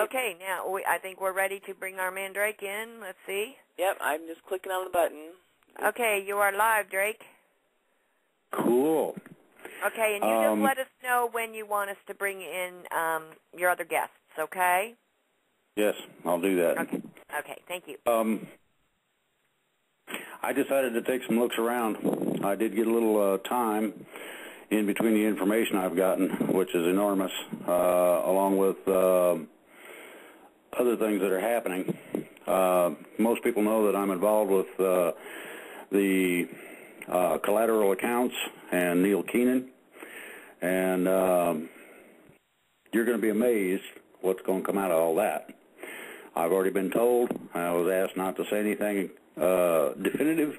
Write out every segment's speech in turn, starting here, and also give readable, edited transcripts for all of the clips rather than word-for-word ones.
Okay, now I think we're ready to bring our man Drake in. Let's see. Yep, I'm just clicking on the button. Okay, you are live, Drake. Cool. Okay, and you just let us know when you want us to bring in your other guests, okay? Yes, I'll do that. Okay, thank you. I decided to take some looks around. I did get a little time in between the information I've gotten, which is enormous, along with other things that are happening. Most people know that I'm involved with the collateral accounts and Neil Keenan, and you're going to be amazed what's going to come out of all that. I've already been told, I was asked not to say anything definitive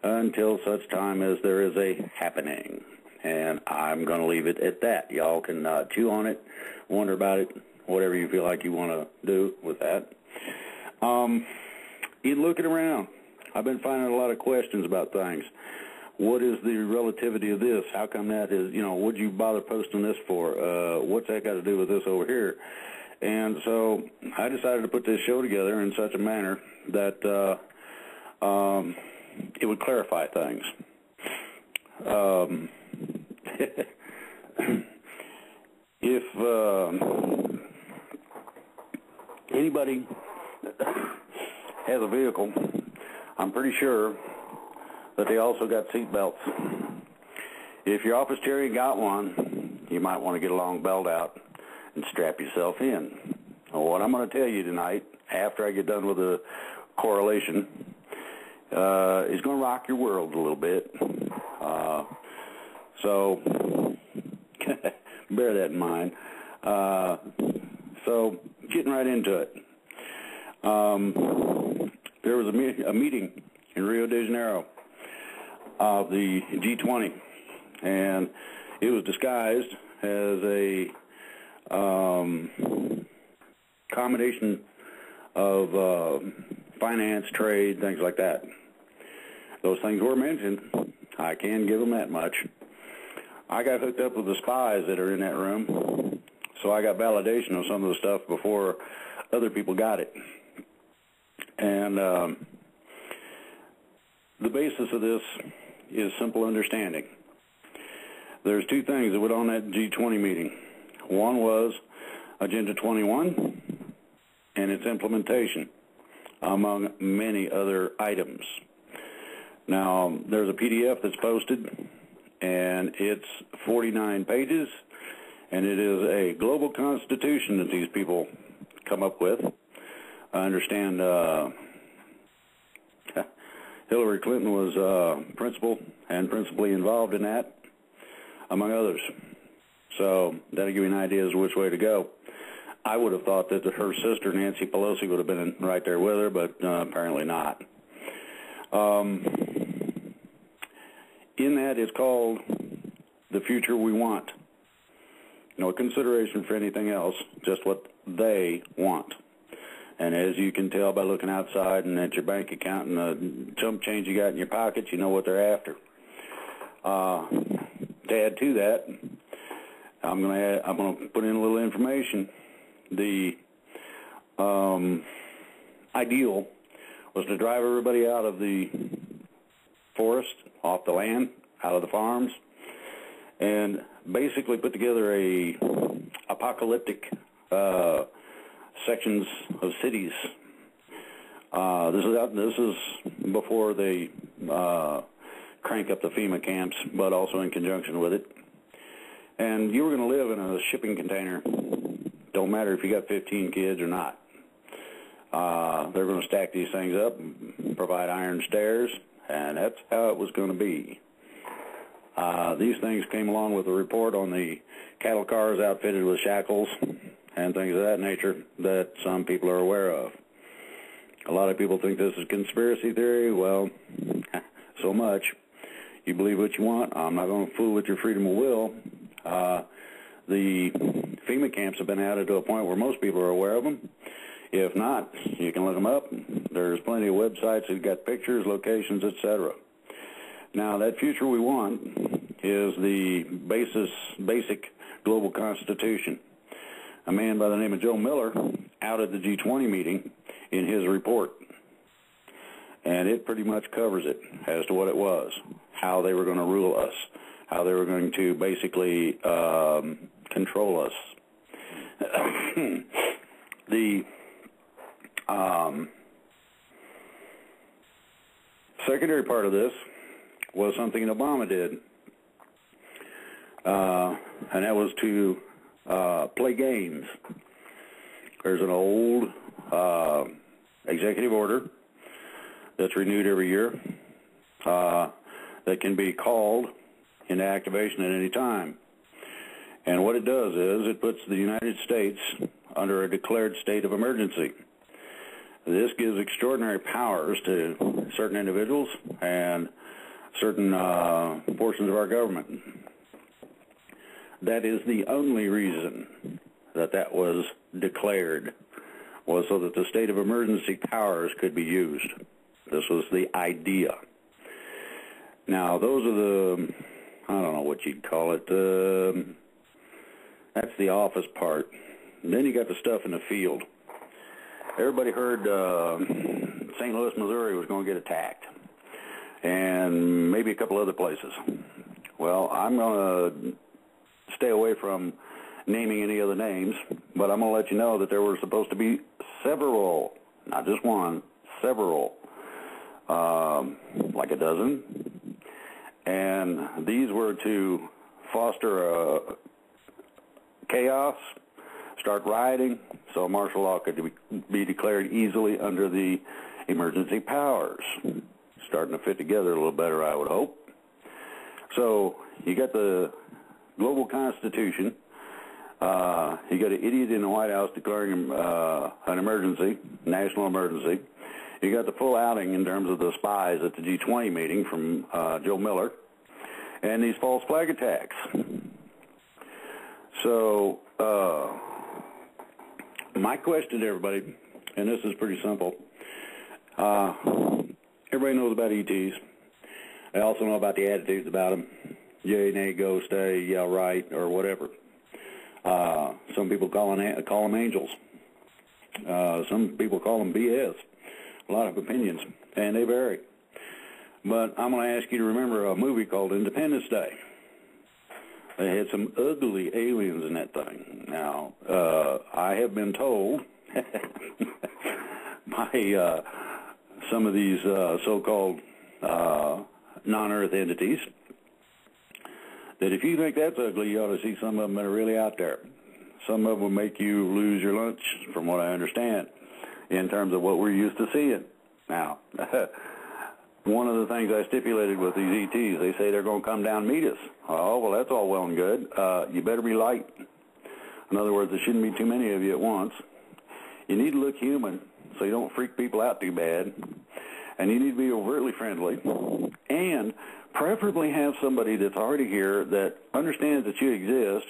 until such time as there is a happening, and I'm going to leave it at that. Y'all can chew on it, wonder about it, whatever you feel like you want to do with that. In looking around, I've been finding a lot of questions about things. What is the relativity of this? How come that is, what'd you bother posting this for? What's that got to do with this over here? And so I decided to put this show together in such a manner that it would clarify things. If anybody has a vehicle, I'm pretty sure that they also got seat belts. If your officerian got one, you might want to get a long belt out and strap yourself in. What I'm going to tell you tonight, after I get done with the correlation, is going to rock your world a little bit. So bear that in mind. So getting right into it. There was a meeting in Rio de Janeiro of the G20, and it was disguised as a combination of finance, trade, things like that. Those things were mentioned. I can give them that much. I got hooked up with the spies that are in that room, so I got validation of some of the stuff before other people got it. And the basis of this is simple understanding. There's two things that went on that G20 meeting. One was Agenda 21 and its implementation, among many other items. Now, there's a PDF that's posted, and it's 49 pages, and it is a global constitution that these people come up with. I understand Hillary Clinton was principally involved in that, among others. So that'll give you an idea as to which way to go. I would have thought that her sister, Nancy Pelosi, would have been right there with her, but apparently not. In that is called The Future We Want. No consideration for anything else, just what they want. And as you can tell by looking outside and at your bank account and the chump change you got in your pocket, you know what they're after. To add to that, I'm going to put in a little information. The ideal was to drive everybody out of the forest, off the land, out of the farms, and basically put together a apocalyptic sections of cities. This is before they crank up the FEMA camps, but also in conjunction with it. And you were going to live in a shipping container. Don't matter if you got 15 kids or not. They're going to stack these things up, provide iron stairs, and that's how it was going to be. These things came along with a report on the cattle cars outfitted with shackles and things of that nature that some people are aware of. A lot of people think this is conspiracy theory. Well, so much. You believe what you want. I'm not going to fool with your freedom of will. The FEMA camps have been added to a point where most people are aware of them. If not, you can look them up. There's plenty of websites that got pictures, locations, etc. Now, that future we want is the basic global constitution. a man by the name of Joe Miller out at the G20 meeting in his report. And it pretty much covers it as to what it was, how they were going to rule us, how they were going to basically control us. The secondary part of this was something that Obama did, and that was to play games. There's an old executive order that's renewed every year that can be called into activation at any time. And what it does is it puts the United States under a declared state of emergency. This gives extraordinary powers to certain individuals and certain portions of our government. That is the only reason that that was declared, was so that the state of emergency powers could be used. This was the idea. Now, those are the, I don't know what you'd call it, that's the office part. And then you got the stuff in the field. Everybody heard St. Louis, Missouri was going to get attacked, and maybe a couple other places. Well, I'm going to stay away from naming any other names, but I'm going to let you know that there were supposed to be several, not just one, several, like a dozen, and these were to foster chaos, start rioting, so martial law could be declared easily under the emergency powers. Starting to fit together a little better, I would hope. So you got the global constitution. You got an idiot in the White House declaring an emergency, national emergency. You got the full outing in terms of the spies at the G20 meeting from Joe Miller, and these false flag attacks. So my question to everybody, and this is pretty simple. Everybody knows about ETs. They also know about the attitudes about them. Yay, nay, go, stay, yeah, right, or whatever. Some people call them angels. Some people call them BS. A lot of opinions, and they vary. But I'm going to ask you to remember a movie called Independence Day. They had some ugly aliens in that thing. Now, I have been told by some of these so-called non-Earth entities that if you think that's ugly, you ought to see some of them that are really out there. Some of them will make you lose your lunch, from what I understand, in terms of what we're used to seeing. Now, one of the things I stipulated with these ETs, they say they're going to come down and meet us. Oh, well, that's all well and good. You better be light. In other words, there shouldn't be too many of you at once. You need to look human so you don't freak people out too bad. And you need to be overtly friendly. And preferably have somebody that's already here that understands that you exist.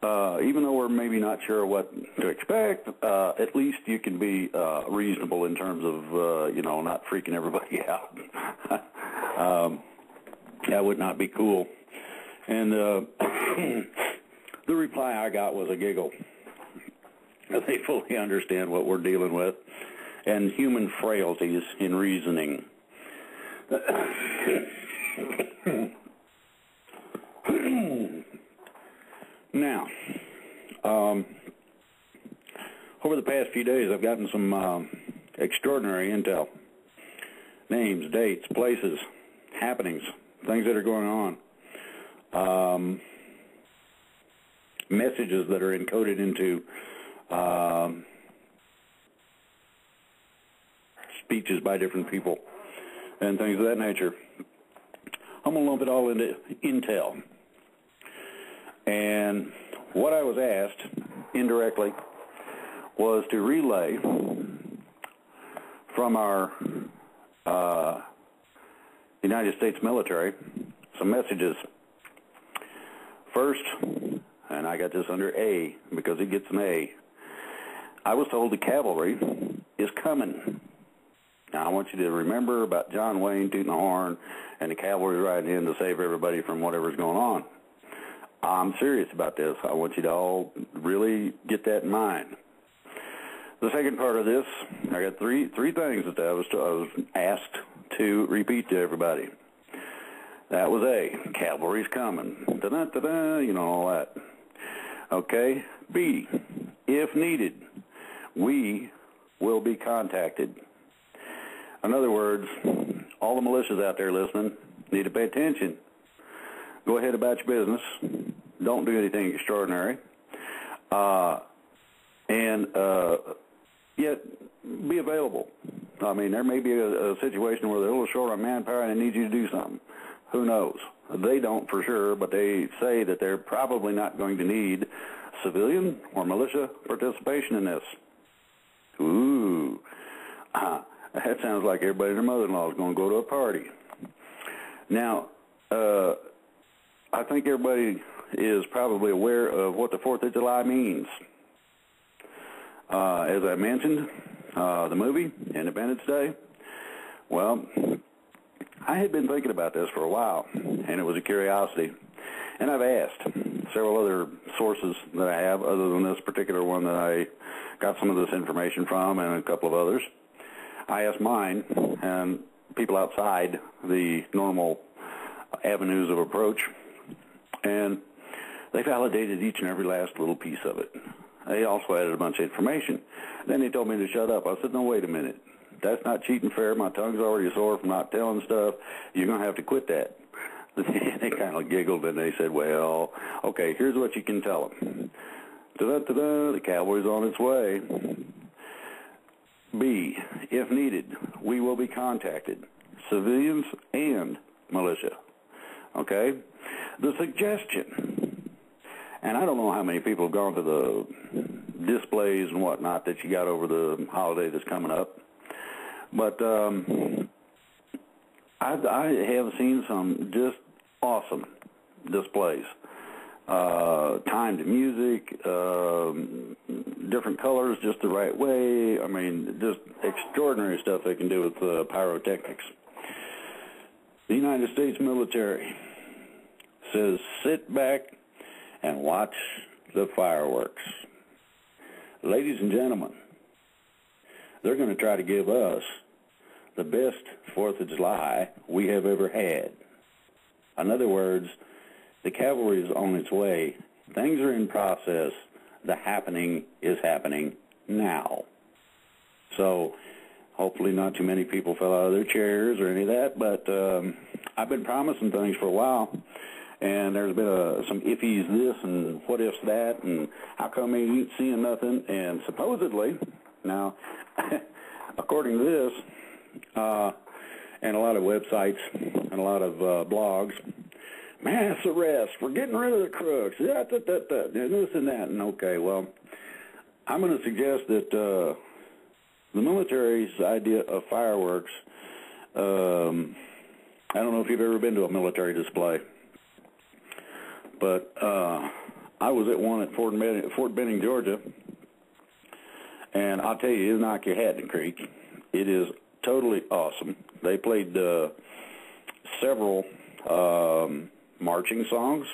Even though we're maybe not sure what to expect, at least you can be reasonable in terms of, not freaking everybody out. That would not be cool. And the reply I got was a giggle. They fully understand what we're dealing with and human frailties in reasoning. Now, over the past few days, I've gotten some extraordinary intel. Names, dates, places, happenings, things that are going on. Messages that are encoded into speeches by different people and things of that nature. I'm going to lump it all into intel. And what I was asked, indirectly, was to relay from our United States military some messages. First, and I got this under A because it gets an A, I was told the cavalry is coming. Now, I want you to remember about John Wayne tooting the horn and the cavalry riding in to save everybody from whatever's going on. I'm serious about this. I want you to all really get that in mind. The second part of this, I got three things that I was asked to repeat to everybody. That was A, cavalry's coming, da-da-da-da, you know, all that. Okay, B, if needed, we will be contacted. In other words, all the militias out there listening need to pay attention. Go ahead about your business. Don't do anything extraordinary. Yet be available. I mean, there may be a situation where they're a little short on manpower and they need you to do something. Who knows? They don't for sure, but they say that they're probably not going to need civilian or militia participation in this. Ooh, that sounds like everybody and their mother-in-law is going to go to a party. Now, I think everybody is probably aware of what the 4th of July means. As I mentioned, the movie, Independence Day, well, I had been thinking about this for a while, and it was a curiosity. And I've asked several other sources that I have, other than this particular one that I got some of this information from, and a couple of others. I asked mine and people outside the normal avenues of approach, and they validated each and every last little piece of it. They also added a bunch of information. Then they told me to shut up. I said, no, wait a minute. That's not cheating fair. My tongue's already sore from not telling stuff. You're going to have to quit that. They kind of giggled, and they said, well, okay, here's what you can tell them. Da-da-da-da, the cavalry's on its way. B, if needed, we will be contacted, civilians and militia. Okay? The suggestion, and I don't know how many people have gone to the displays and whatnot that you got over the holiday that's coming up, but I have seen some just awesome displays. Timed music, different colors just the right way. I mean, just extraordinary stuff they can do with pyrotechnics. The United States military says sit back and watch the fireworks. Ladies and gentlemen, they're going to try to give us the best 4th of July we have ever had. In other words, the cavalry is on its way. Things are in process. The happening is happening now. So hopefully not too many people fell out of their chairs or any of that, but I've been promising things for a while, and there's been some iffies this and what ifs that, and how come they ain't seeing nothing, and supposedly, now, according to this, and a lot of websites and a lot of blogs, mass arrest, we're getting rid of the crooks, this and that, and okay, well, I'm going to suggest that the military's idea of fireworks, I don't know if you've ever been to a military display, but I was at one at Fort Benning, Georgia, and I'll tell you, it'll knock your hat in the creek. It is totally awesome. They played several marching songs,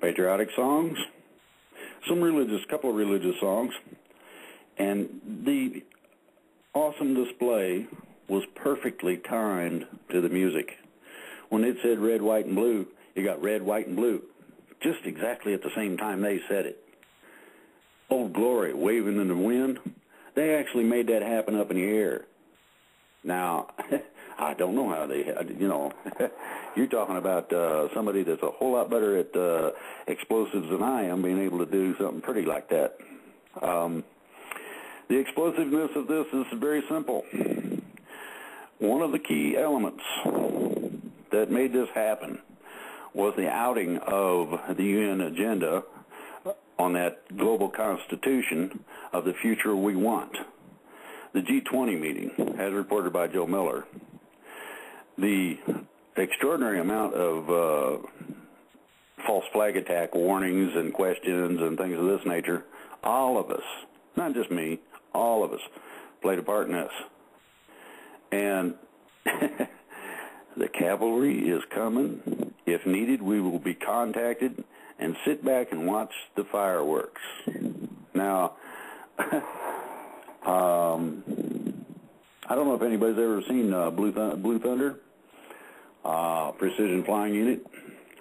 patriotic songs, couple of religious songs, and the awesome display was perfectly timed to the music. When it said red, white, and blue, you got red, white, and blue, just exactly at the same time they said it. Old Glory waving in the wind, they actually made that happen up in the air. Now, I don't know how they, you're talking about somebody that's a whole lot better at explosives than I am, being able to do something pretty like that. The explosiveness of this is very simple. One of the key elements that made this happen was the outing of the UN agenda on that global constitution of the future we want. The G20 meeting, as reported by Joe Miller, the extraordinary amount of false flag attack warnings and questions and things of this nature, all of us, not just me, all of us played a part in this. And the cavalry is coming. If needed, we will be contacted. and sit back and watch the fireworks. Now, I don't know if anybody's ever seen Blue Thunder, precision flying unit.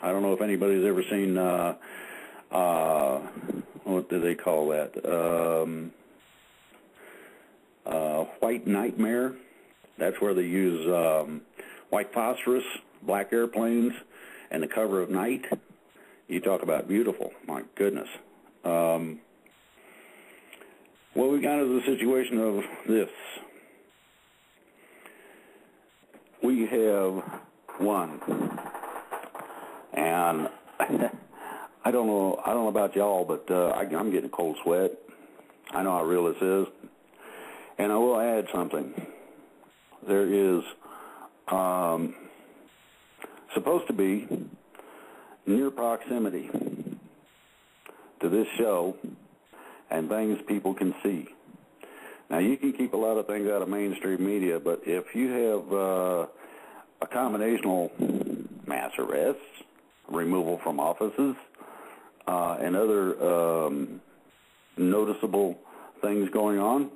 I don't know if anybody's ever seen, what do they call that? White Nightmare. That's where they use white phosphorus, black airplanes, and the cover of night. You talk about beautiful. My goodness. What we got is a situation of this. We have one, and I don't know about y'all, but I'm getting a cold sweat. I know how real this is, and I will add something. There is supposed to be near proximity to this show and things people can see. Now, you can keep a lot of things out of mainstream media, but if you have a combinational mass arrests, removal from offices, and other noticeable things going on,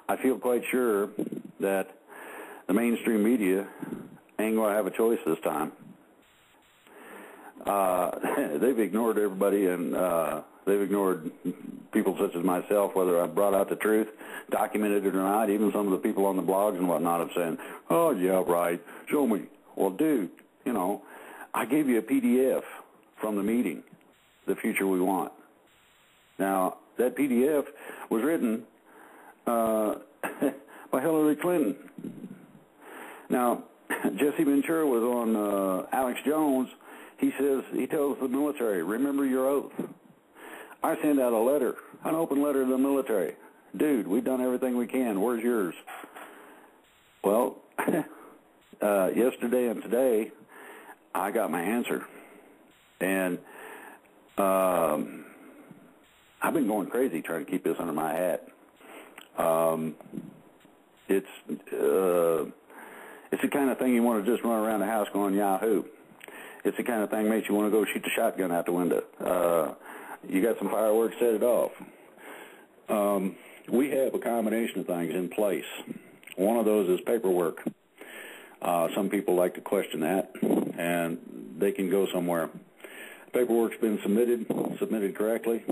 I feel quite sure that the mainstream media ain't going to have a choice this time. They've ignored everybody, and they've ignored people such as myself, whether I brought out the truth, documented it or not. Even some of the people on the blogs and whatnot have said, oh, yeah, right, show me. Well, dude, you know, I gave you a PDF from the meeting, The Future We Want. Now, that PDF was written by Hillary Clinton. Now, Jesse Ventura was on Alex Jones. He tells the military, remember your oath. I send out a letter, an open letter to the military. Dude, we've done everything we can. Where's yours? Well, yesterday and today, I got my answer. And I've been going crazy trying to keep this under my hat. It's the kind of thing you want to just run around the house going Yahoo. It's the kind of thing makes you want to go shoot the shotgun out the window. You got some fireworks, set it off. We have a combination of things in place. One of those is paperwork. Some people like to question that, and they can go somewhere. Paperwork's been submitted correctly,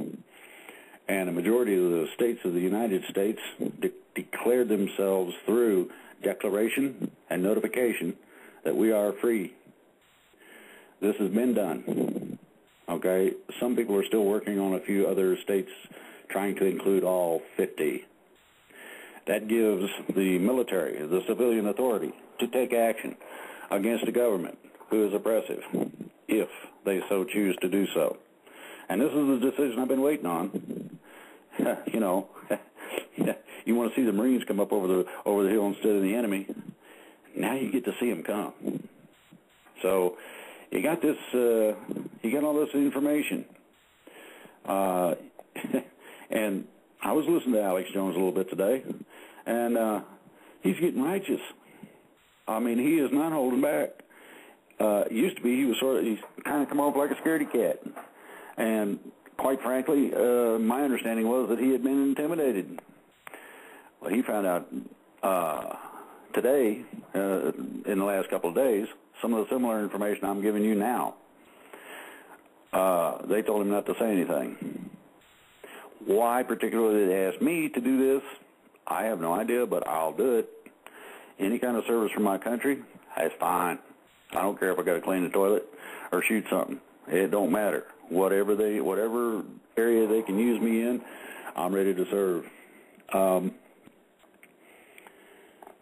and a majority of the states of the United States declared themselves through declaration and notification that we are free. This has been done. Okay, some people are still working on a few other states trying to include all 50. That gives the military, the civilian authority, to take action against the government who is oppressive, if they so choose to do so. And this is the decision I've been waiting on. You know, you want to see the Marines come up over the hill instead of the enemy. Now you get to see them come. So you got this. You got all this information. And I was listening to Alex Jones a little bit today, and he's getting righteous. I mean, he is not holding back. Used to be he kind of come off like a scaredy cat, and quite frankly, my understanding was that he had been intimidated. Well, he found out today, in the last couple of days, some of the similar information I'm giving you now. They told him not to say anything. Why particularly they asked me to do this, I have no idea, but I'll do it. Any kind of service for my country, that's fine. I don't care if I got to clean the toilet or shoot something. It don't matter. Whatever area they can use me in, I'm ready to serve.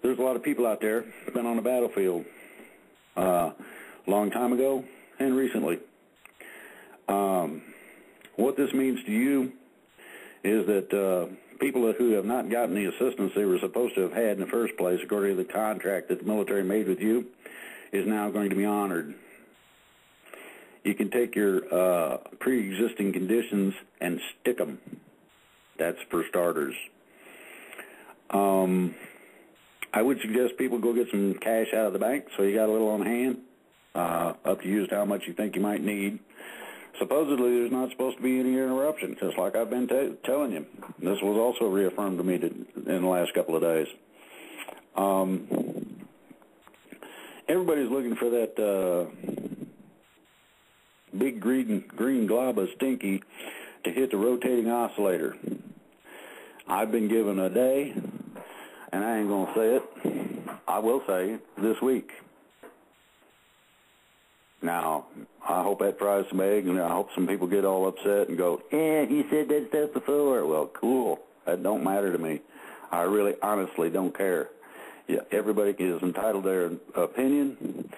There's a lot of people out there been on the battlefield long time ago and recently. What this means to you is that people who have not gotten the assistance they were supposed to have had in the first place, according to the contract that the military made with you, is now going to be honored. You can take your pre-existing conditions and stick them. That's for starters. I would suggest people go get some cash out of the bank so you got a little on hand, up to you as to how much you think you might need. supposedly there's not supposed to be any interruption, just like I've been telling you. This was also reaffirmed to me in the last couple of days. Everybody's looking for that big green glob of stinky to hit the rotating oscillator. I've been given a day, and I ain't going to say it. I will say this week. Now, I hope that fries some eggs, and I hope some people get all upset and go, yeah, he said that stuff before. Well, cool. That don't matter to me. I really honestly don't care. Yeah, everybody is entitled to their opinion.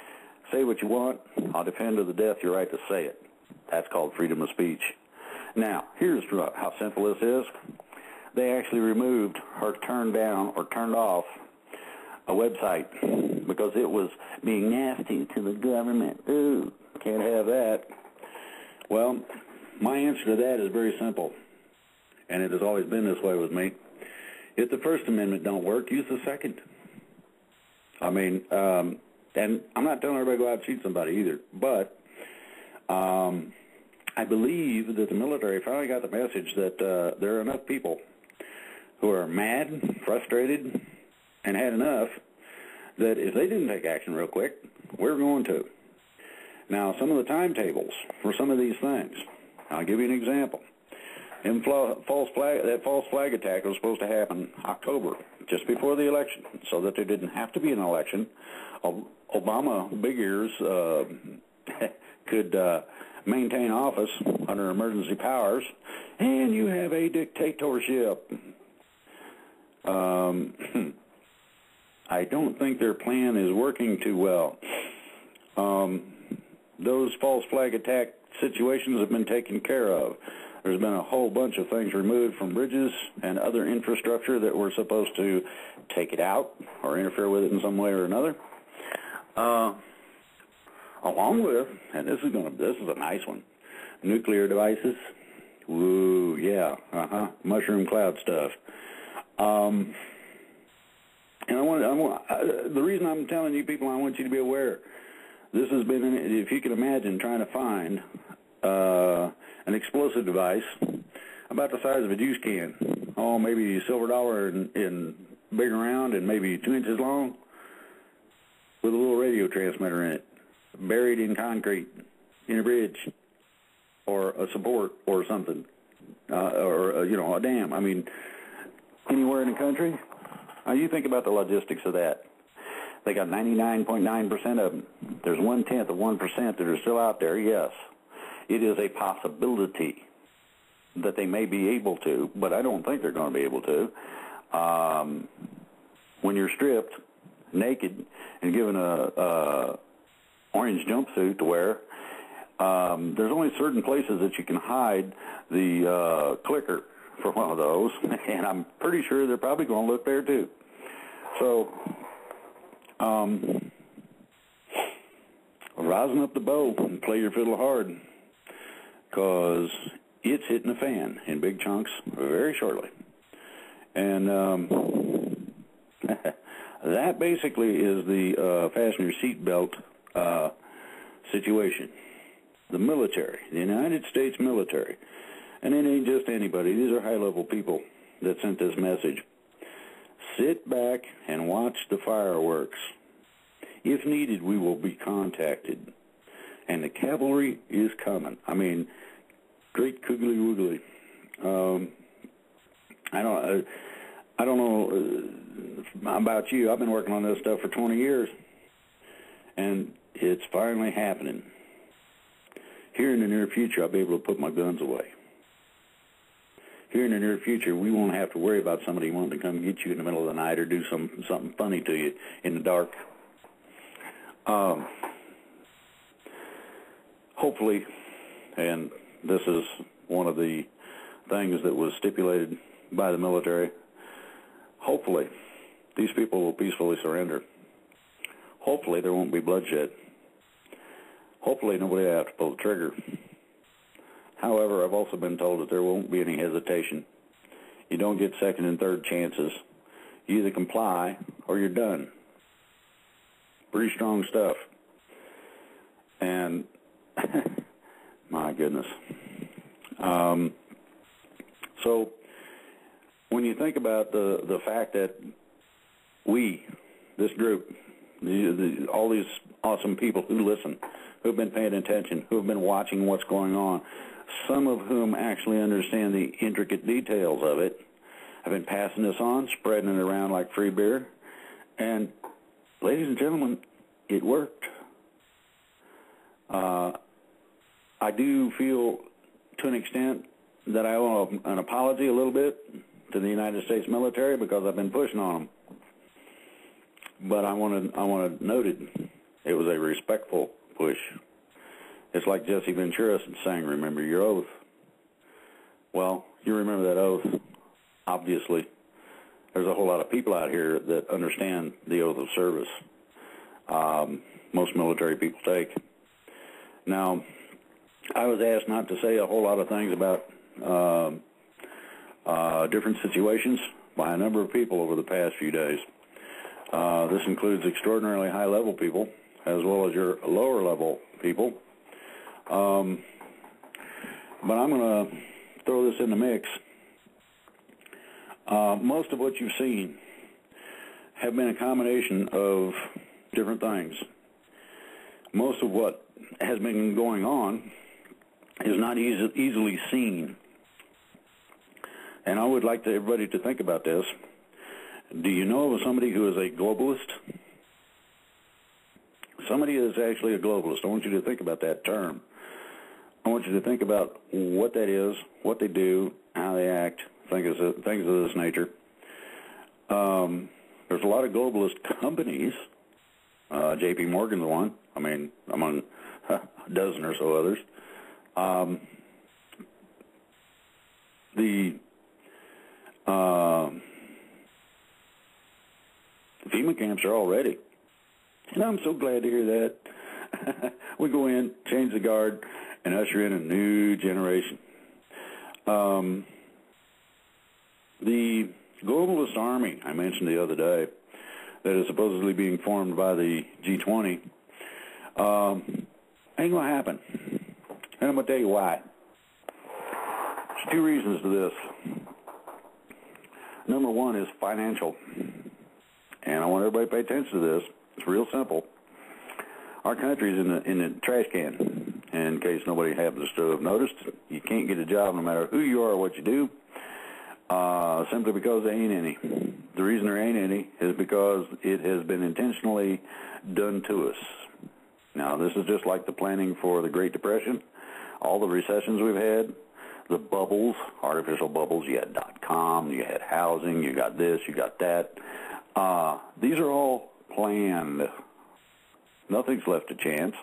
Say what you want. I'll defend to the death your right to say it. That's called freedom of speech. Now, here's how simple this is. They actually removed or turned down or turned off a website because it was being nasty to the government. Ooh, can't have that. Well, my answer to that is very simple, and it has always been this way with me. If the First Amendment don't work, use the Second. I mean, and I'm not telling everybody to go out and shoot somebody either, but I believe that the military finally got the message that there are enough people who are mad, frustrated, and had enough that if they didn't take action real quick, we're going to. Now, some of the timetables for some of these things, I'll give you an example. That false flag attack was supposed to happen October, just before the election, so that there didn't have to be an election. Obama, big ears, could maintain office under emergency powers, and you have a dictatorship. I don't think their plan is working too well. Those false flag attack situations have been taken care of. There's been a whole bunch of things removed from bridges and other infrastructure that were supposed to take it out or interfere with it in some way or another. Along with, and this is a nice one, nuclear devices. Woo, yeah, mushroom cloud stuff. And the reason I'm telling you people, I want you to be aware. This has been, if you can imagine, trying to find an explosive device about the size of a juice can. Oh, maybe a silver dollar in big around and maybe 2 inches long with a little radio transmitter in it, buried in concrete in a bridge or a support or something, or a dam. I mean, anywhere in the country. Now, you think about the logistics of that. They got 99.9% of them. There's 1/10 of 1% that are still out there, yes. It is a possibility that they may be able to, but I don't think they're going to be able to. When you're stripped, naked, and given a orange jumpsuit to wear, there's only certain places that you can hide the clicker for one of those, and I'm pretty sure they're probably going to look there too. So, rosin up the bow and play your fiddle hard, because it's hitting the fan in big chunks very shortly. And that basically is the fasten your seatbelt situation. The military, the United States military, and it ain't just anybody. These are high-level people that sent this message. Sit back and watch the fireworks. If needed, we will be contacted. And the cavalry is coming. I mean, great googly woogly. I don't know about you. I've been working on this stuff for 20 years, and it's finally happening. Here in the near future, I'll be able to put my guns away. Here in the near future, we won't have to worry about somebody wanting to come get you in the middle of the night or do something funny to you in the dark. Hopefully, and this is one of the things that was stipulated by the military, hopefully these people will peacefully surrender. Hopefully there won't be bloodshed. Hopefully nobody will have to pull the trigger. However, I've also been told that there won't be any hesitation. You don't get second and third chances. You either comply or you're done. Pretty strong stuff. And my goodness. goodness. So when you think about the fact that we, this group, all these awesome people who listen, who have been paying attention, who have been watching what's going on, some of whom actually understand the intricate details of it, have been passing this on, spreading it around like free beer, and ladies and gentlemen, it worked. I do feel, to an extent, that I owe an apology a little bit to the United States military because I've been pushing on them. But I want to note it was a respectful push. It's like Jesse Ventura saying, "Remember your oath." Well, you remember that oath. Obviously, there's a whole lot of people out here that understand the oath of service. Most military people take. Now, I was asked not to say a whole lot of things about different situations by a number of people over the past few days. This includes extraordinarily high-level people as well as your lower-level people. But I'm going to throw this in the mix. Most of what you've seen have been a combination of different things. Most of what has been going on is not easily seen. And I would like everybody to think about this. Do you know of somebody who is a globalist? Somebody is actually a globalist. I want you to think about that term. I want you to think about what that is, what they do, how they act, things of this nature. There's a lot of globalist companies. J.P. Morgan's one. I mean, among a dozen or so others. The FEMA camps are all ready. And I'm so glad to hear that. We go in, change the guard, and usher in a new generation. The globalist army I mentioned the other day that is supposedly being formed by the G20 ain't going to happen. And I'm going to tell you why. There's two reasons to this. Number one is financial. And I want everybody to pay attention to this. It's real simple. Our country's in the trash can. And in case nobody happens to have noticed, you can't get a job no matter who you are or what you do, simply because there ain't any. The reason there ain't any is because it has been intentionally done to us. Now, this is just like the planning for the Great Depression, all the recessions we've had, the bubbles, artificial bubbles. You had .com, you had housing, you got this, you got that. These are all planned. Nothing's left to chance.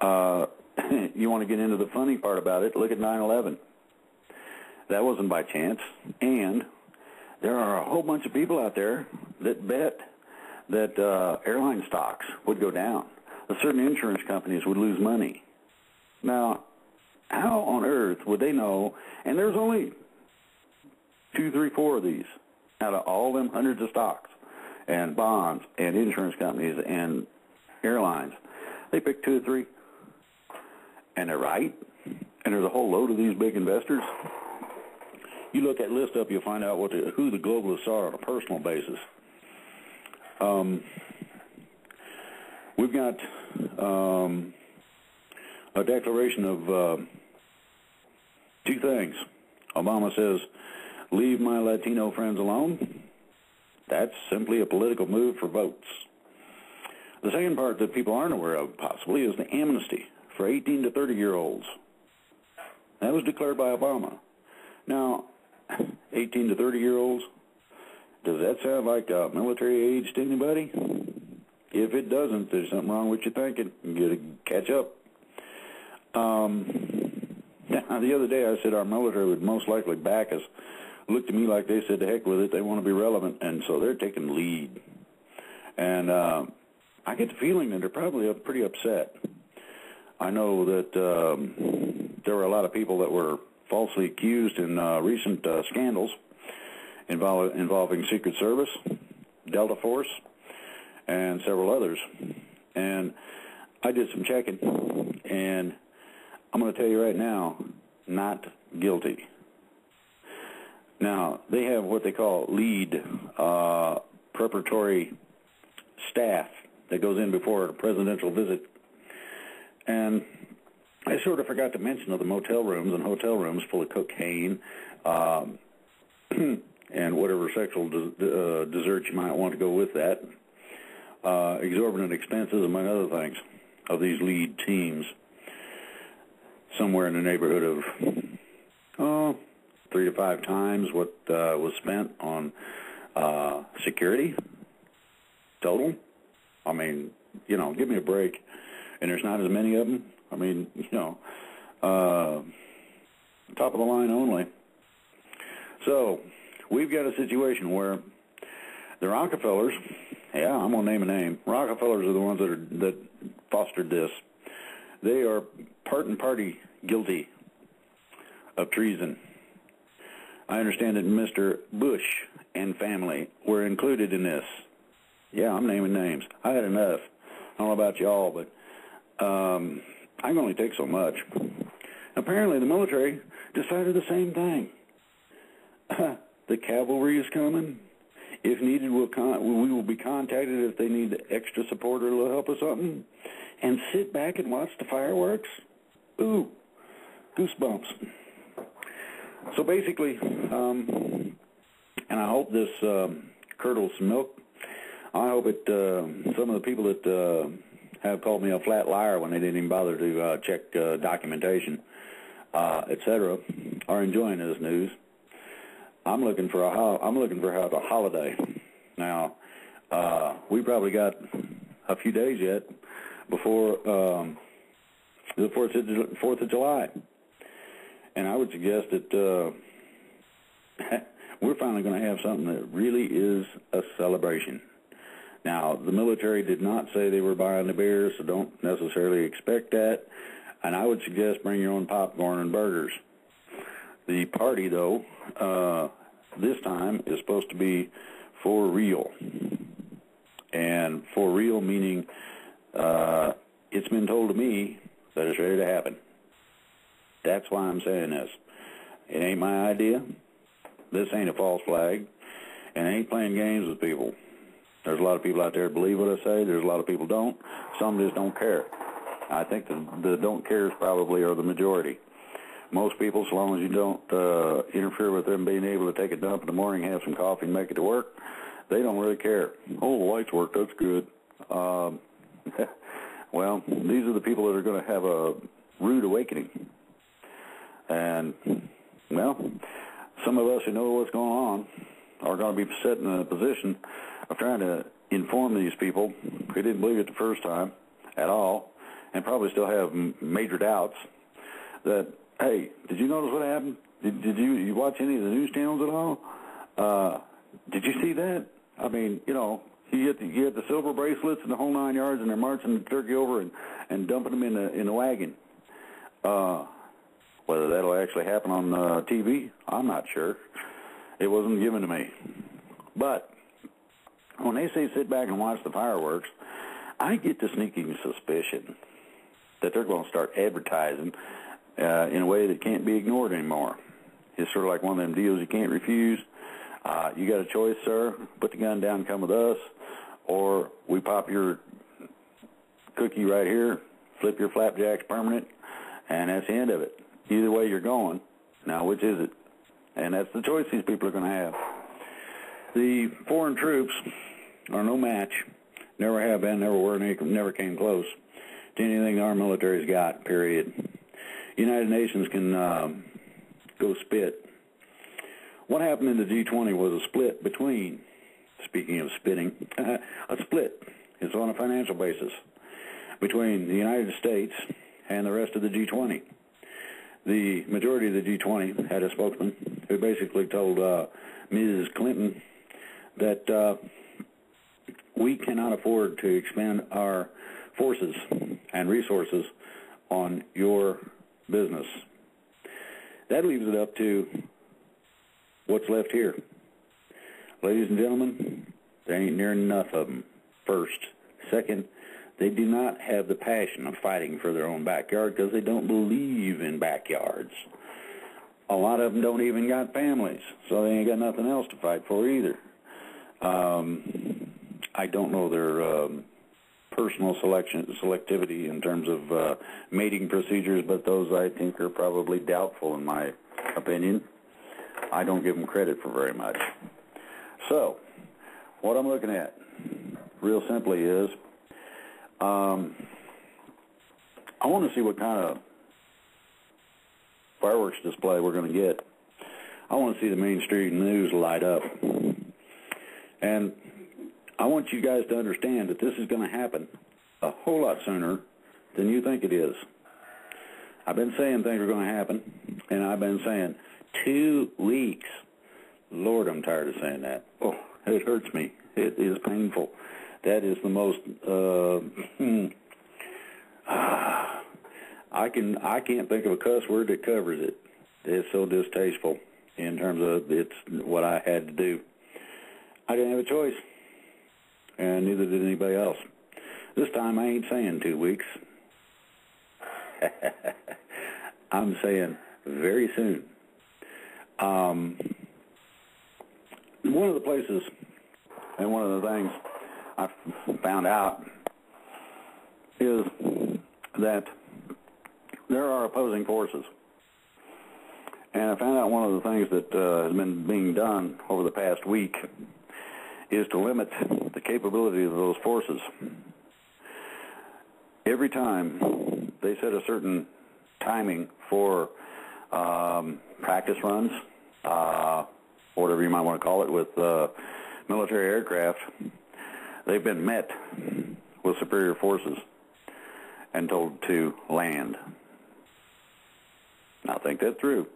You want to get into the funny part about it, look at 9/11. That wasn't by chance. And there are a whole bunch of people out there that bet that airline stocks would go down, that certain insurance companies would lose money. Now, how on earth would they know? And there's only 2, 3, 4 of these out of all them hundreds of stocks and bonds and insurance companies and airlines. They pick 2 or 3, and they're right. And there's a whole load of these big investors. You look that list up, you'll find out who the globalists are on a personal basis. We've got a declaration of 2 things. Obama says, "Leave my Latino friends alone." That's simply a political move for votes. The second part that people aren't aware of, possibly, is the amnesty for 18 to 30-year-olds. That was declared by Obama. Now, 18 to 30-year-olds, does that sound like military age to anybody? If it doesn't, there's something wrong with your thinking. You got to catch up. Now, the other day I said our military would most likely back us. Looked at me like they said, "To heck with it, they want to be relevant," and so they're taking the lead. And I get the feeling that they're probably pretty upset. I know that there were a lot of people that were falsely accused in recent scandals involving Secret Service, Delta Force, and several others. And I did some checking, and I'm going to tell you right now, not guilty. Now, they have what they call lead preparatory staff that goes in before a presidential visit. And I sort of forgot to mention of the motel rooms and hotel rooms full of cocaine and whatever sexual desserts you might want to go with that. Exorbitant expenses, among other things, of these lead teams. Somewhere in the neighborhood of 3 to 5 times what was spent on security total. I mean, you know, give me a break. And there's not as many of them. I mean, you know, top of the line only. So we've got a situation where the Rockefellers, yeah, I'm going to name a name. Rockefellers are the ones that fostered this. They are part and party guilty of treason. I understand that Mr. Bush and family were included in this. Yeah, I'm naming names. I had enough. I don't know about y'all, but I can only take so much. Apparently, the military decided the same thing. The cavalry is coming. If needed, we will be contacted if they need extra support or help or something. And sit back and watch the fireworks? Ooh, goosebumps. So basically, and I hope this curdles some milk. I hope it, some of the people that have called me a flat liar when they didn't even bother to check documentation, etc., are enjoying this news. I'm looking for a holiday. Now, we probably got a few days yet before the 4th of July. And I would suggest that we're finally going to have something that really is a celebration. Now, the military did not say they were buying the beer, so don't necessarily expect that. And I would suggest bring your own popcorn and burgers. The party, though, this time is supposed to be for real. And for real meaning it's been told to me that it's ready to happen. That's why I'm saying this. It ain't my idea. This ain't a false flag. And I ain't playing games with people. There's a lot of people out there that believe what I say. There's a lot of people don't. Some just don't care. I think the don't cares probably are the majority. Most people, as long as you don't interfere with them being able to take a dump in the morning, have some coffee, and make it to work, they don't really care. Oh, the lights work. That's good. Well, these are the people that are going to have a rude awakening. And, well, some of us who know what's going on are going to be set in a position of trying to inform these people who didn't believe it the first time at all and probably still have major doubts that, hey, did you notice what happened? Did you watch any of the news channels at all? Did you see that? I mean, you know, you get the silver bracelets and the whole 9 yards, and they're marching the turkey over and dumping them in the wagon. Whether that'll actually happen on TV, I'm not sure. It wasn't given to me. But when they say sit back and watch the fireworks, I get the sneaking suspicion that they're going to start advertising in a way that can't be ignored anymore. It's sort of like one of them deals you can't refuse. You got a choice, sir. Put the gun down and come with us, or we pop your cookie right here, flip your flapjacks permanent, and that's the end of it. Either way you're going. Now, which is it? And that's the choice these people are going to have. The foreign troops are no match, never have been, never were, never came close to anything our military's got, period. United Nations can go spit. What happened in the G20 was a split between, speaking of spitting, a split. It's on a financial basis between the United States and the rest of the G20. The majority of the G20 had a spokesman who basically told Mrs. Clinton that we cannot afford to expend our forces and resources on your business. That leaves it up to what's left here. Ladies and gentlemen, there ain't near enough of them. First. Second, They do not have the passion of fighting for their own backyard because they don't believe in backyards. A lot of them don't even got families, so they ain't got nothing else to fight for either. I don't know their personal selectivity in terms of mating procedures, but those I think are probably doubtful in my opinion. I don't give them credit for very much. So, what I'm looking at, real simply, is I want to see what kind of fireworks display we're going to get. I want to see the Main Street News light up. And I want you guys to understand that this is going to happen a whole lot sooner than you think it is. I've been saying things are going to happen, and I've been saying 2 weeks. Lord, I'm tired of saying that. Oh, it hurts me. It is painful. That is the most, I can't think of a cuss word that covers it. It's so distasteful in terms of it's what I had to do. I didn't have a choice, and neither did anybody else. This time I ain't saying 2 weeks. I'm saying very soon. One of the places and one of the things I found out is that there are opposing forces. And I found out one of the things that has been being done over the past week is to limit the capability of those forces. Every time they set a certain timing for practice runs, whatever you might want to call it, with military aircraft, they've been met with superior forces and told to land. Now think that through.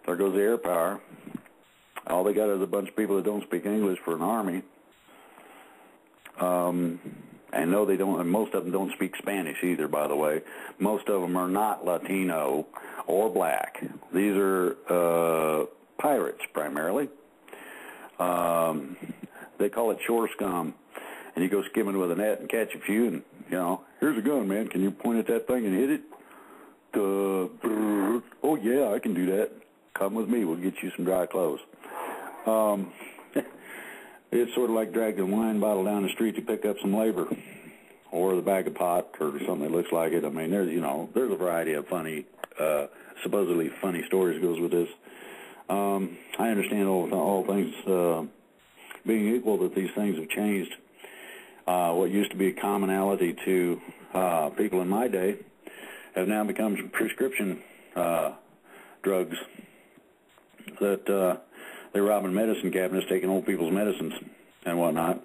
There goes the air power. All they got is a bunch of people that don't speak English for an army. And no, they don't. And most of them don't speak Spanish either, by the way. Most of them are not Latino or black. These are pirates primarily. They call it shore scum. And you go skimming with a net and catch a few, and here's a gun, man. Can you point at that thing and hit it? Oh yeah, I can do that. Come with me. We'll get you some dry clothes. It's sort of like dragging a wine bottle down the street to pick up some labor, or the bag of pot, or something that looks like it. I mean, there's a variety of funny, supposedly funny stories goes with this. I understand all things being equal, that these things have changed. What used to be a commonality to people in my day have now become prescription drugs that they're robbing medicine cabinets, taking old people's medicines and whatnot,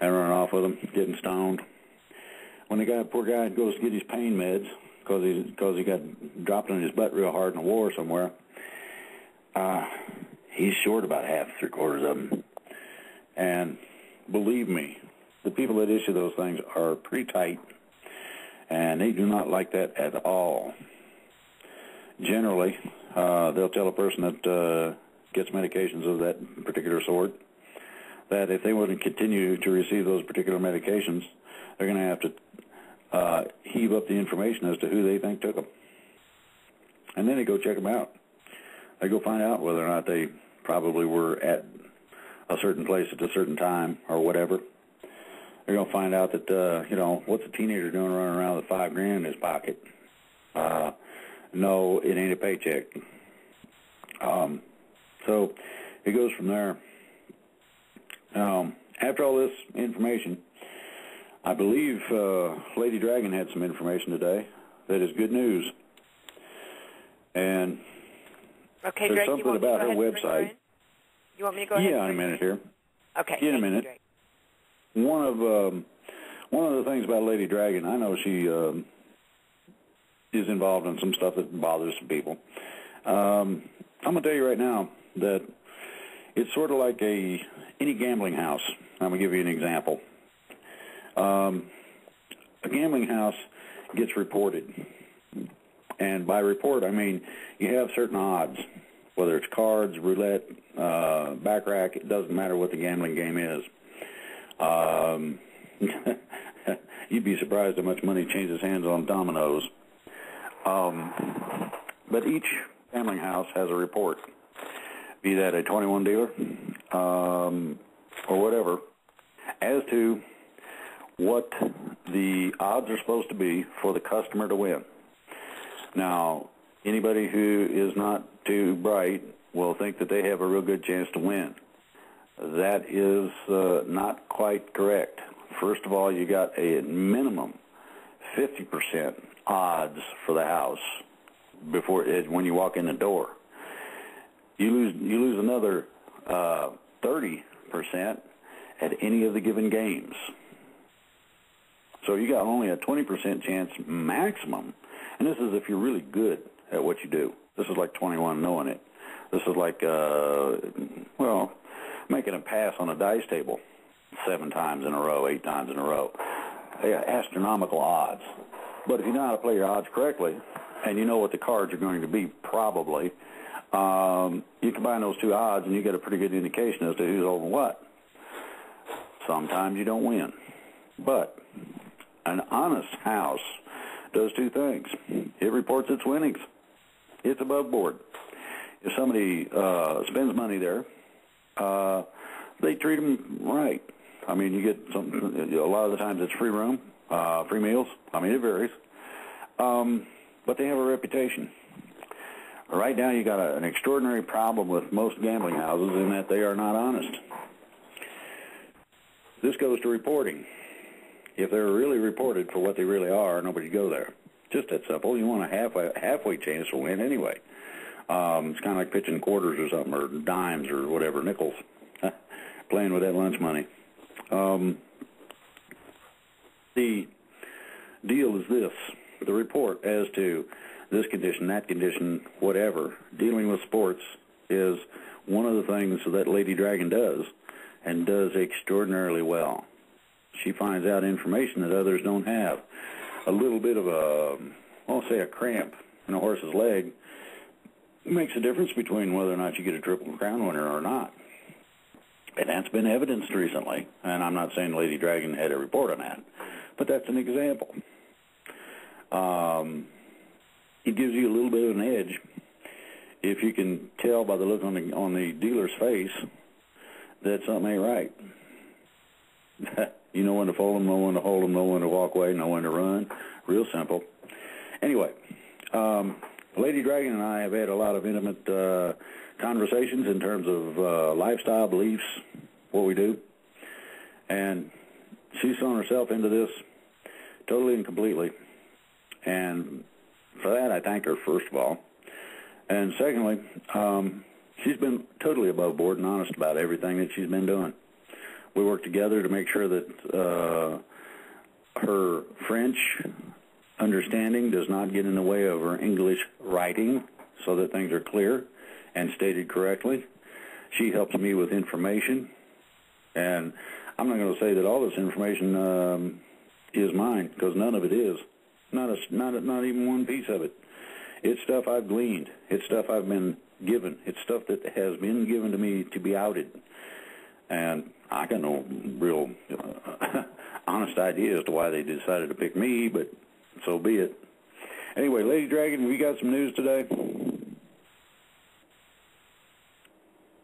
and running off with them, getting stoned. When the poor guy goes to get his pain meds because he got dropped on his butt real hard in a war somewhere, he's short about half, 3/4 of them. And believe me, the people that issue those things are pretty tight, and they do not like that at all. Generally, they'll tell a person that gets medications of that particular sort that if they want to continue to receive those particular medications, they're going to have to heave up the information as to who they think took them. And then they go check them out. They go find out whether or not they probably were at a certain place at a certain time or whatever. They're going to find out that, what's a teenager doing running around with $5 grand in his pocket? No, it ain't a paycheck. So it goes from there. After all this information, I believe Lady Dragon had some information today that is good news. And okay, there's Drake, something about her website. You want me to go ahead? Yeah, in a minute here. Okay. In a minute. One of the things about Lady Dragon, I know she is involved in some stuff that bothers some people. I'm going to tell you right now that it's sort of like any gambling house. I'm going to give you an example. A gambling house gets reported. And by report, I mean you have certain odds, whether it's cards, roulette, baccarat, it doesn't matter what the gambling game is. you'd be surprised how much money changes hands on dominoes. But each gambling house has a report, be that a 21 dealer or whatever, as to what the odds are supposed to be for the customer to win. Now, anybody who is not too bright will think that they have a real good chance to win. That is not quite correct. First of all, you got a minimum 50% odds for the house when you walk in the door. You lose another 30% at any of the given games. So you got only a 20% chance maximum, and this is if you're really good at what you do. This is like 21 knowing it. This is like, making a pass on a dice table 7 times in a row, 8 times in a row. Astronomical odds. But if you know how to play your odds correctly, and you know what the cards are going to be probably, you combine those two odds and you get a pretty good indication as to who's over what. Sometimes you don't win. But an honest house does two things. It reports its winnings. It's above board. If somebody spends money there, they treat them right. I mean, you get a lot of the times it's free room, free meals. I mean, it varies. But they have a reputation. Right now, you got an extraordinary problem with most gambling houses in that they are not honest. This goes to reporting. If they're really reported for what they really are, nobody'd go there. Just that simple. You want a halfway chance to win anyway. It's kind of like pitching quarters or something, or dimes or whatever, nickels, playing with that lunch money. The deal is this. The report as to this condition, that condition, whatever, dealing with sports is one of the things that Lady Dragon does, and does extraordinarily well. She finds out information that others don't have. A little bit of a cramp in a horse's leg makes a difference between whether or not you get a Triple Crown winner or not. And that's been evidenced recently. And I'm not saying Lady Dragon had a report on that, but that's an example. It gives you a little bit of an edge if you can tell by the look on the dealer's face that something ain't right. You know when to fold them, know when to hold them, know when to walk away, know when to run. Real simple. Anyway, Lady Dragon and I have had a lot of intimate conversations in terms of lifestyle, beliefs, what we do. And she's thrown herself into this totally and completely. And for that, I thank her, first of all. And secondly, she's been totally above board and honest about everything that she's been doing. We work together to make sure that her French understanding does not get in the way of her English writing, so that things are clear and stated correctly. She helps me with information, and I'm not going to say that all this information is mine, because none of it is. Not even one piece of it. It's stuff I've gleaned. It's stuff I've been given. It's stuff that has been given to me to be outed. And I got no real honest idea as to why they decided to pick me, but so be it. Anyway, Lady Dragon, have you got some news today?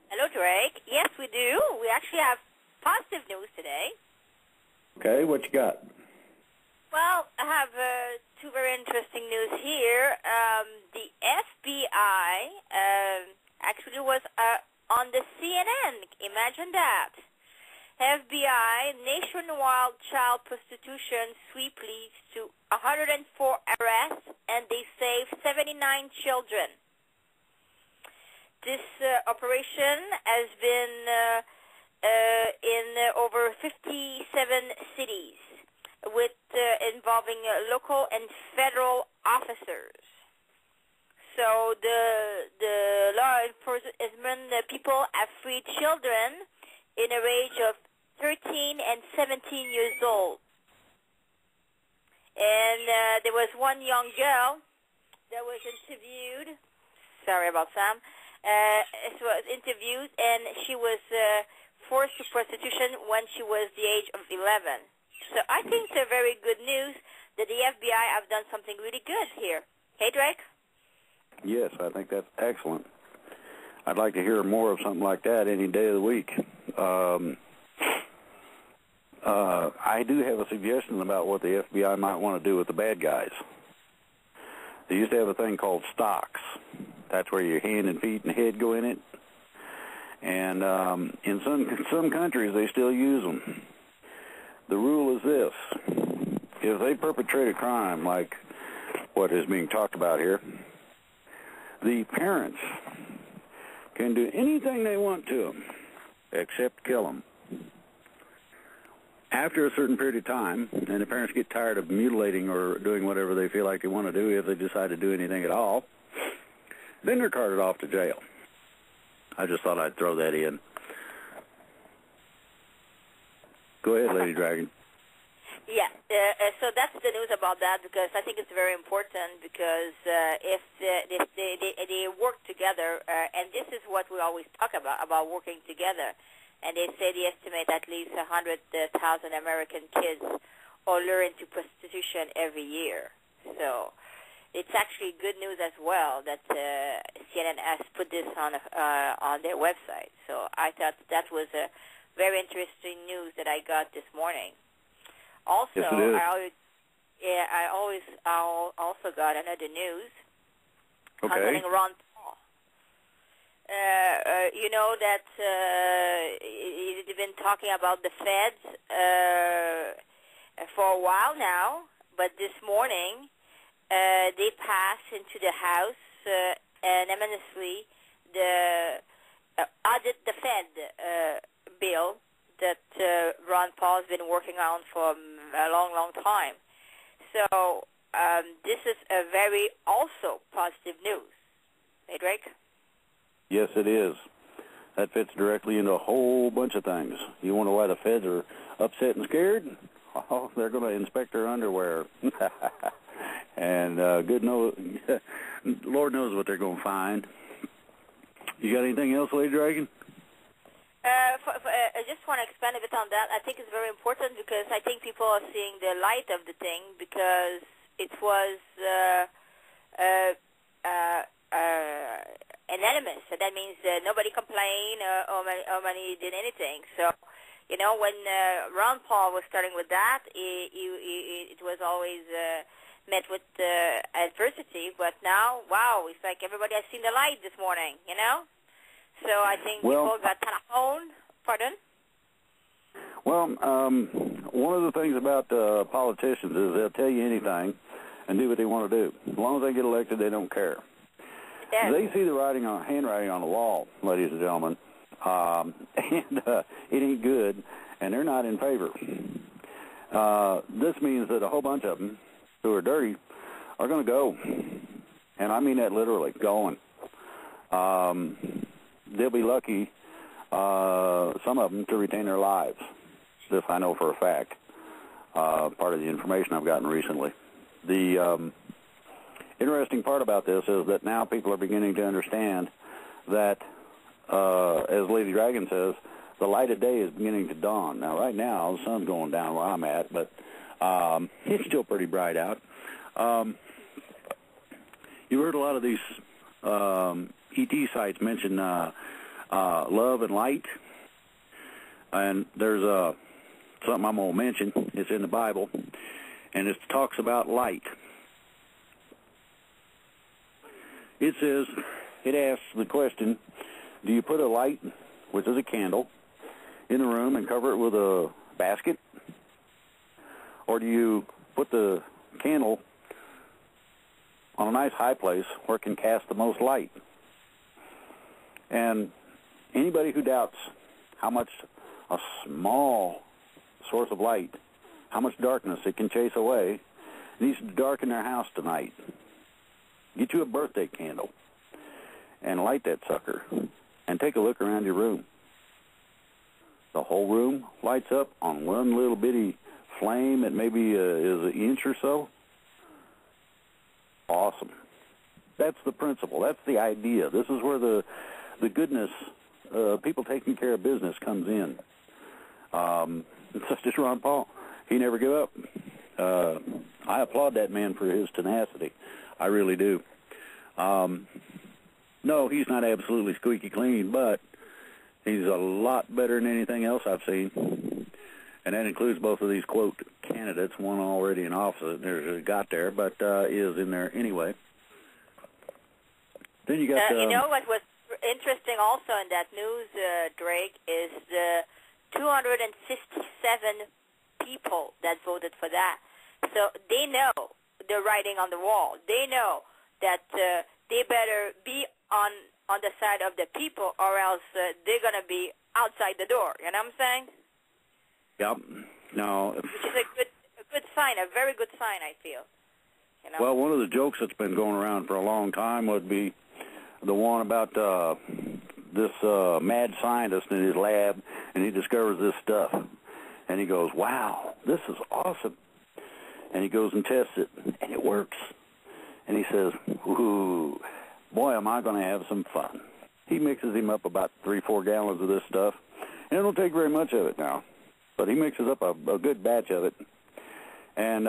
Hello, Drake. Yes, we do. We actually have positive news today. Okay, what you got? Well, I have two very interesting news here. The FBI actually was on the CNN. Imagine that. FBI nationwide child prostitution sweep leads to 104 arrests, and they saved 79 children. This operation has been in over 57 cities, with involving local and federal officers. So the law enforcement people have freed children in a range of 13 and 17 years old. And there was one young girl that was interviewed. Sorry about Sam. Was interviewed, and she was forced to prostitution when she was the age of 11. So I think it's a very good news that the FBI have done something really good here. Hey, Drake? Yes, I think that's excellent. I'd like to hear more of something like that any day of the week. I do have a suggestion about what the FBI might want to do with the bad guys. They used to have a thing called stocks. That's where your hand and feet and head go in it. And in some countries, they still use them. The rule is this. If they perpetrate a crime like what is being talked about here, the parents can do anything they want to them except kill them. After a certain period of time, and the parents get tired of mutilating or doing whatever they feel like they want to do, if they decide to do anything at all, then they're carted off to jail. I just thought I'd throw that in. Go ahead, Lady Dragon. Yeah, so that's the news about that, because I think it's very important, because if they work together, and this is what we always talk about working together, and they say they estimate at least 100,000 American kids are lured into prostitution every year. So it's actually good news as well that CNN has put this on their website. So I thought that was a very interesting news that I got this morning. Also, yes, it is. I also got another news concerning Ron Paul. You know that he's been talking about the feds for a while now, but this morning they passed into the House unanimously the audit the Fed bill that Ron Paul has been working on for a long, long time. So this is a very also positive news. Hey, Drake? Yes, it is. That fits directly into a whole bunch of things. You wonder why the feds are upset and scared? Oh, they're going to inspect their underwear. And Lord knows what they're going to find. You got anything else, Lady Dragon? I just want to expand a bit on that. I think it's very important, because I think people are seeing the light of the thing, because it was anonymous. So that means nobody complained or nobody did anything. So, you know, when Ron Paul was starting with that, it was always met with adversity. But now, wow, it's like everybody has seen the light this morning, you know? So I think people got kind of honed. Pardon? Well, one of the things about politicians is they'll tell you anything and do what they want to do. As long as they get elected, they don't care. Yes. They see the handwriting on the wall, ladies and gentlemen, and it ain't good, and they're not in favor. This means that a whole bunch of them who are dirty are going to go, and I mean that literally, going. They'll be lucky, some of them, to retain their lives. This I know for a fact, part of the information I've gotten recently. The interesting part about this is that now people are beginning to understand that, as Lady Dragon says, the light of day is beginning to dawn. Now, right now, the sun's going down where I'm at, but it's still pretty bright out. You've heard a lot of these ET sites mention love and light, and there's something I'm going to mention. It's in the Bible, and it talks about light. It says, it asks the question, do you put a light, which is a candle, in the room and cover it with a basket? Or do you put the candle on a nice high place where it can cast the most light? And anybody who doubts how much a small source of light, how much darkness it can chase away, needs to darken their house tonight. Get you a birthday candle and light that sucker and take a look around your room. The whole room lights up on one little bitty flame that maybe is an inch or so. Awesome. That's the principle. That's the idea. This is where the goodness, people taking care of business comes in. Such as Ron Paul. he never gave up. I applaud that man for his tenacity. I really do. No, he's not absolutely squeaky clean, but he's a lot better than anything else I've seen. And that includes both of these, quote, candidates, one already in office that got there, but is in there anyway. Then you got... you know what was interesting also in that news, Drake, is the 257 people that voted for that. So they know the writing on the wall. They know that they better be on the side of the people, or else they're going to be outside the door. You know what I'm saying? Yep. No. Which is a good sign, a very good sign, I feel. You know? Well, one of the jokes that's been going around for a long time would be the one about this mad scientist in his lab, and he discovers this stuff. And he goes, wow, this is awesome. And he goes and tests it, and it works. And he says, ooh, boy, am I going to have some fun. He mixes him up about 3-4 gallons of this stuff, and it don't take very much of it now. But he mixes up a good batch of it, and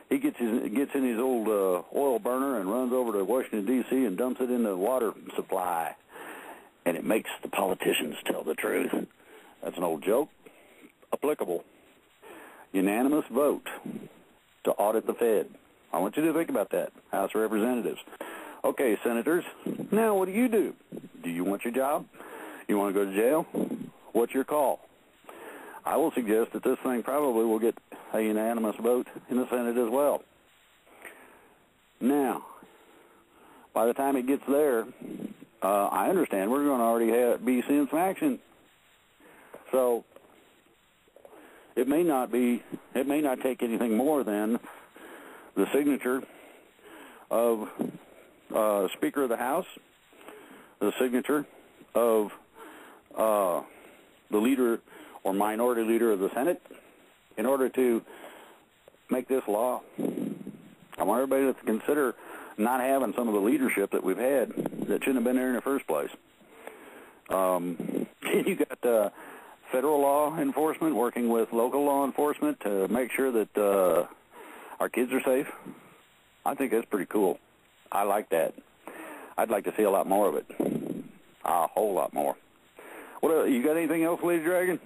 he gets in his old oil burner and runs over to Washington, D.C. and dumps it in the water supply, and it makes the politicians tell the truth. That's an old joke. Applicable. Unanimous vote to audit the Fed. I want you to think about that, House of Representatives. Okay, Senators, now what do? Do you want your job? You want to go to jail? What's your call? I will suggest that this thing probably will get a unanimous vote in the Senate as well. Now, by the time it gets there, I understand we're going to already be seeing some action. So it may not take anything more than the signature of Speaker of the House, the signature of the leader or minority leader of the Senate in order to make this law. I want everybody to consider not having some of the leadership that we've had that shouldn't have been there in the first place. You got federal law enforcement working with local law enforcement to make sure that our kids are safe. I think that's pretty cool. I like that. I'd like to see a lot more of it. A whole lot more. What? You got anything else, Lady Dragon?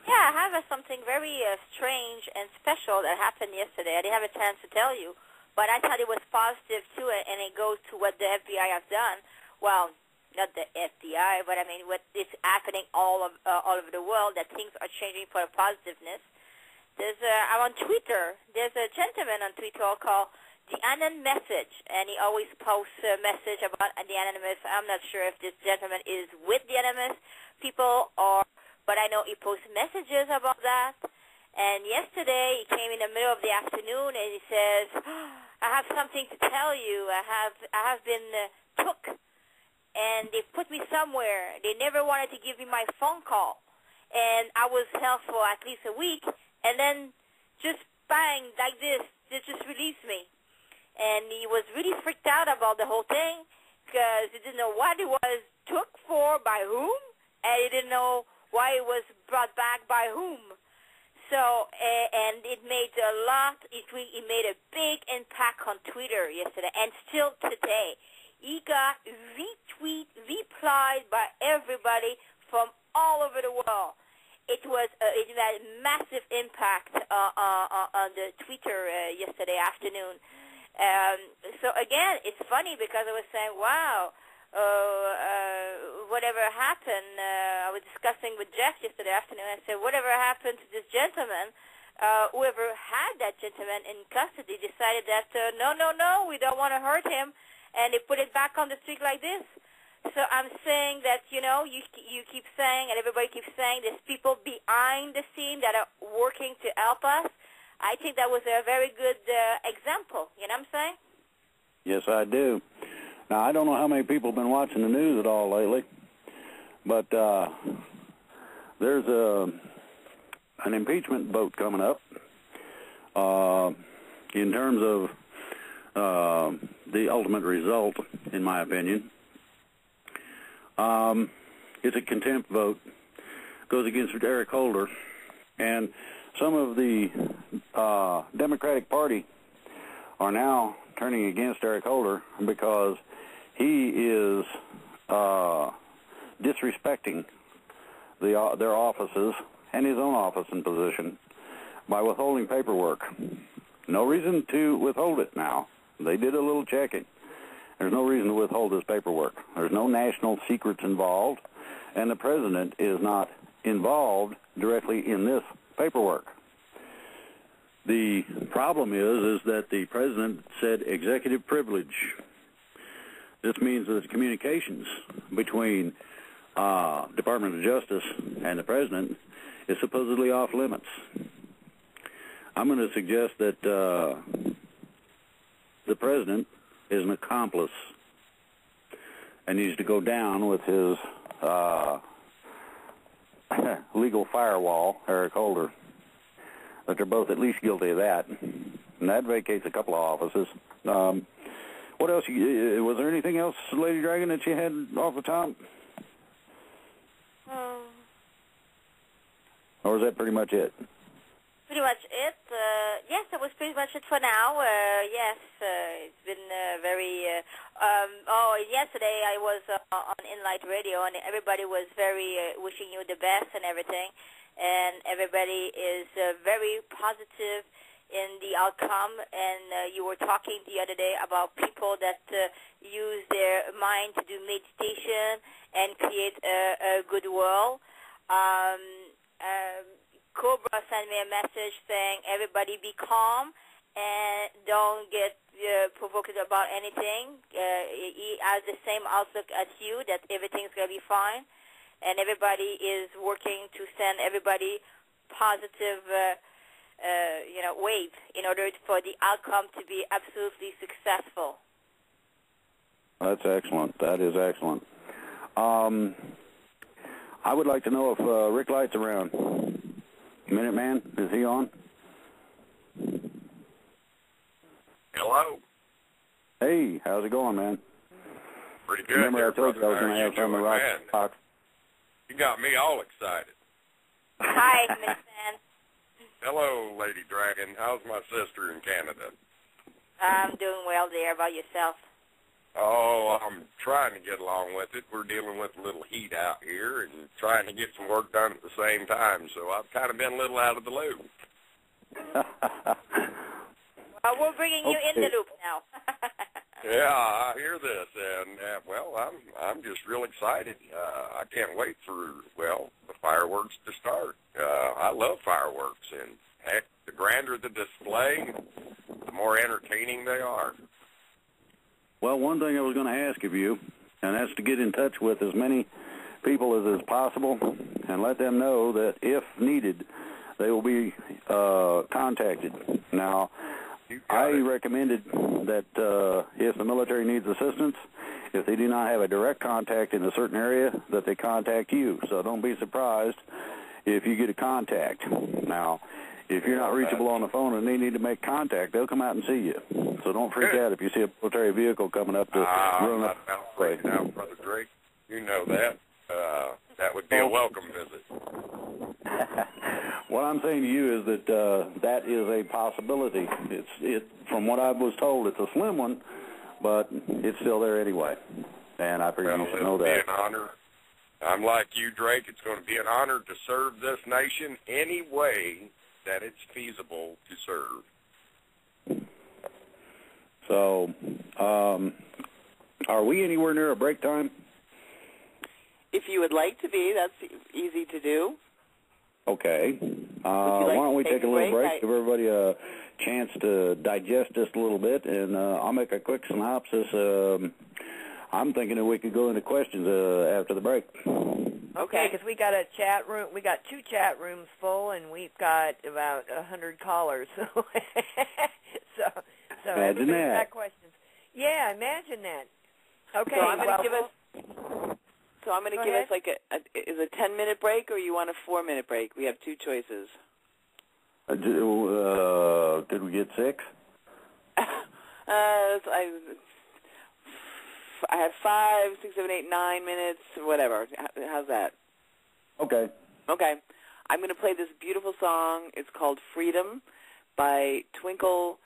Yeah, I have something very strange and special that happened yesterday. I didn't have a chance to tell you, but I thought it was positive to it, and it goes to what the FBI has done. Well, not the FBI, but I mean what is happening all over the world, that things are changing for a positiveness. I'm on Twitter. There's a gentleman on Twitter called The Anon Message, and he always posts a message about the Anonymous. I'm not sure if this gentleman is with the Anonymous people but I know he posts messages about that. And yesterday he came in the middle of the afternoon and he says, I have something to tell you. I have been took, and they put me somewhere. They never wanted to give me my phone call, and I was held for at least a week, and then just bang, like this, they just released me. And he was really freaked out about the whole thing because he didn't know what he was took for, by whom, and he didn't know why it was brought back by whom. So, and it made it made a big impact on Twitter yesterday, and still today. He got replied by everybody from all over the world. It had a massive impact on the Twitter yesterday afternoon. So again, it's funny because I was saying, wow, whatever happened, I was discussing with Jeff yesterday afternoon. I said, whatever happened to this gentleman, whoever had that gentleman in custody decided that, no, we don't want to hurt him, and they put it back on the street like this. So I'm saying that, you keep saying, and everybody keeps saying, there's people behind the scene that are working to help us. I think that was a very good example. You know what I'm saying? Yes, I do. Now, I don't know how many people have been watching the news at all lately, but there's an impeachment vote coming up in terms of the ultimate result, in my opinion. It's a contempt vote. Goes against Eric Holder. And some of the Democratic Party are now turning against Eric Holder because he is disrespecting their offices and his own office and position by withholding paperwork. No reason to withhold it now. They did a little checking. There's no reason to withhold this paperwork. There's no national secrets involved, and the president is not involved directly in this paperwork. The problem is that the president said executive privilege. This means that communications between Department of Justice and the president is supposedly off limits. I'm going to suggest that the president is an accomplice and needs to go down with his legal firewall, Eric Holder. That they're both at least guilty of that, and that vacates a couple of offices. What else? Was there anything else, Lady Dragon, that you had off the top? Or was that pretty much it? Pretty much it. Yes, that was pretty much it for now. Yes, it's been very... yesterday I was on Inlight Radio, and everybody was very wishing you the best and everything. And everybody is very positive in the outcome. And you were talking the other day about people that use their mind to do meditation and create a good world. Cobra sent me a message saying, everybody be calm and don't get provoked about anything. He has the same outlook as you, that everything's going to be fine. And everybody is working to send everybody positive, wave in order for the outcome to be absolutely successful. That's excellent. That is excellent. I would like to know if Rick Light's around. Minuteman, is he on? Hello. Hey, how's it going, man? Pretty good. Remember I told you I was going to have some of the rock box. You got me all excited. Hi, Miss Ann. Hello, Lady Dragon. How's my sister in Canada? I'm doing well there. About yourself? Oh, I'm trying to get along with it. We're dealing with a little heat out here and trying to get some work done at the same time, so I've kind of been a little out of the loop. We're bringing you in the loop now. Yeah, I hear this, and I'm just real excited. I can't wait for the fireworks to start. I love fireworks, and heck, the grander the display, the more entertaining they are. Well, one thing I was going to ask of you, and that's to get in touch with as many people as is possible, and let them know that if needed, they will be contacted. Now, I recommended that if the military needs assistance, if they do not have a direct contact in a certain area, that they contact you. So don't be surprised if you get a contact. Now, if you're not reachable on the phone and they need to make contact, they'll come out and see you. So don't freak out if you see a military vehicle coming up to run up. I'm not freaking out, Brother Drake. You know that. That would be a welcome visit. What I'm saying to you is that that is a possibility. From what I was told, it's a slim one, but it's still there anyway. And I figure you should know that. It'll be an honor. I'm like you, Drake. It's going to be an honor to serve this nation any way that it's feasible to serve. So, are we anywhere near a break time? If you would like to be, that's easy to do. Okay. Why don't we take a little break, give everybody a chance to digest this a little bit, and I'll make a quick synopsis. I'm thinking that we could go into questions after the break. Okay, because we got a chat room. We got 2 chat rooms full, and we've got about 100 callers. So imagine that. Got questions. Yeah, imagine that. Okay, So I'm going to give us. So I'm going to give us like is a 10-minute break, or you want a 4-minute break? We have 2 choices. Did we get 6? I have 5, 6, 7, 8, 9 minutes, whatever. How's that? Okay. Okay. I'm going to play this beautiful song. It's called Freedom by Twinkle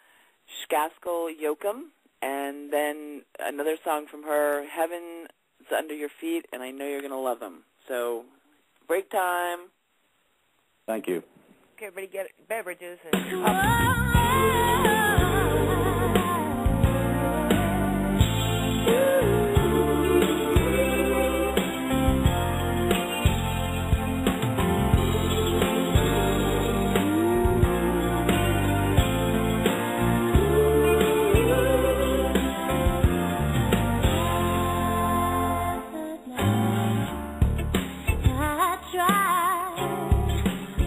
Skaskal-Jokum, and then another song from her, Heaven's Under Your Feet, and I know you're going to love them. So, break time. Thank you. Okay, everybody get beverages and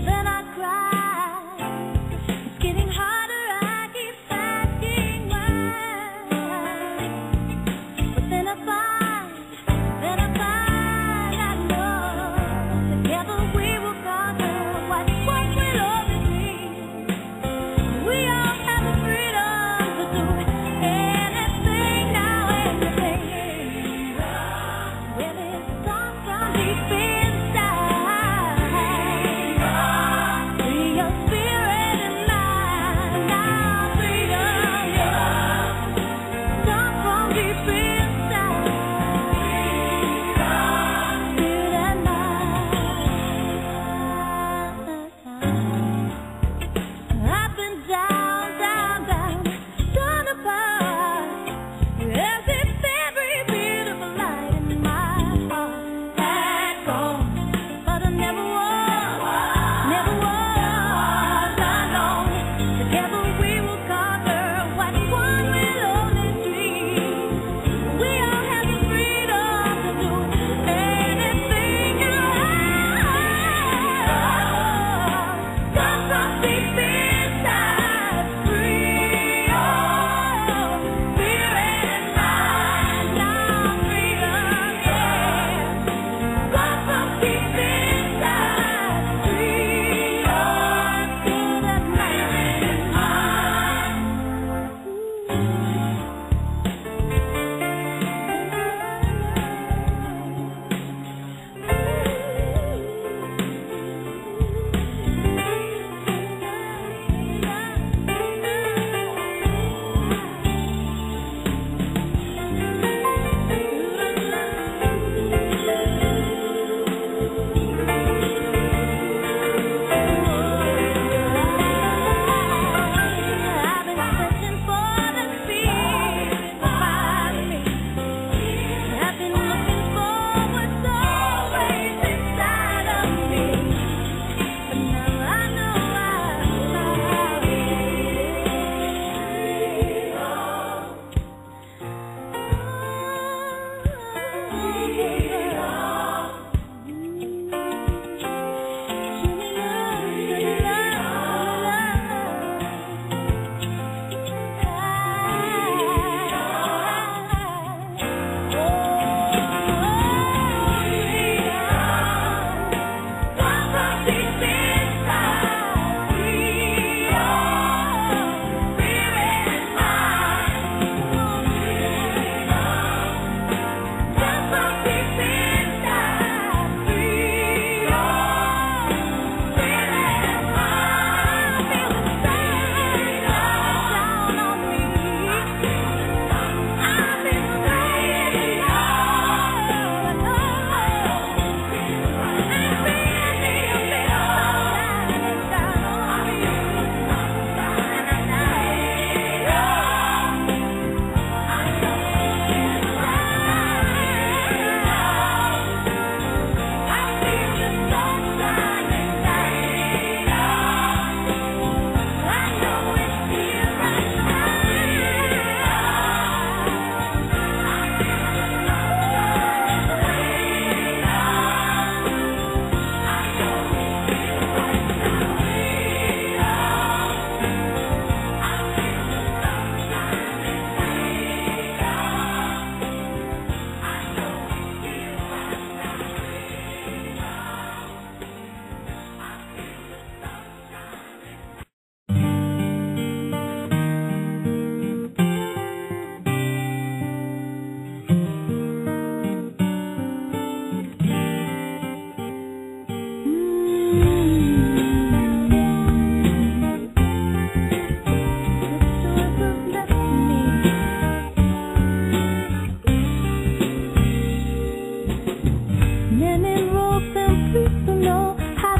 then I cry. It's getting harder, I keep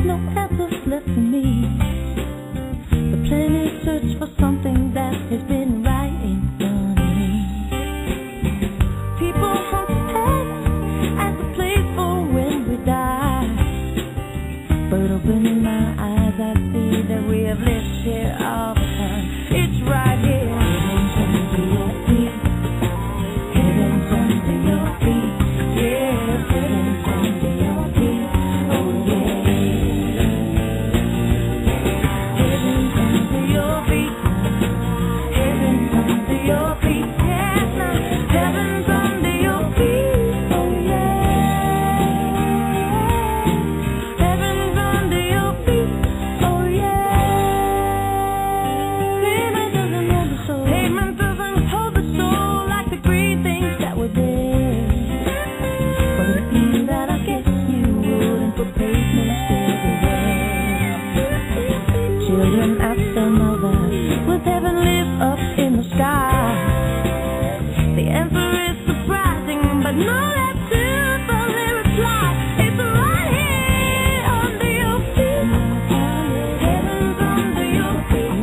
no answers left for me. The planet search for something that has been right in front of me. People hunt heaven as a place for when we die. But opening my eyes, I see that we have lived here all the time. It's right here. Heaven's under your feet. Heaven's under your feet. Yeah, heaven's under your feet. Oh yeah. Heaven's under your feet. Heaven's under your feet. Yeah, heaven's under your feet. Oh yeah. Heaven's under your feet. Oh yeah. Pavement doesn't hold the soul. Pavement doesn't hold the soul like the great things that were there. But it means that I guess you wouldn't put pavements everywhere. Children ask their mother, will heaven live up in the sky? The answer is surprising, but not that truthfully reply. It's right here under your feet. Heaven's under your feet.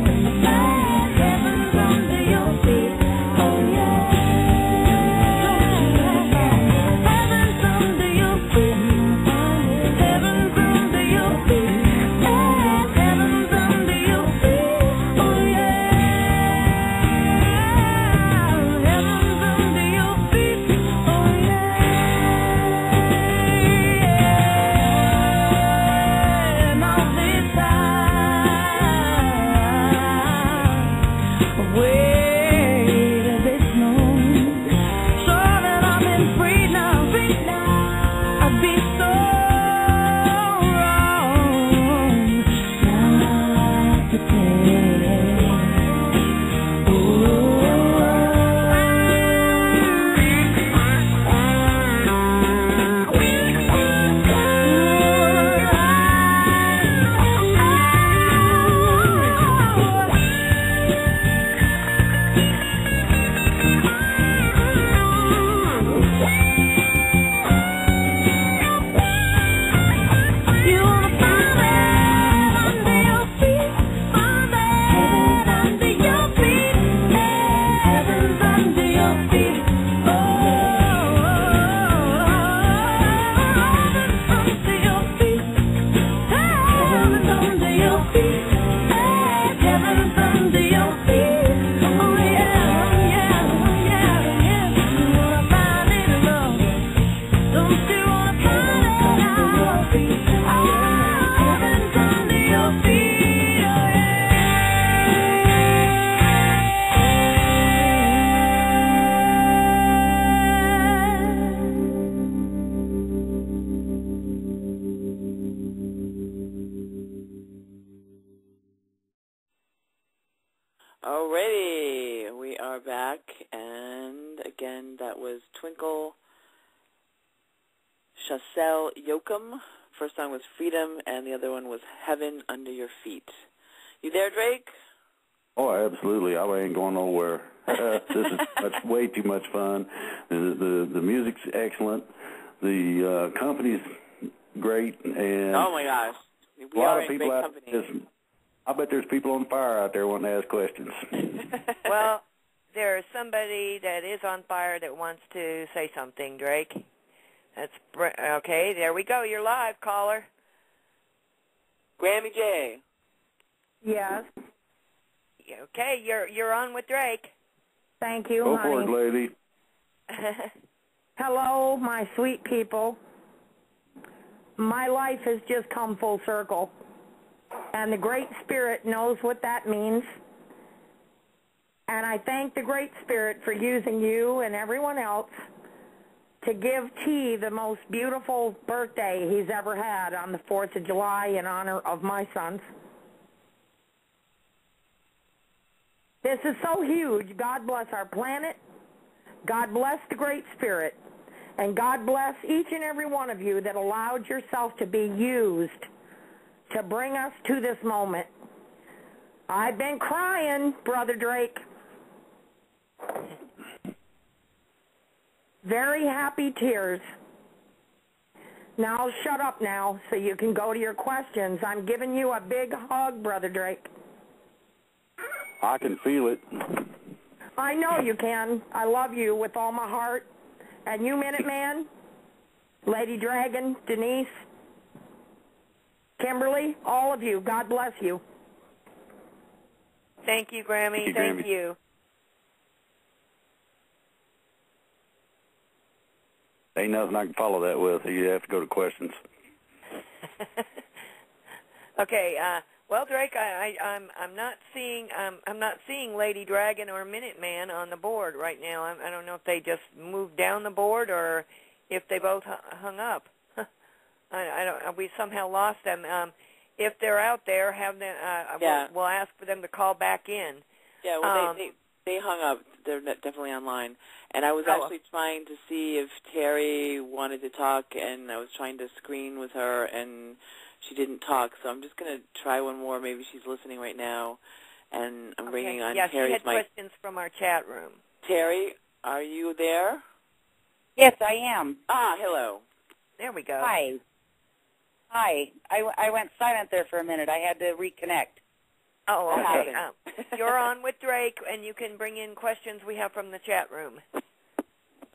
Heaven's under your feet. Oh yeah. Heaven's under your feet. Heaven's under your feet. Heaven's under your feet. Oh yeah. Heaven's under your feet. Oh yeah. And all this time, waited this long, so that I've been free now. I'd be so wrong not to take. You wanna find it under your feet, find it. Heaven's under your feet, heaven's under your feet. Oh, heaven's under your feet, heaven's under your feet, heaven's under your feet. Oh yeah, yeah, yeah, yeah. You wanna find it, love? Don't you wanna find it under your feet? Heaven's under your feet, oh Alrighty, we are back, and again, that was Twinkle Chassel Yoakum. First song was Freedom, and the other one was Heaven Under Your Feet. You there, Drake? Oh, absolutely. I ain't going nowhere. That's way too much fun. The music's excellent. The company's great, and Oh my gosh, a we lot are of in people great out company. there. I bet there's people on fire out there wanting to ask questions. Well, there's somebody that is on fire that wants to say something, Drake. That's okay. There we go. You're live, caller. Grammy J. Yes. Okay, you're on with Drake. Thank you, Go honey. for it, lady. Hello, my sweet people. My life has just come full circle, and the Great Spirit knows what that means. And I thank the Great Spirit for using you and everyone else to give T the most beautiful birthday he's ever had on the 4th of July in honor of my sons. This is so huge. God bless our planet. God bless the Great Spirit. And God bless each and every one of you that allowed yourself to be used to bring us to this moment. I've been crying, Brother Drake. Very happy tears. Now shut up now so you can go to your questions. I'm giving you a big hug, Brother Drake. I can feel it. I know you can. I love you with all my heart. And you, Minuteman, Lady Dragon, Denise, Kimberly, all of you, God bless you. Thank you, Grammy. Thank you, Grammy. you. Ain't nothing I can follow that with. You have to go to questions. Okay. Well, Drake, I'm not seeing Lady Dragon or Minuteman on the board right now. I don't know if they just moved down the board or if they both hung up. I don't. We somehow lost them. If they're out there, have them. We'll ask for them to call back in. Yeah. Well, they hung up. They're definitely online. And I was actually trying to see if Terry wanted to talk, and I was trying to screen with her, and she didn't talk. So I'm just going to try one more. Maybe she's listening right now, and I'm bringing on Terry's mic. Yeah, she had questions from our chat room. Terry, are you there? Yes, I am. Ah, hello. There we go. Hi. I went silent there for a minute. I had to reconnect. Oh, okay. You're on with Drake, and you can bring in questions we have from the chat room.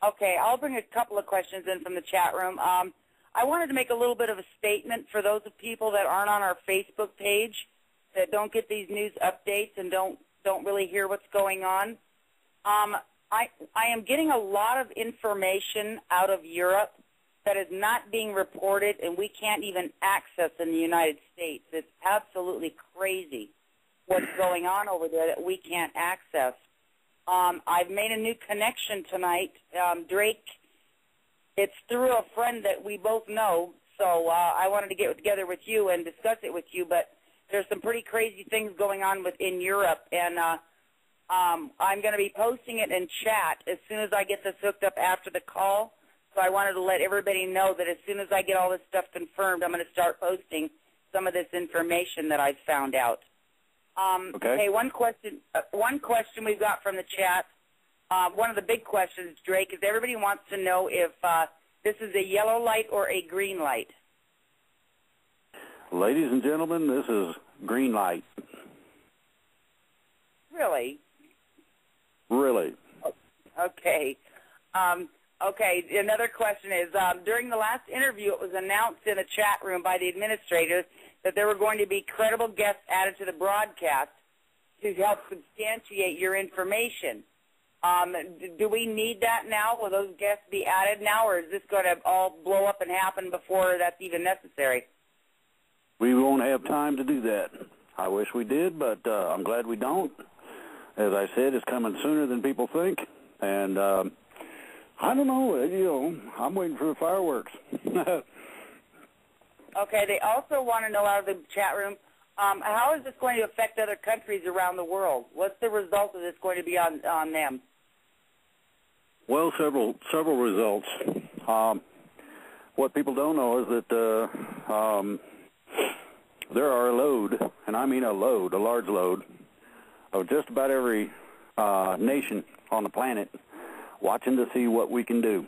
Okay, I'll bring a couple of questions in from the chat room. I wanted to make a little bit of a statement for those of people that aren't on our Facebook page, that don't get these news updates and don't really hear what's going on. I am getting a lot of information out of Europe that is not being reported and we can't even access in the United States. It's absolutely crazy what's going on over there that we can't access. I've made a new connection tonight. Drake, it's through a friend that we both know, so I wanted to get together with you and discuss it with you, but there's some pretty crazy things going on in Europe, and I'm going to be posting it in chat as soon as I get this hooked up after the call. So I wanted to let everybody know that as soon as I get all this stuff confirmed, I'm going to start posting some of this information that I've found out. Okay. Hey, one question we've got from the chat. One of the big questions, Drake, is everybody wants to know if this is a yellow light or a green light. Ladies and gentlemen, this is green light. Really? Really. Okay. Okay, another question is, during the last interview, it was announced in the chat room by the administrators that there were going to be credible guests added to the broadcast to help substantiate your information. Do we need that now? Will those guests be added now, or is this going to all blow up and happen before that's even necessary? We won't have time to do that. I wish we did, but I'm glad we don't. As I said, it's coming sooner than people think, and I don't know. I'm waiting for the fireworks. Okay, they also want to know out of the chat room, how is this going to affect other countries around the world? What's the result of this going to be on them? Well, several results. What people don't know is that there are a load, and I mean a large load, of just about every nation on the planet watching to see what we can do.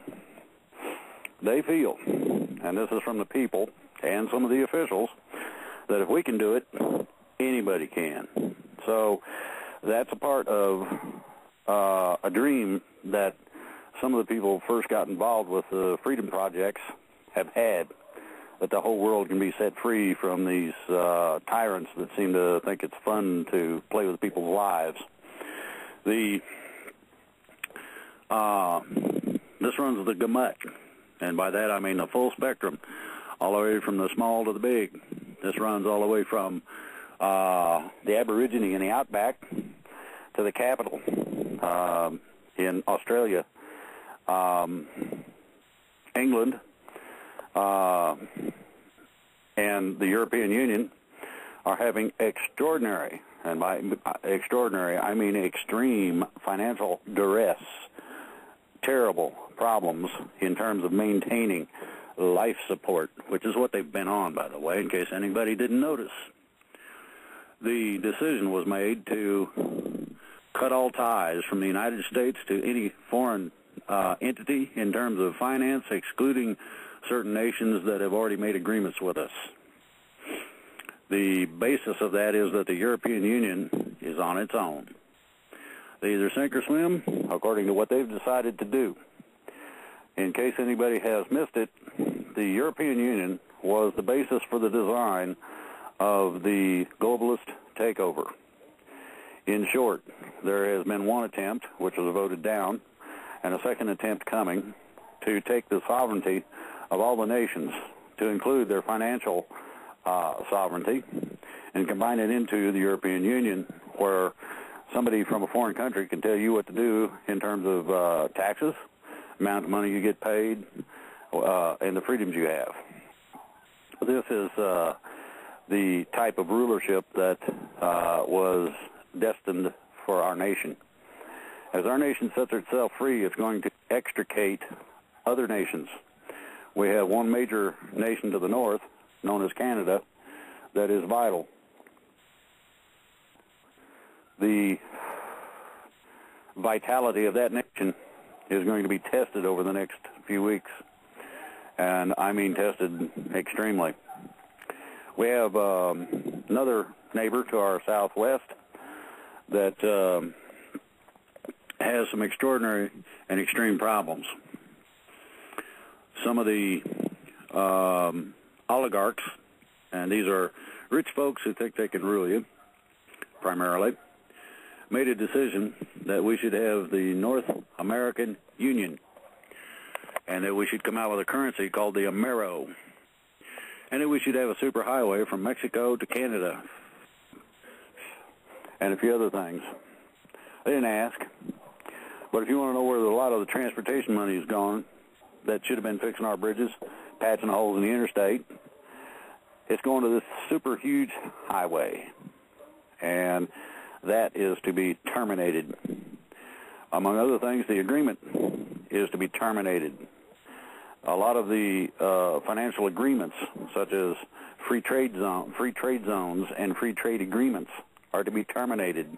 They feel, and this is from the people and some of the officials, that if we can do it, anybody can. So that's a part of a dream that some of the people who first got involved with the freedom projects have had, that the whole world can be set free from these tyrants that seem to think it's fun to play with people's lives. This runs the gamut, and by that I mean the full spectrum, all the way from the small to the big. This runs all the way from the Aborigine in the outback to the capital in Australia, England, and the European Union are having extraordinary, and by extraordinary I mean extreme, financial duress, terrible problems in terms of maintaining life support, which is what they've been on, by the way, in case anybody didn't notice. The decision was made to cut all ties from the United States to any foreign entity in terms of finance, excluding certain nations that have already made agreements with us. The basis of that is that the European Union is on its own. They either sink or swim according to what they've decided to do. In case anybody has missed it, the European Union was the basis for the design of the globalist takeover. In short, there has been one attempt, which was voted down, and a second attempt coming to take the sovereignty of all the nations, to include their financial sovereignty, and combine it into the European Union, where somebody from a foreign country can tell you what to do in terms of taxes, amount of money you get paid, and the freedoms you have. This is the type of rulership that was destined for our nation. As our nation sets itself free, it's going to extricate other nations. We have one major nation to the north, known as Canada, that is vital. The vitality of that nation is going to be tested over the next few weeks, and I mean tested extremely. We have another neighbor to our southwest that has some extraordinary and extreme problems. Some of the oligarchs, and these are rich folks who think they can rule you, primarily, made a decision that we should have the North American Union, and that we should come out with a currency called the Amero, and that we should have a superhighway from Mexico to Canada, and a few other things. They didn't ask, but if you want to know where a lot of the transportation money is gone, that should have been fixing our bridges, patching holes in the interstate, it's going to this super huge highway, and that is to be terminated. Among other things, the agreement is to be terminated. A lot of the financial agreements, such as free trade zones and free trade agreements, are to be terminated.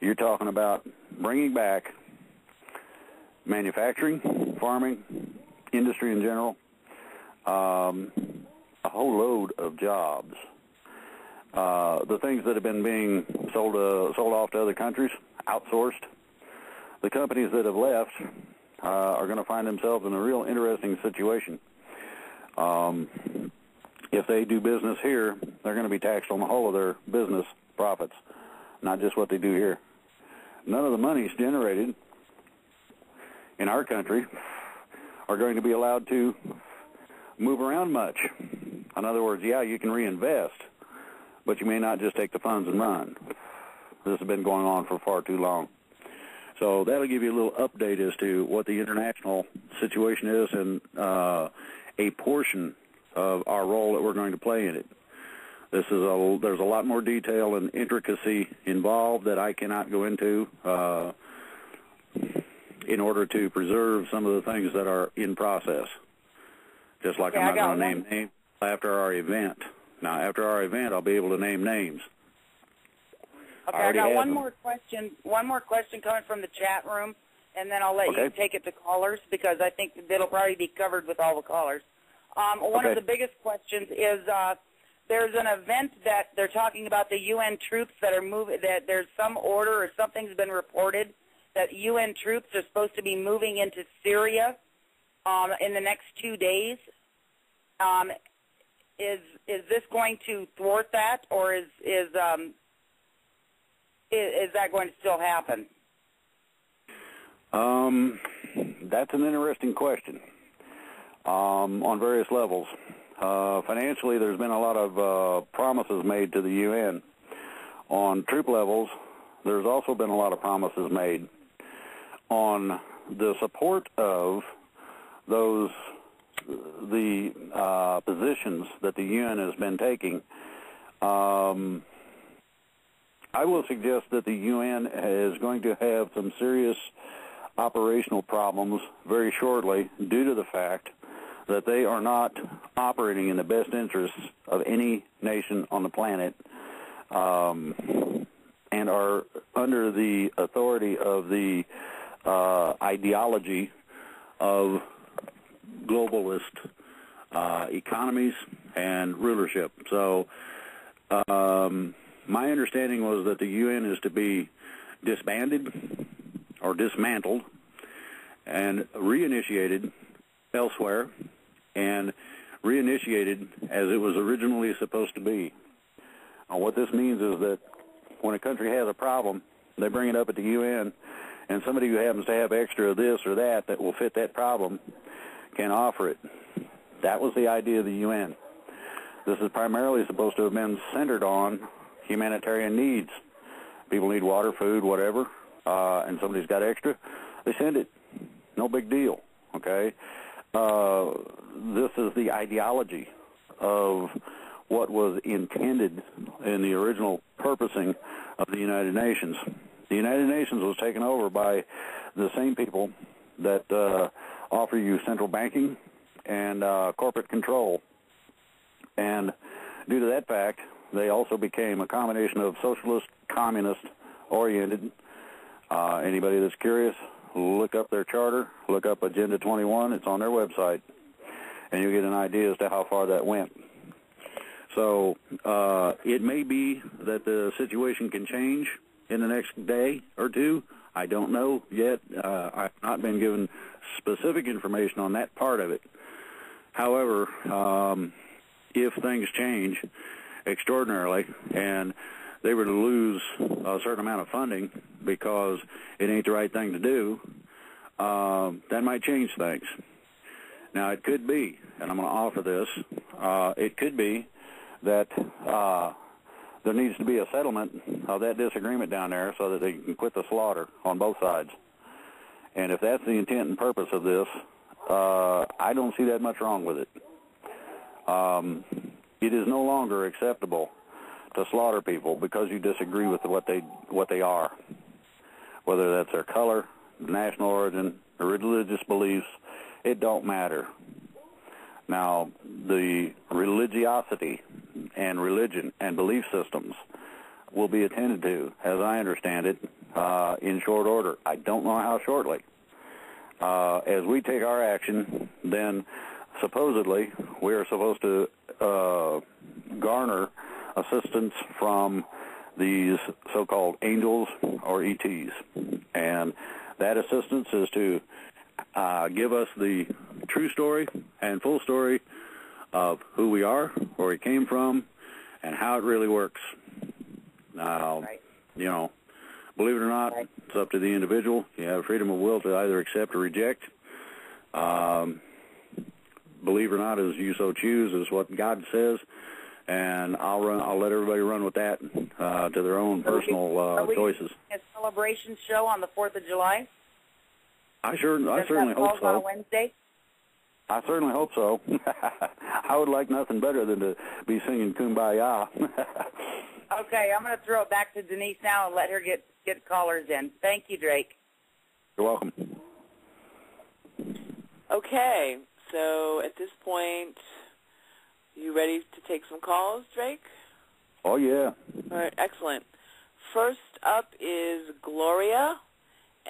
You're talking about bringing back manufacturing, farming, industry in general, a whole load of jobs. The things that have been being sold off to other countries, outsourced. The companies that have left are going to find themselves in a real interesting situation. If they do business here, they're going to be taxed on the whole of their business profits, not just what they do here. None of the monies generated in our country are going to be allowed to move around much. In other words, yeah, you can reinvest, but you may not just take the funds and run. This has been going on for far too long. So that'll give you a little update as to what the international situation is and a portion of our role that we're going to play in it. There's a lot more detail and intricacy involved that I cannot go into in order to preserve some of the things that are in process. Just like I'm not going to name names after our event. Now, after our event, I'll be able to name names. Okay, I got one more question. One more question coming from the chat room, and then I'll let you take it to callers because I think it'll probably be covered with all the callers. One of the biggest questions is there's an event that they're talking about the UN troops that are moving. That there's some order or something's been reported that UN troops are supposed to be moving into Syria in the next 2 days. Is this going to thwart that, or is that going to still happen? That's an interesting question on various levels. Financially, there's been a lot of promises made to the UN. On troop levels, there's also been a lot of promises made. On the support of the positions that the UN has been taking, I will suggest that the UN is going to have some serious operational problems very shortly due to the fact that they are not operating in the best interests of any nation on the planet and are under the authority of the ideology of globalist economies and rulership. So my understanding was that the UN is to be disbanded or dismantled and reinitiated elsewhere and reinitiated as it was originally supposed to be. What this means is that when a country has a problem, they bring it up at the UN, and somebody who happens to have extra of this or that will fit that problem can offer it. That was the idea of the UN. This is primarily supposed to have been centered on humanitarian needs. People need water, food, whatever, and somebody's got extra, they send it. No big deal, okay? This is the ideology of what was intended in the original purposing of the United Nations. The United Nations was taken over by the same people that offer you central banking and corporate control. And due to that fact, they also became a combination of socialist, communist-oriented. Anybody that's curious, look up their charter, look up Agenda 21. It's on their website, and you'll get an idea as to how far that went. So it may be that the situation can change in the next day or two. I don't know yet. I've not been given specific information on that part of it. However, if things change extraordinarily and they were to lose a certain amount of funding because it ain't the right thing to do, that might change things. Now, it could be, and I'm going to offer this, it could be that there needs to be a settlement of that disagreement down there so that they can quit the slaughter on both sides. And if that's the intent and purpose of this, I don't see that much wrong with it. It is no longer acceptable to slaughter people because you disagree with what they are, whether that's their color, national origin, or religious beliefs. It don't matter. Now, the religiosity and religion and belief systems will be attended to, as I understand it, in short order. I don't know how shortly. As we take our action, then supposedly we are supposed to garner assistance from these so-called angels or ETs. And that assistance is to give us the true story and full story of who we are, where we came from, and how it really works. Now, you know, believe it or not, it's up to the individual. You have freedom of will to either accept or reject. Believe it or not, as you so choose, is what God says, and I'll let everybody run with that to their own personal choices. A celebration show on the 4th of July? I certainly hope so. On Wednesday? I certainly hope so. I would like nothing better than to be singing Kumbaya. Okay, I'm going to throw it back to Denise now and let her get callers in. Thank you, Drake. You're welcome. Okay, so at this point, you ready to take some calls, Drake? Oh, yeah. All right, excellent. First up is Gloria,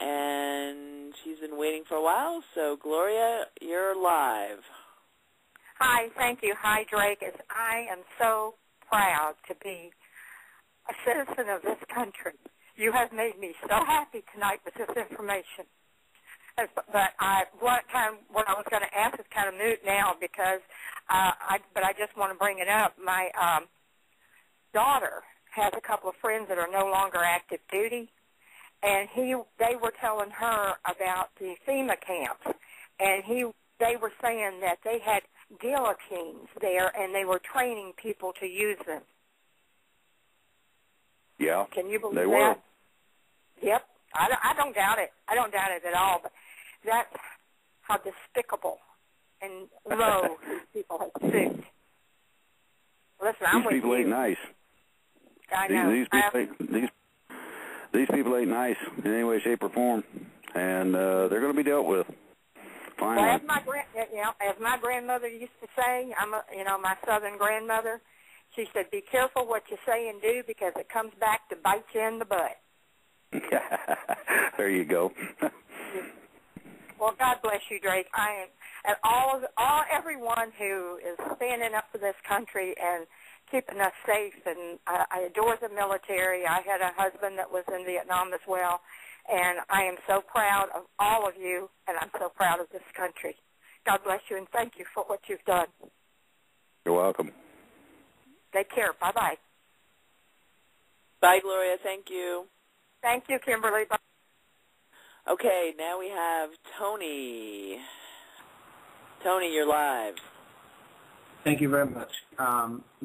and she's been waiting for a while. So, Gloria, you're live. Hi, thank you. Hi, Drake. I am so proud to be a citizen of this country. You have made me so happy tonight with this information. But what I was going to ask is kind of moot now because, but I just want to bring it up. My daughter has a couple of friends that are no longer active duty, and they were telling her about the FEMA camps, and they were saying that they had guillotines there, and they were training people to use them. Yeah. Can you believe they that? Were. Yep. I don't doubt it. I don't doubt it at all. But that's how despicable and low these people have stooped. Listen, I'm with you. These people ain't nice. I know. These people ain't nice in any way, shape, or form, and they're going to be dealt with. Finally. Well, as my grandmother used to say, my Southern grandmother, she said, "Be careful what you say and do because it comes back to bite you in the butt." There you go. Well, God bless you, Drake. And everyone who is standing up for this country and keeping us safe. And I adore the military. I had a husband that was in Vietnam as well, and I am so proud of all of you, and I'm so proud of this country. God bless you, and thank you for what you've done. You're welcome. Take care. Bye-bye. Bye, Gloria. Thank you. Thank you, Kimberly. Bye. Okay, now we have Tony. Tony, you're live. Thank you very much.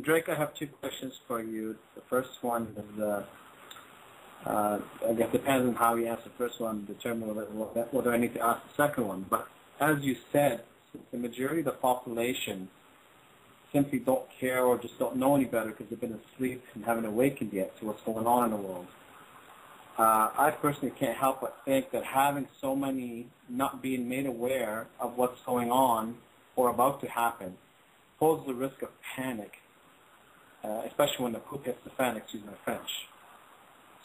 Drake, I have two questions for you. The first one is, I guess depends on how you answer the first one, determine whether I need to ask the second one. But as you said, the majority of the population simply don't care or just don't know any better because they've been asleep and haven't awakened yet to what's going on in the world. I personally can't help but think that having so many not being made aware of what's going on or about to happen poses the risk of panic, especially when the poop hits the fan, excuse my French.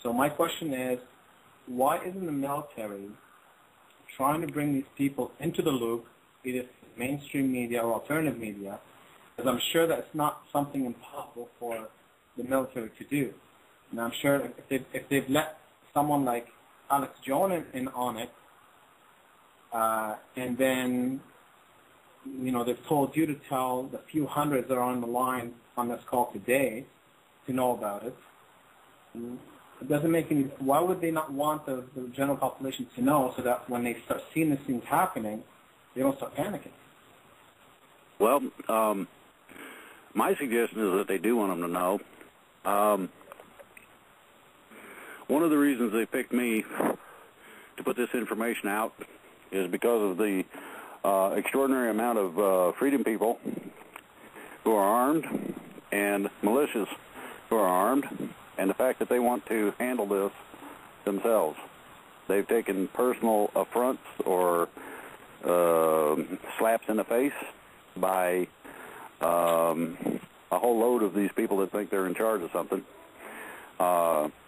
So my question is, why isn't the military trying to bring these people into the loop, either mainstream media or alternative media, because I'm sure that it's not something impossible for the military to do. And I'm sure if they've let someone like Alex Jones in on it, and then, you know, they've told you to tell the few hundreds that are on the line on this call today to know about it. It doesn't make any. Why would they not want the general population to know so that when they start seeing these things happening, they don't start panicking? Well, my suggestion is that they do want them to know. One of the reasons they picked me to put this information out is because of the extraordinary amount of freedom people who are armed and militias who are armed, and the fact that they want to handle this themselves. They've taken personal affronts or slaps in the face by a whole load of these people that think they're in charge of something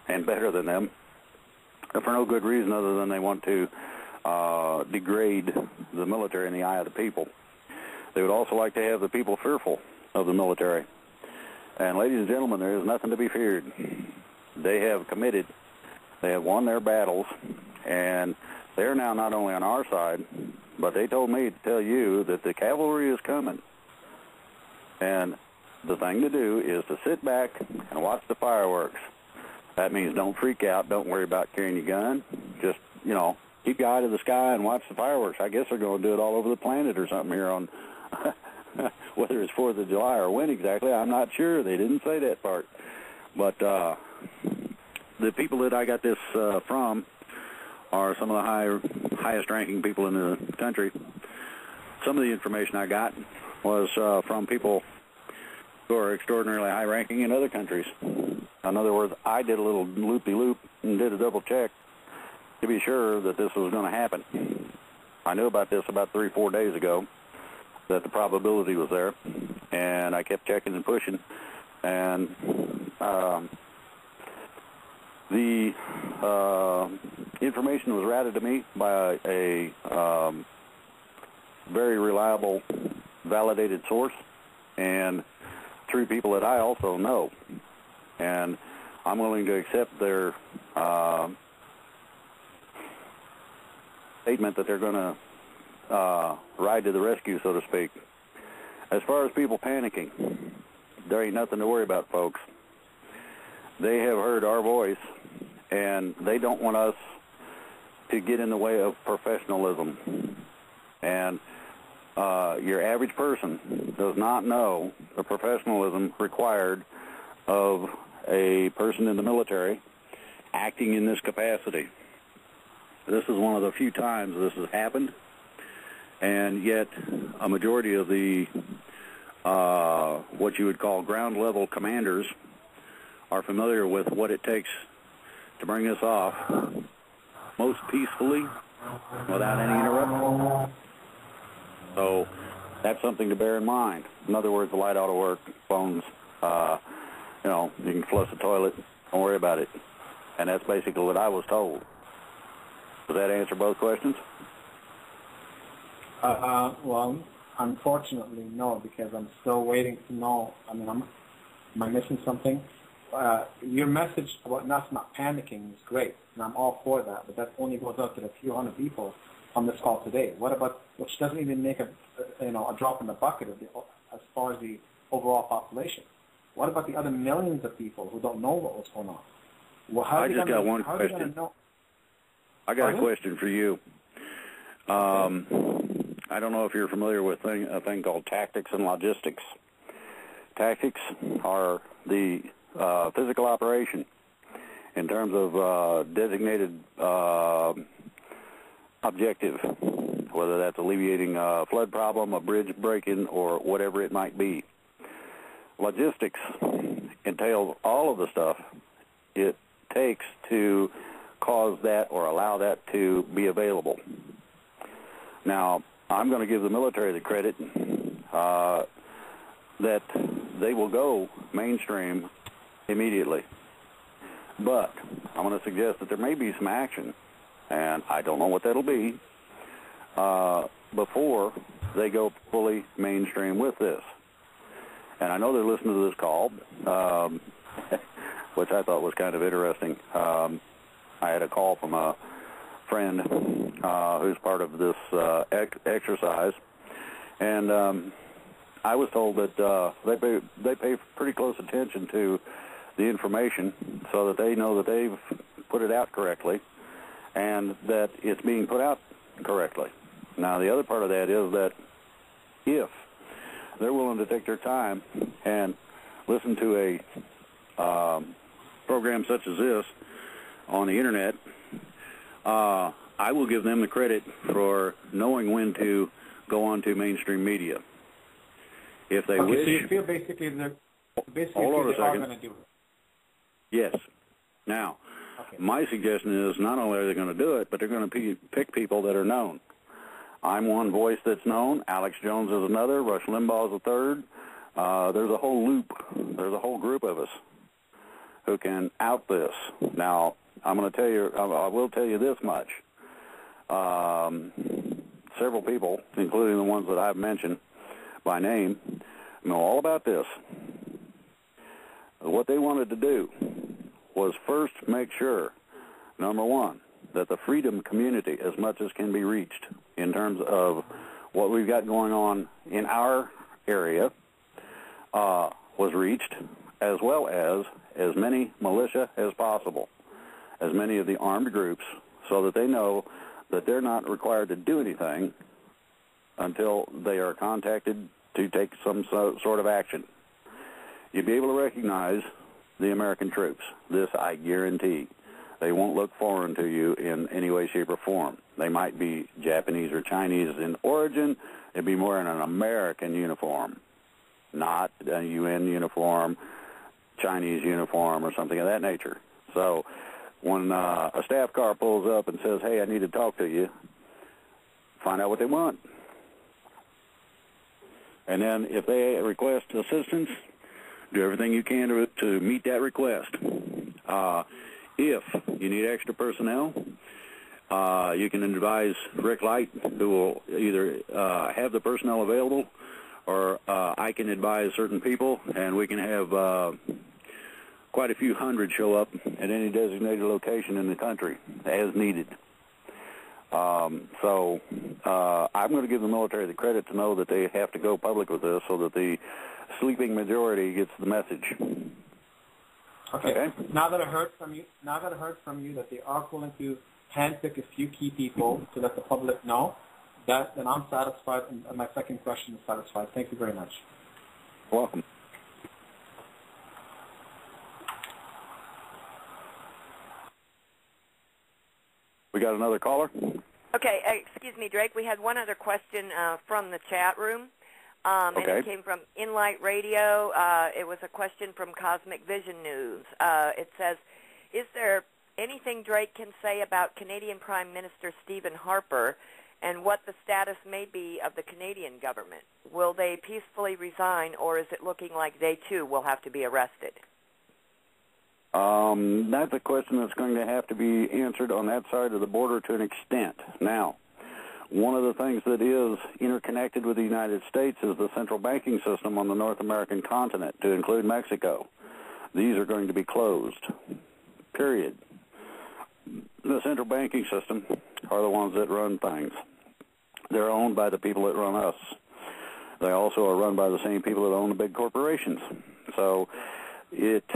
and better than them, for no good reason other than they want to degrade the military in the eye of the people. They would also like to have the people fearful of the military. And ladies and gentlemen, there is nothing to be feared. They have committed, they have won their battles, and they're now not only on our side, but they told me to tell you that the cavalry is coming. And the thing to do is to sit back and watch the fireworks. That means don't freak out, don't worry about carrying your gun. Just, you know, keep your eye to the sky and watch the fireworks. I guess they're going to do it all over the planet or something here on, whether it's 4th of July or when exactly, I'm not sure. They didn't say that part. But the people that I got this from are some of the highest-ranking people in the country. Some of the information I got was from people who are extraordinarily high-ranking in other countries. In other words, I did a little loop-de-loop and did a double-check to be sure that this was going to happen. I knew about this about 3-4 days ago, that the probability was there, and I kept checking and pushing, and the information was routed to me by a very reliable, validated source, and through people that I also know. And I'm willing to accept their statement that they're going to ride to the rescue, so to speak. As far as people panicking, there ain't nothing to worry about, folks. They have heard our voice, and they don't want us to get in the way of professionalism. And your average person does not know the professionalism required of a person in the military acting in this capacity. This is one of the few times this has happened, and yet a majority of the what you would call ground-level commanders are familiar with what it takes to bring this off most peacefully without any interruption. So that's something to bear in mind. In other words, the light ought to work, phones, you know, you can flush the toilet, don't worry about it. And that's basically what I was told. Does that answer both questions? Well, unfortunately, no, because I'm still waiting to know. I mean, am I missing something? Your message about us not panicking is great, and I'm all for that, but that only goes out to the few hundred people on this call today. What about, which doesn't even make a drop in the bucket as far as the overall population? What about the other millions of people who don't know what was going on? Well, I just got one question. I got a question for you. I don't know if you're familiar with a thing called tactics and logistics. Tactics are the physical operation in terms of designated objective, whether that's alleviating a flood problem, a bridge break-in, or whatever it might be. Logistics entails all of the stuff it takes to cause that or allow that to be available. Now, I'm going to give the military the credit that they will go mainstream immediately. But I'm going to suggest that there may be some action, and I don't know what that'll be, before they go fully mainstream with this. And I know they're listening to this call, which I thought was kind of interesting. I had a call from a friend who's part of this exercise, and I was told that they pay pretty close attention to the information so that they know that they've put it out correctly and that it's being put out correctly. Now, the other part of that is that if they're willing to take their time and listen to a program such as this on the Internet, I will give them the credit for knowing when to go on to mainstream media. If they wish... So you feel basically they're hold on a second. going to do it? Yes. Now, my suggestion is not only are they going to do it, but they're going to pick people that are known. I'm one voice that's known. Alex Jones is another. Rush Limbaugh is a third. There's a whole loop. There's a whole group of us who can out this. Now, I'm going to tell you, I will tell you this much. Several people, including the ones that I've mentioned by name, know all about this. What they wanted to do was first make sure, number one, that the freedom community, as much as can be reached in terms of what we've got going on in our area, was reached, as well as many militia as possible, as many of the armed groups, so that they know that they're not required to do anything until they are contacted to take some sort of action. You'll be able to recognize the American troops. This I guarantee. They won't look foreign to you in any way, shape, or form. They might be Japanese or Chinese in origin. They'd be more in an American uniform, not a UN uniform, Chinese uniform, or something of that nature. So when a staff car pulls up and says, hey, I need to talk to you, find out what they want. And then if they request assistance, do everything you can to meet that request. If you need extra personnel, you can advise Rick Light, who will either have the personnel available, or I can advise certain people, and we can have quite a few hundred show up at any designated location in the country as needed. So I'm going to give the military the credit to know that they have to go public with this so that the sleeping majority gets the message. Okay. Now that I heard from you that they are willing to handpick a few key people to let the public know, then I'm satisfied, and my second question is satisfied. Thank you very much. You're welcome. We got another caller? Okay, excuse me, Drake. We had one other question from the chat room, and it came from Inlight Radio. It was a question from Cosmic Vision News. It says, is there anything Drake can say about Canadian Prime Minister Stephen Harper and what the status may be of the Canadian government? Will they peacefully resign, or is it looking like they, too, will have to be arrested? That's a question that's going to have to be answered on that side of the border to an extent. Now, One of the things that is interconnected with the United States is the central banking system on the North American continent, to include Mexico. These are going to be closed, period. The central banking system are the ones that run things. They're owned by the people that run us. They also are run by the same people that own the big corporations. So it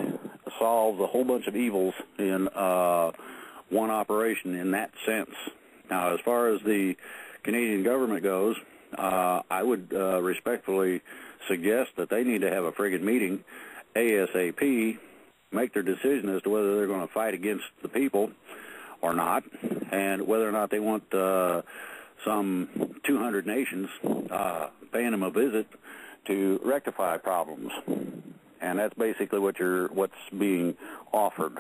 solves a whole bunch of evils in one operation in that sense. Now, as far as the Canadian government goes, I would respectfully suggest that they need to have a friggin' meeting ASAP, make their decision as to whether they're going to fight against the people or not, and whether or not they want some 200 nations paying them a visit to rectify problems. And that's basically what's being offered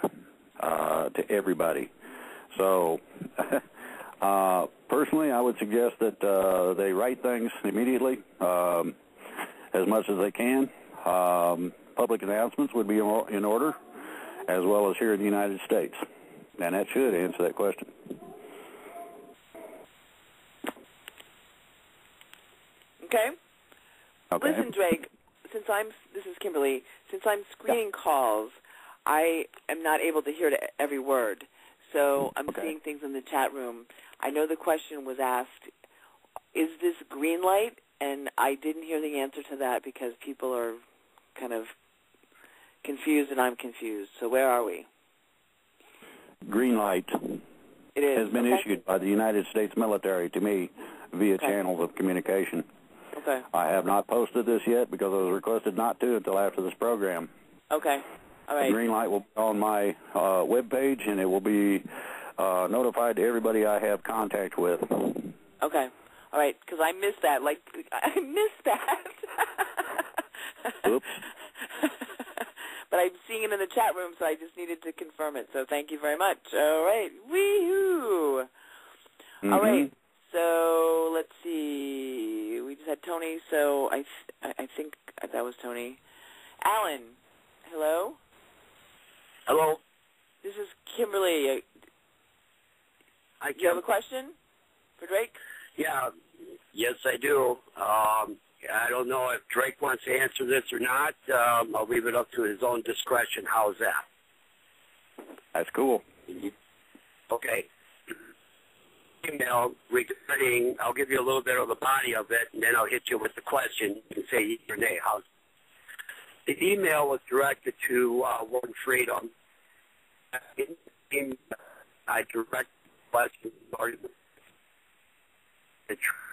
to everybody. So, personally, I would suggest that they write things immediately, as much as they can. Public announcements would be in order, as well as here in the United States. And that should answer that question. Okay. Okay. Listen, Drake, this is Kimberly, since I'm screening calls, I am not able to hear every word. So I'm seeing things in the chat room. I know the question was asked, is this green light? And I didn't hear the answer to that because people are kind of confused and I'm confused. So where are we? Green light has been issued by the United States military to me via channels of communication. Okay. I have not posted this yet because I was requested not to until after this program. Okay. All right. The green light will be on my webpage, and it will be notified to everybody I have contact with. Okay. All right, because I missed that. I missed that. Oops. But I'm seeing it in the chat room, so I just needed to confirm it. So thank you very much. All right. Wee-hoo. Mm-hmm. All right. So let's see. We just had Tony, so I think that was Tony. Alan, hello? Hello. This is Kimberly. Do you have a question for Drake? Yeah. Yes, I do. I don't know if Drake wants to answer this or not. I'll leave it up to his own discretion. How's that? That's cool. Okay. Email regarding, I'll give you a little bit of the body of it, and then I'll hit you with the question and say yes or nay. The email was directed to One Freedom. I direct the question.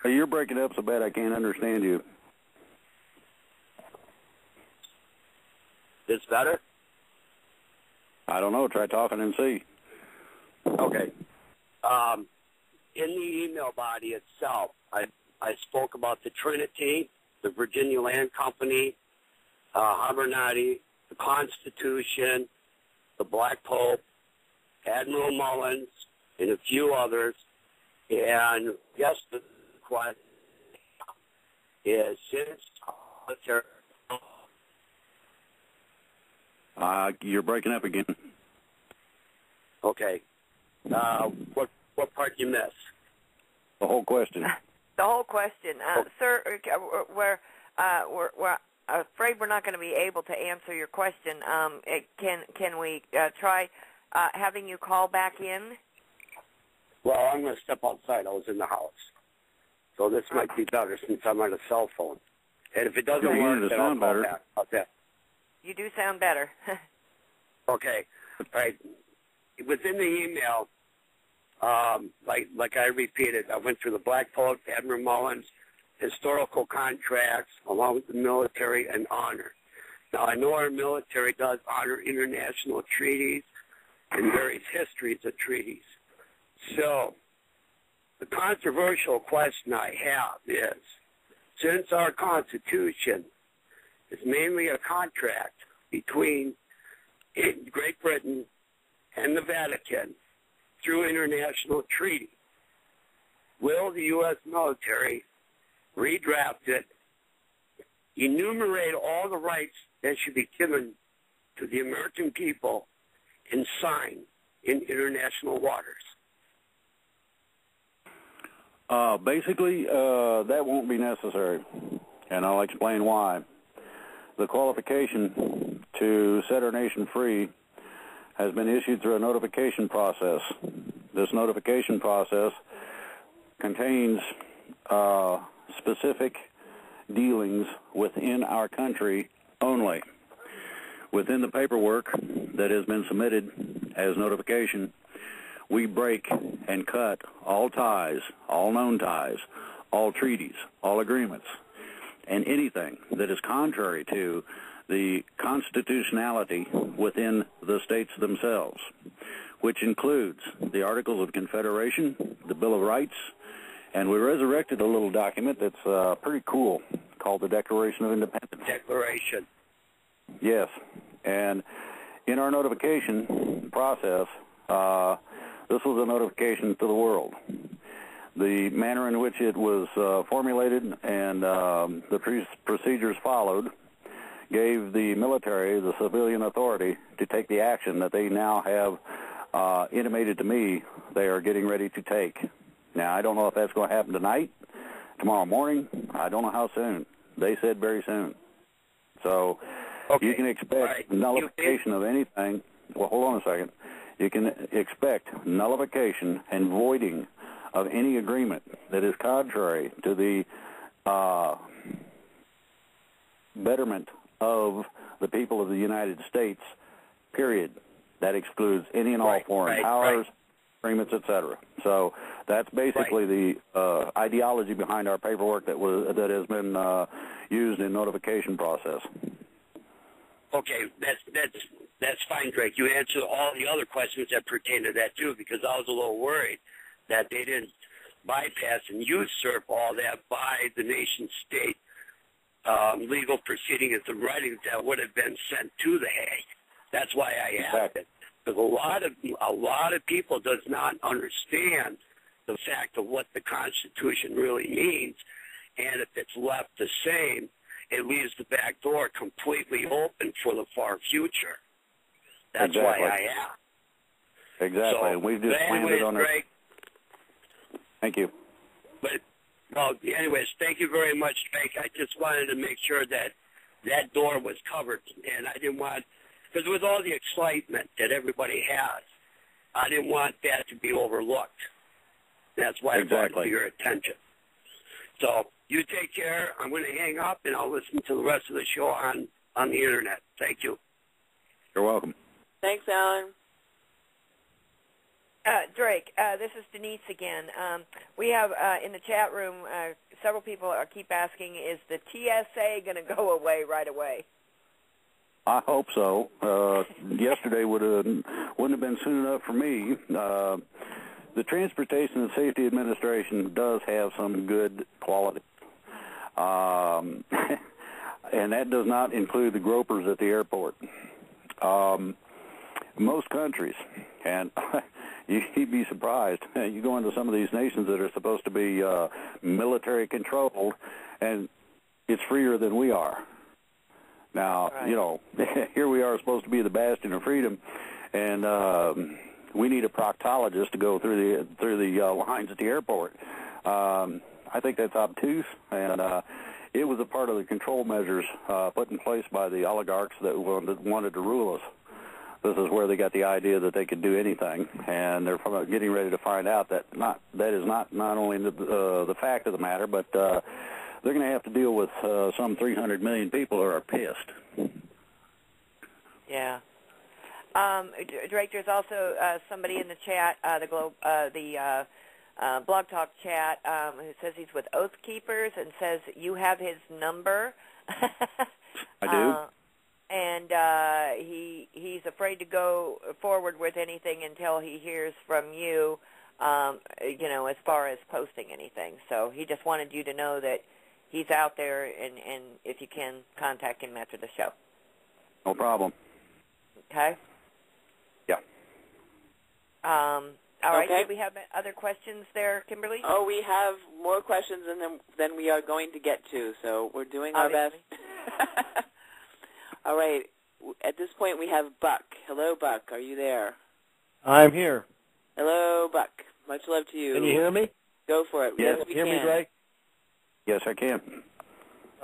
You're breaking up so bad I can't understand you. This better? I don't know. Try talking and see. Okay. In the email body itself, I spoke about the Trinity, the Virginia Land Company, Abernathy, the Constitution, the Black Pope, Admiral Mullins, and a few others. And yes, the question is since you're breaking up again. Okay. What part did you miss? The whole question. The whole question, sir. We're afraid we're not going to be able to answer your question. Can we try having you call back in? Well, I'm going to step outside. I was in the house. So this might be better since I'm on a cell phone. And if it doesn't work, then I'll call back. Okay. You do sound better. Okay. All right. Within the email, like I repeated, I went through the Black Pope, Admiral Mullins, historical contracts, along with the military and honor. Now, I know our military does honor international treaties and various histories of treaties. So, the controversial question I have is, since our Constitution is mainly a contract between Great Britain and the Vatican through international treaty, will the U.S. military redraft it, enumerate all the rights that should be given to the American people, and sign in international waters? Basically, that won't be necessary, and I'll explain why. The qualification to set our nation free has been issued through a notification process. This notification process contains specific dealings within our country only. Within the paperwork that has been submitted as notification, we break and cut all ties, all known ties, all treaties, all agreements, and anything that is contrary to the constitutionality within the states themselves, which includes the Articles of Confederation, the Bill of Rights, and we resurrected a little document that's pretty cool called the Declaration of Independence. Declaration. Yes, and in our notification process, this was a notification to the world. The manner in which it was formulated and the procedures followed gave the military the civilian authority to take the action that they now have intimated to me they are getting ready to take. Now, I don't know if that's going to happen tonight, tomorrow morning. I don't know how soon. They said very soon. So you can expect nullification of anything. Well, hold on a second. You can expect nullification and voiding of any agreement that is contrary to the betterment of the people of the United States, period. That excludes any and all foreign powers, agreements, etc. So that's basically the ideology behind our paperwork that has been used in notification process. Okay, that's fine, Drake. You answered all the other questions that pertain to that too, because I was a little worried that they didn't bypass and usurp all that by the nation-state legal proceedings and writings that would have been sent to the Hague. That's why I asked it. Because a lot of people does not understand the fact of what the Constitution really means, and if it's left the same, it leaves the back door completely open for the far future. That's why I asked. Exactly, So, and we've just planned it on Drake, Thank you. But, well, anyways, thank you very much, Drake. I just wanted to make sure that that door was covered, and I didn't want, because with all the excitement that everybody has, I didn't want that to be overlooked. That's why I brought it to your attention. So you take care. I'm going to hang up, and I'll listen to the rest of the show on the Internet. Thank you. You're welcome. Thanks, Alan. Drake, this is Denise again. We have in the chat room several people keep asking, is the TSA going to go away right away? I hope so. Yesterday wouldn't have been soon enough for me. The Transportation and Safety Administration does have some good quality, and that does not include the gropers at the airport. Most countries, and you'd be surprised, you go into some of these nations that are supposed to be military controlled, and it's freer than we are. Now, you know, here we are supposed to be the bastion of freedom, and we need a proctologist to go through the lines at the airport. I think that's obtuse, and it was a part of the control measures put in place by the oligarchs that wanted to rule us. This is where they got the idea that they could do anything, and they're getting ready to find out that that is not only the fact of the matter, but they're going to have to deal with some 300 million people who are pissed. Yeah. Drake, there's also somebody in the chat, the Blog Talk chat, who says he's with Oath Keepers and says you have his number. I do. And he's afraid to go forward with anything until he hears from you, you know, as far as posting anything. So he just wanted you to know that he's out there, and if you can, contact him after the show. No problem. Okay? Yeah. All right. Okay. Do we have other questions there, Kimberly? Oh, we have more questions than we are going to get to, so we're doing our best. All right. At this point, we have Buck. Hello, Buck. Are you there? I'm here. Hello, Buck. Much love to you. Can you hear me? Go for it. Yes, we hear can. me, Drake? Yes, I can.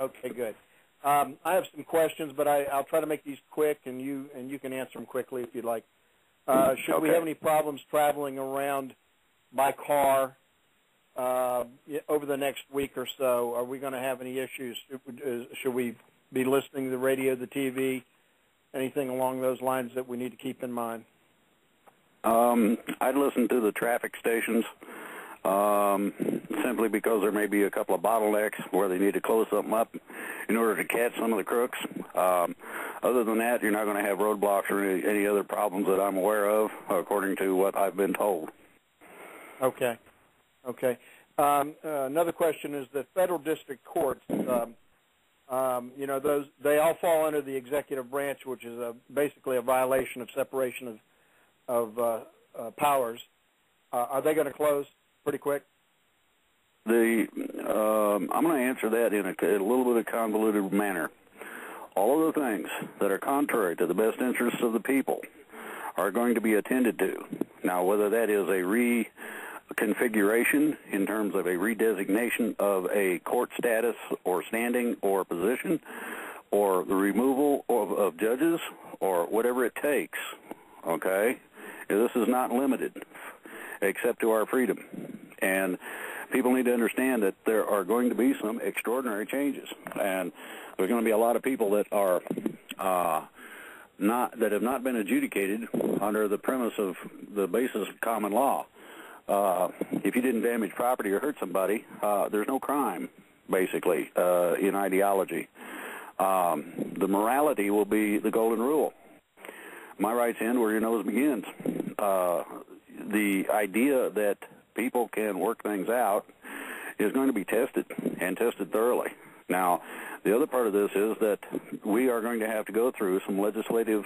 Okay, good. I have some questions, but I'll try to make these quick, and you can answer them quickly if you'd like. Should we have any problems traveling around by car over the next week or so? Are we going to have any issues? Should we be listening to the radio, the TV, anything along those lines that we need to keep in mind? I'd listen to the traffic stations simply because there may be a couple of bottlenecks where they need to close something up in order to catch some of the crooks. Other than that, you're not going to have roadblocks or any other problems that I'm aware of, according to what I've been told. Okay. Another question is that federal district courts, they all fall under the executive branch, which is basically a violation of separation of powers. Are they going to close pretty quick? I'm going to answer that in a little bit of convoluted manner. All of the things that are contrary to the best interests of the people are going to be attended to. Now, whether that is a reconfiguration in terms of a redesignation of a court status or standing or position, or the removal of judges, or whatever it takes, okay? This is not limited except to our freedom. And people need to understand that there are going to be some extraordinary changes. And there's going to be a lot of people that are that have not been adjudicated under the premise of the basis of common law. If you didn't damage property or hurt somebody, there's no crime, basically, in ideology. The morality will be the golden rule. My rights end where your nose begins. The idea that people can work things out is going to be tested, and tested thoroughly. Now, the other part of this is that we are going to have to go through some legislative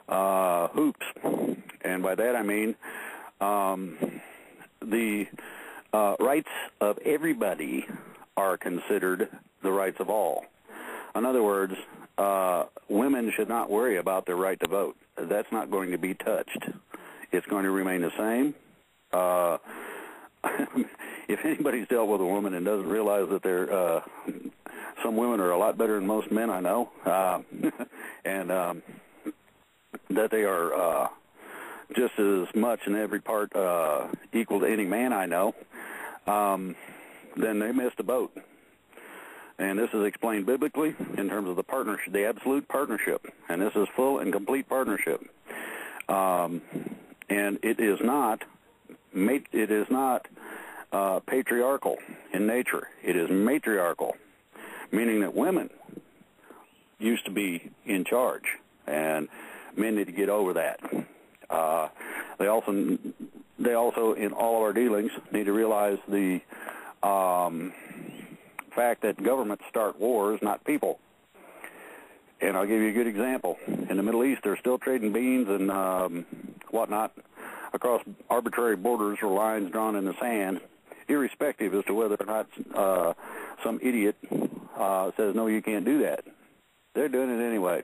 hoops, and by that I mean the rights of everybody are considered the rights of all. In other words, women should not worry about their right to vote. That's not going to be touched. It's going to remain the same. If anybody's dealt with a woman and doesn't realize that some women are a lot better than most men I know, and that they are just as much in every part equal to any man I know, then they missed a boat. And this is explained biblically in terms of the partnership, the absolute partnership, and this is full and complete partnership. And it is not patriarchal in nature. It is matriarchal, meaning that women used to be in charge, and men need to get over that. They also, in all of our dealings, need to realize the fact that governments start wars, not people. And I'll give you a good example. In the Middle East, they're still trading beans and whatnot across arbitrary borders or lines drawn in the sand, irrespective as to whether or not some idiot says, no, you can't do that. They're doing it anyway.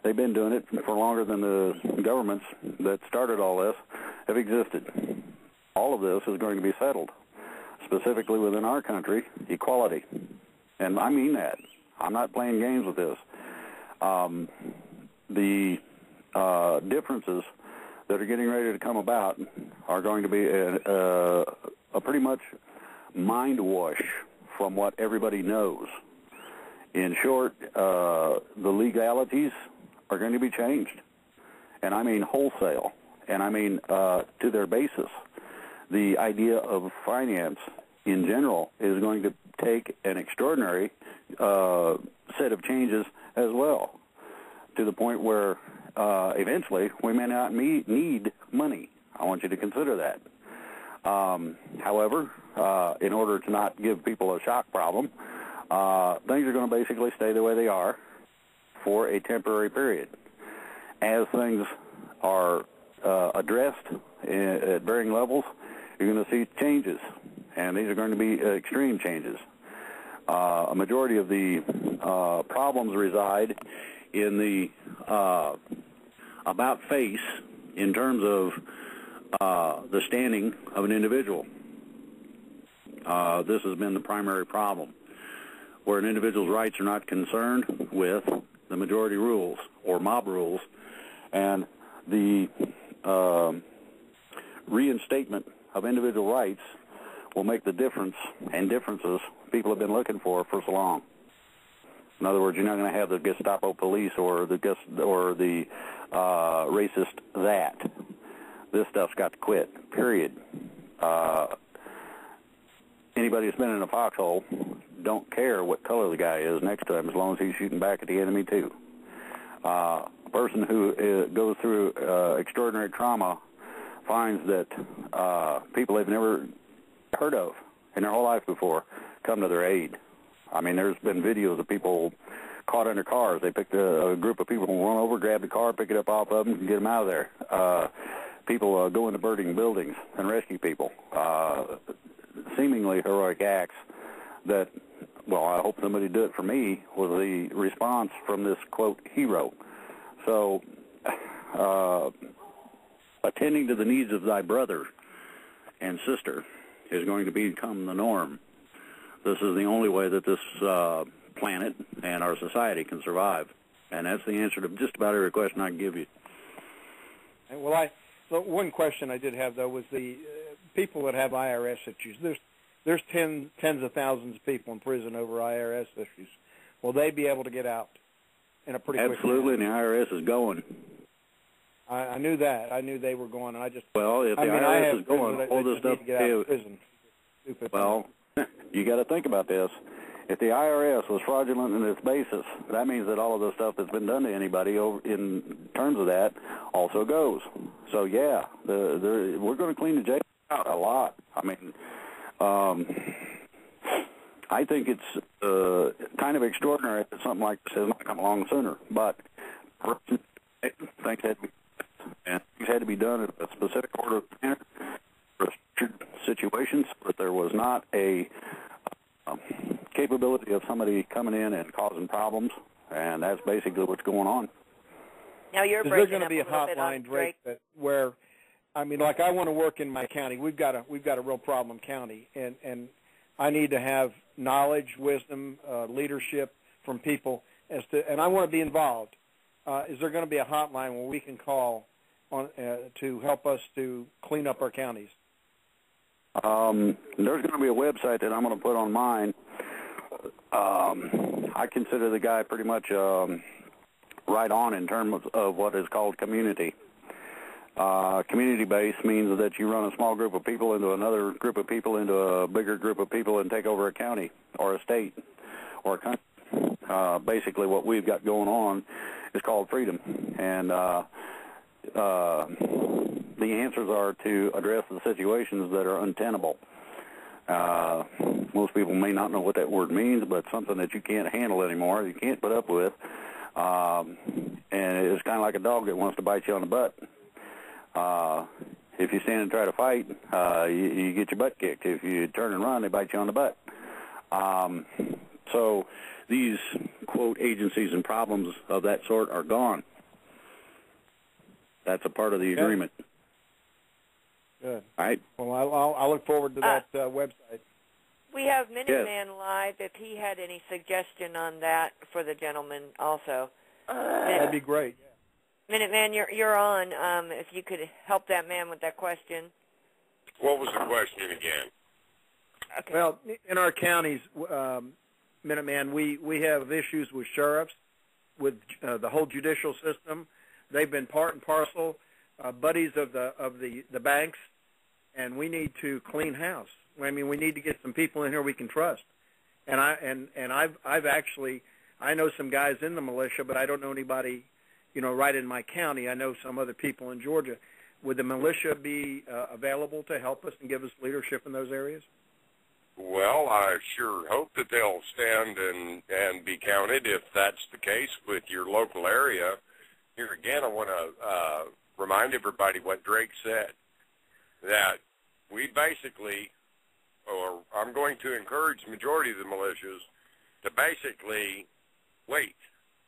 They've been doing it for longer than the governments that started all this have existed. All of this is going to be settled, specifically within our country, equality. And I mean that. I'm not playing games with this. The differences that are getting ready to come about are going to be a pretty much mind wash from what everybody knows. In short, the legalities are going to be changed, and I mean wholesale, and I mean to their basis. The idea of finance in general is going to take an extraordinary set of changes as well, to the point where eventually we may not need money. I want you to consider that. However, in order to not give people a shock problem, things are going to basically stay the way they are for a temporary period. As things are addressed at varying levels, you're going to see changes, and these are going to be extreme changes. A majority of the problems reside in the about face in terms of the standing of an individual. this has been the primary problem, where an individual's rights are not concerned with the majority rules or mob rules, and the reinstatement of individual rights will make the difference and differences people have been looking for so long. In other words, you're not going to have the Gestapo police or the racist that. This stuff's got to quit, period. Anybody that's been in a foxhole don't care what color the guy is next to him as long as he's shooting back at the enemy, too. A person who goes through extraordinary trauma finds that people they've never heard of in their whole life before come to their aid. I mean, there's been videos of people caught under cars. They picked a group of people and run over, grab the car, pick it up off of them, and get them out of there. People go into burning buildings and rescue people. Seemingly heroic acts that, well, I hope somebody did it for me, was the response from this, quote, hero. So, attending to the needs of thy brother and sister is going to become the norm. This is the only way that this planet and our society can survive. And that's the answer to just about every question I can give you. Well, one question I did have, though, was the people that have IRS issues. There's tens of thousands of people in prison over IRS issues. Will they be able to get out in a pretty quick Absolutely, and the IRS is going. I knew that. I knew they were going, and I just... Well, if the IRS is going, all this stuff... Well, you got to think about this. If the IRS was fraudulent in its basis, that means that all of the stuff that's been done to anybody in terms of that also goes. So, yeah, we're going to clean the jail out a lot. I mean, I think it's kind of extraordinary that something like this has not come along sooner. But things had to be done in a specific order of manner for restricted situations, but there was not a capability of somebody coming in and causing problems, and that's basically what's going on. Now you're Is there going to be a hotline, Drake, where, I mean, like I want to work in my county. We've got a real problem county, and I need to have knowledge, wisdom, leadership from people and I want to be involved. Is there going to be a hotline where we can call on to help us to clean up our counties? There's going to be a website that I'm going to put on mine. I consider the guy pretty much right on in terms of what is called community. Community-based means that you run a small group of people into another group of people into a bigger group of people and take over a county or a state or a country. Basically what we've got going on is called freedom. And the answers are to address the situations that are untenable. Most people may not know what that word means, but something that you can't handle anymore, you can't put up with. And it's kind of like a dog that wants to bite you on the butt. If you stand and try to fight, you get your butt kicked. If you turn and run, they bite you on the butt. So these, quote, agencies and problems of that sort are gone. That's a part of the agreement. Good. All right. Well, I'll look forward to that website. We have Minuteman Live if he had any suggestion on that for the gentleman also. That'd be great. Minuteman, you're on. If you could help that man with that question. What was the question again? Okay. Well, in our counties, Minuteman, we have issues with sheriffs, with the whole judicial system. They've been part and parcel buddies of the banks, and we need to clean house. I mean, we need to get some people in here we can trust. And I've actually, I know some guys in the militia, but I don't know anybody, right in my county. I know some other people in Georgia. Would the militia be available to help us and give us leadership in those areas? Well, I sure hope that they'll stand and be counted if that's the case with your local area. Here again, I want to remind everybody what Drake said, that we basically, or I'm going to encourage the majority of the militias to basically wait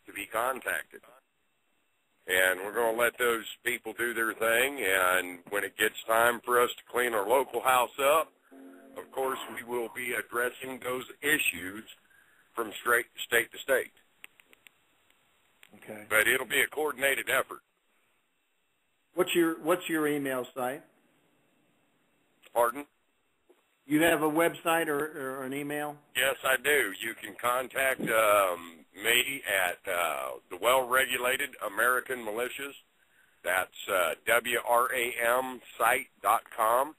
to be contacted. And we're going to let those people do their thing, and when it gets time for us to clean our local house up, of of course, we will be addressing those issues from state to state. Okay. But it'll be a coordinated effort. What's your email site? Pardon? You have a website or an email? Yes, I do. You can contact me at the Well-Regulated American Militias. That's WRAMsite.com.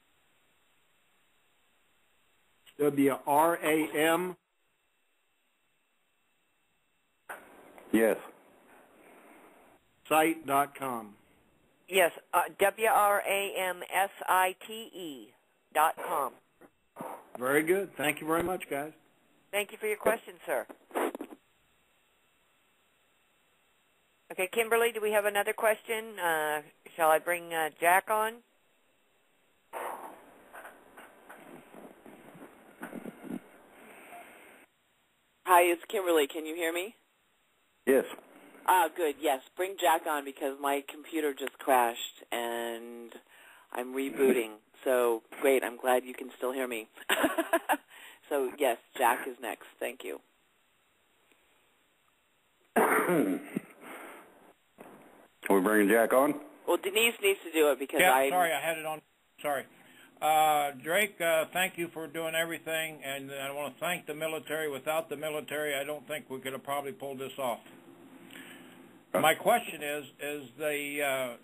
WRAM? Yes. Site.com. Yes, WRAMSITE.com. Very good. Thank you very much, guys. Thank you for your question, sir. Okay, Kimberly, do we have another question? Shall I bring Jack on? Hi, it's Kimberly. Can you hear me? Yes. Good. Yes. Bring Jack on because my computer just crashed and I'm rebooting. So, great. I'm glad you can still hear me. So, yes, Jack is next. Thank you. Are we bringing Jack on? Well, Denise needs to do it because sorry, I had it on. Sorry. Drake, thank you for doing everything, and I want to thank the military. Without the military, I don't think we could have probably pulled this off. My question is a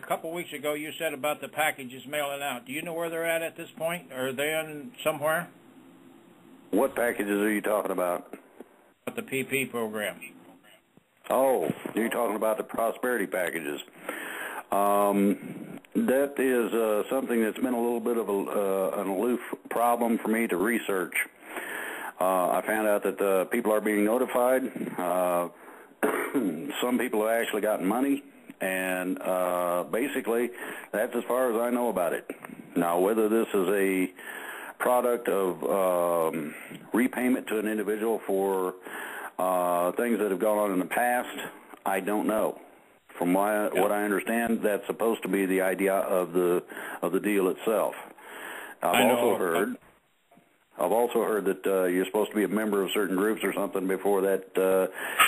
couple weeks ago you said about the packages mailing out. Do you know where they're at this point? Are they in somewhere? What packages are you talking about? About the PP programs. Oh, you're talking about the prosperity packages. That is something that's been a little bit of an aloof problem for me to research. I found out that people are being notified. Some people have actually gotten money, and basically that's as far as I know about it. Now, whether this is a product of repayment to an individual for things that have gone on in the past, I don't know. From what I understand, that's supposed to be the idea of the deal itself. I've also heard that you're supposed to be a member of certain groups or something before that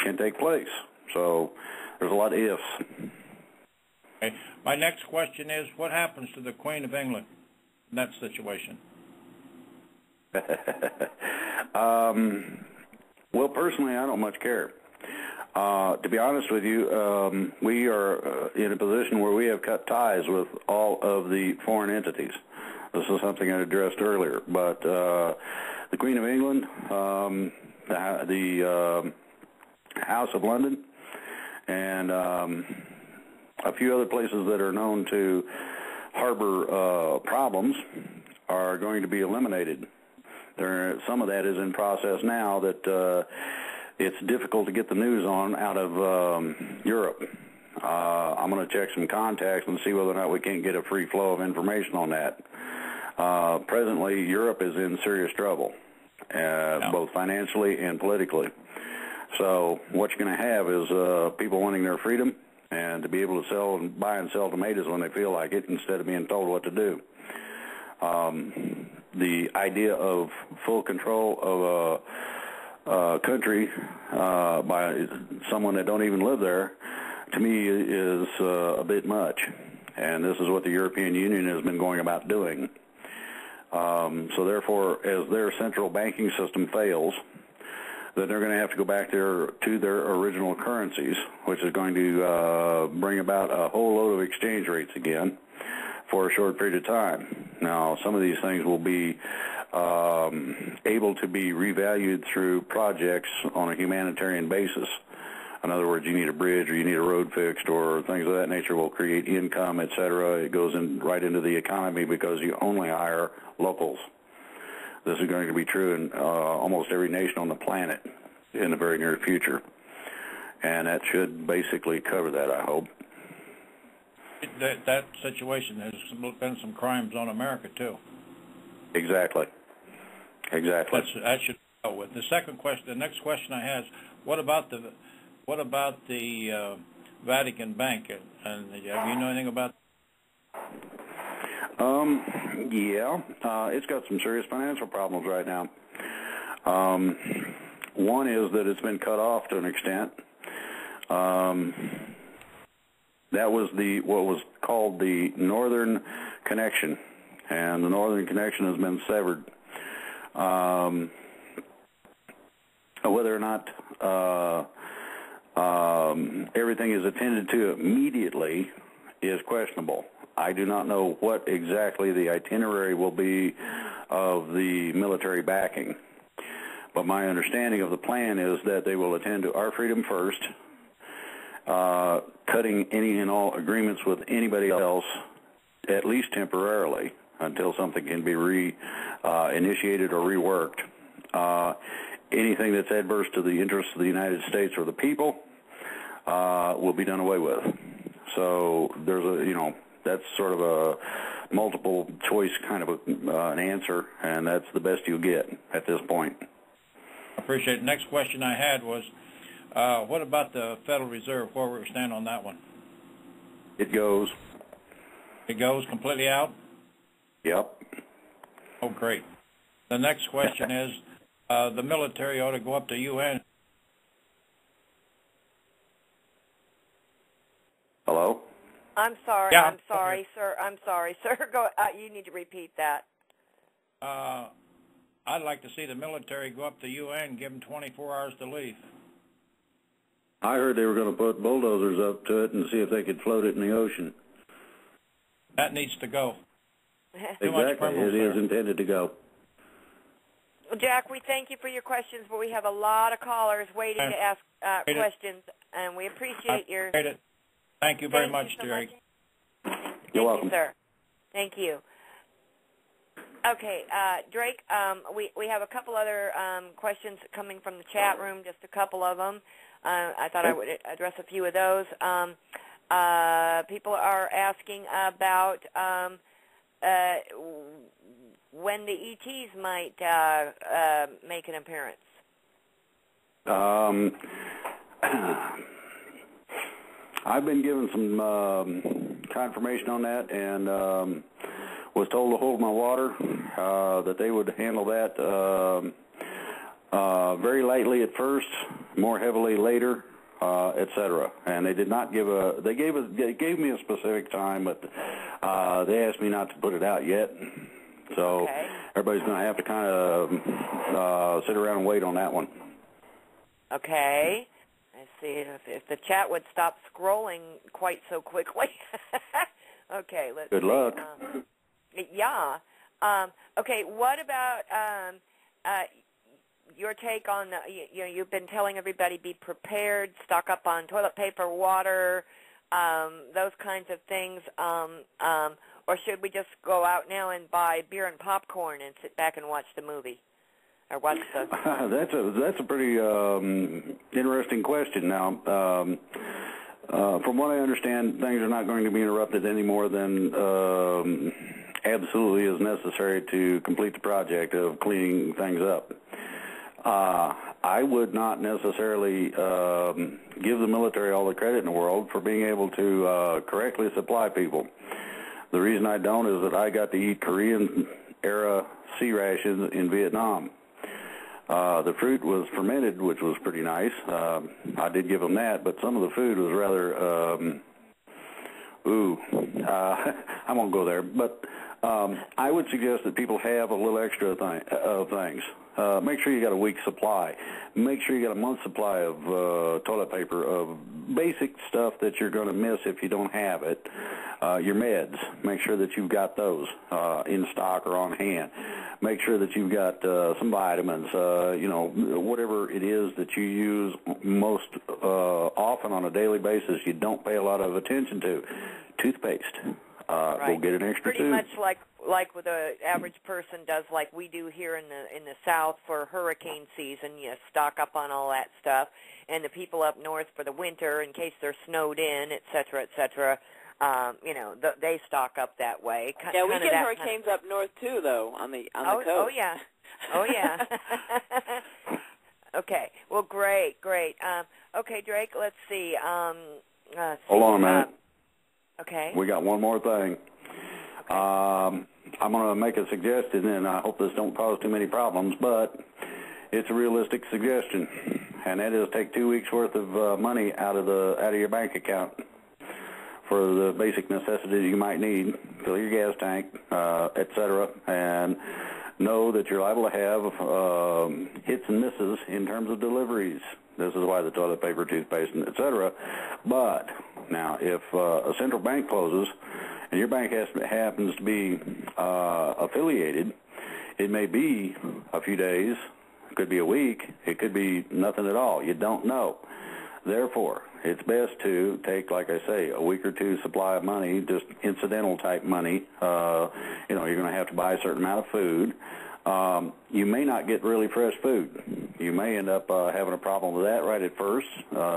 can take place. So there's a lot of ifs. Okay. My next question is, what happens to the Queen of England in that situation? Well, personally, I don't much care. To be honest with you, we are in a position where we have cut ties with all of the foreign entities. This is something I addressed earlier. But the Queen of England, the House of London, and a few other places that are known to harbor problems are going to be eliminated. Some of that is in process now that it's difficult to get the news on out of Europe. I'm going to check some contacts and see whether or not we can't get a free flow of information on that. Presently, Europe is in serious trouble, both financially and politically. So what you're going to have is people wanting their freedom and to be able to buy and sell tomatoes when they feel like it instead of being told what to do. The idea of full control of a country by someone that don't even live there, to me, is a bit much. And this is what the European Union has been going about doing. So therefore, as their central banking system fails, then they're going to have to go back to their original currencies, which is going to bring about a whole load of exchange rates again for a short period of time. Now, some of these things will be able to be revalued through projects on a humanitarian basis. In other words, you need a bridge or you need a road fixed or things of that nature will create income, et cetera. It goes right into the economy because you only hire locals. This is going to be true in almost every nation on the planet in the very near future. And that should basically cover that, I hope. That situation has been some crimes on America, too. Exactly. That should go with. The next question I have is, what about the Vatican Bank? And have you know anything about Yeah, it's got some serious financial problems right now. One is that it's been cut off to an extent. That was what was called the Northern Connection, and the Northern Connection has been severed. Whether or not everything is attended to immediately is questionable. I do not know what exactly the itinerary will be of the military backing, but my understanding of the plan is that they will attend to our freedom first, cutting any and all agreements with anybody else, at least temporarily, until something can be initiated or reworked. Anything that's adverse to the interests of the United States or the people will be done away with. So there's that's sort of a multiple choice kind of an answer, and that's the best you'll get at this point. I appreciate it. Next question I had was, what about the Federal Reserve? Where we stand on that one? It goes. It goes completely out? Yep. Oh, great. The next question is, the military ought to go up to UN. Hello? I'm sorry. Yeah. I'm sorry, sir. I'm sorry, sir. Go. You need to repeat that. I'd like to see the military go up to UN and give them 24 hours to leave. I heard they were going to put bulldozers up to it and see if they could float it in the ocean. That needs to go. Exactly. It is intended to go. Well, Jack, we thank you for your questions, but we have a lot of callers waiting to ask questions, and we appreciate your... Thank you very much, Drake. You're welcome. Thank you, sir. Thank you. Okay, Drake, we have a couple other questions coming from the chat room, just a couple of them. I thought I would address a few of those. People are asking about when the ETs might make an appearance. I've been given some confirmation on that, and was told to hold my water, that they would handle that very lightly at first, more heavily later, etc. And they did not give they gave me a specific time, but they asked me not to put it out yet. So everybody's going to have to kind of sit around and wait on that one. Okay. I see if the chat would stop scrolling quite so quickly. Okay, let's Good see. luck. Yeah. Okay, what about your take on, you've been telling everybody be prepared, stock up on toilet paper, water, those kinds of things, or should we just go out now and buy beer and popcorn and sit back and watch the movie? Or watch the... That's a pretty interesting question. Now, from what I understand, things are not going to be interrupted any more than absolutely is necessary to complete the project of cleaning things up. I would not necessarily give the military all the credit in the world for being able to correctly supply people. The reason I don't is that I got to eat Korean-era sea rations in Vietnam. The fruit was fermented, which was pretty nice. I did give them that, but some of the food was rather, I won't go there. But I would suggest that people have a little extra of things. Make sure you got a week's supply. Make sure you got a month's supply of toilet paper, of basic stuff that you're going to miss if you don't have it. Your meds, make sure that you've got those in stock or on hand. Make sure that you've got some vitamins, whatever it is that you use most often on a daily basis you don't pay a lot of attention to. Toothpaste. Go get an extra Pretty tube. much like what the average person does, like we do here in the South for hurricane season. You stock up on all that stuff, and the people up north for the winter in case they're snowed in, et cetera, et cetera. They stock up that way. Yeah, we get hurricanes up north too, though, on the coast. Oh yeah, oh yeah. Okay, well, great. Okay, Drake, let's see. Hold on a minute. Okay. We got one more thing. I'm going to make a suggestion, and I hope this don't cause too many problems, but it's a realistic suggestion, and that is take 2 weeks worth of money out of your bank account for the basic necessities you might need, fill your gas tank, etc., and know that you're liable to have hits and misses in terms of deliveries. This is why the toilet paper, toothpaste, and etc. But now, if a central bank closes and your bank happens to be affiliated, it may be a few days, it could be a week, it could be nothing at all. You don't know. Therefore, it's best to take, like I say, a week or two supply of money, just incidental type money. You're going to have to buy a certain amount of food. You may not get really fresh food. You may end up having a problem with that right at first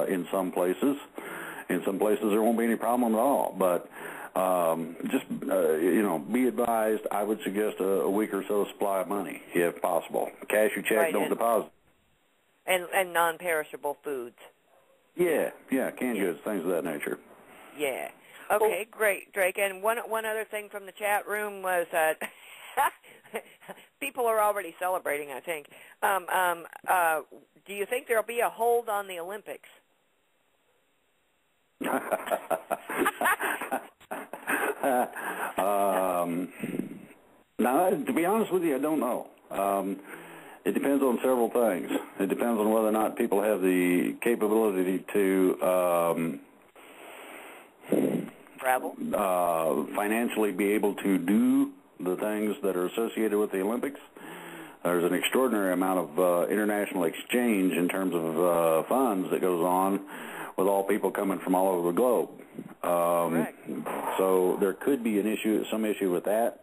in some places. In some places there won't be any problem at all. But be advised, I would suggest a week or so supply of money, if possible. Cash your check, right, don't deposit. And non-perishable foods. Yeah, canned goods, things of that nature. Yeah. Okay, great, Drake. And one other thing from the chat room was people are already celebrating, I think. Do you think there'll be a hold on the Olympics? Now, to be honest with you, I don't know. It depends on several things. It depends on whether or not people have the capability to travel, financially be able to do the things that are associated with the Olympics. There's an extraordinary amount of international exchange in terms of funds that goes on with all people coming from all over the globe. So there could be some issue with that.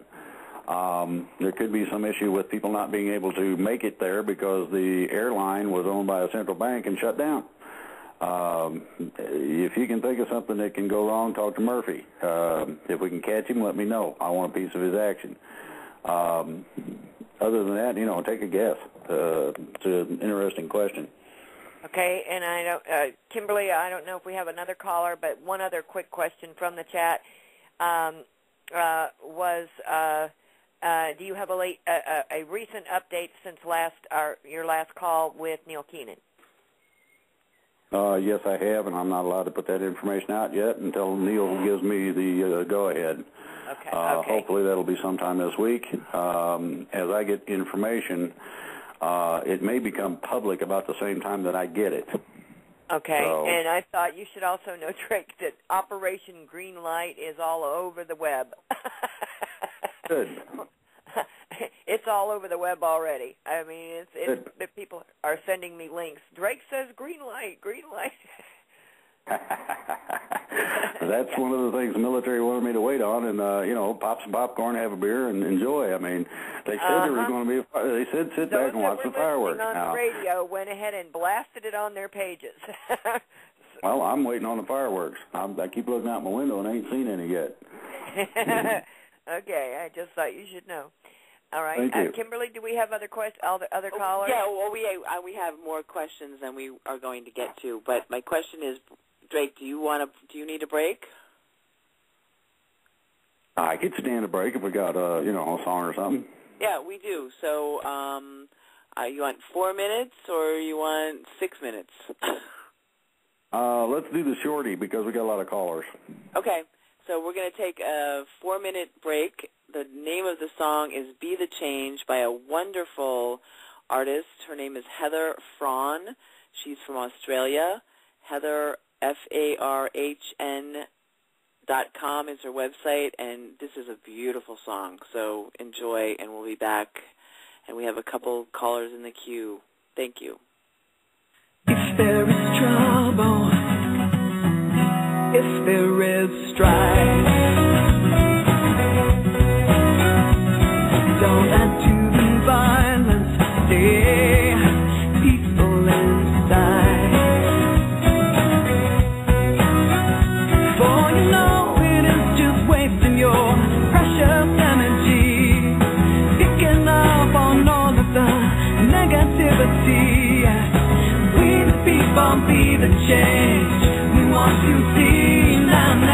There could be some issue with people not being able to make it there because the airline was owned by a central bank and shut down. If you can think of something that can go wrong, talk to Murphy. If we can catch him, let me know. I want a piece of his action. Other than that, take a guess. It's an interesting question. Okay, and I don't, Kimberly, I don't know if we have another caller, but one other quick question from the chat do you have a recent update since your last call with Neil Keenan? Yes, I have, and I'm not allowed to put that information out yet until Neil gives me the go-ahead. Okay. Hopefully that'll be sometime this week. As I get information, it may become public about the same time that I get it. Okay, so, and I thought you should also know, Drake, that Operation Greenlight is all over the web. Good. It's all over the web already. I mean, people are sending me links. Drake says green light, green light. That's one of the things the military wanted me to wait on, and pop some popcorn, have a beer, and enjoy. I mean, they said there was going to be. They said sit back and watch the fireworks. On the radio went ahead and blasted it on their pages. Well, I'm waiting on the fireworks. I keep looking out my window and ain't seen any yet. Okay, I just thought you should know. All right, Thank you. Kimberly, do we have other callers? Yeah, well, we have more questions than we are going to get to. But my question is, Drake, do you need a break? I could stand a break if we got a song or something. Yeah, we do. So, you want 4 minutes or you want 6 minutes? Let's do the shorty because we got a lot of callers. Okay, so we're going to take a 4-minute break. The name of the song is Be the Change by a wonderful artist. Her name is Heather Frawn. She's from Australia. Heather, FARHN.com is her website, and this is a beautiful song. So enjoy, and we'll be back. And we have a couple callers in the queue. Thank you. If there is trouble, if there is strife, don't add to the violence, stay peaceful inside. For you know it is just wasting your precious energy, picking up on all of the negativity. We the people be the change we want to see now.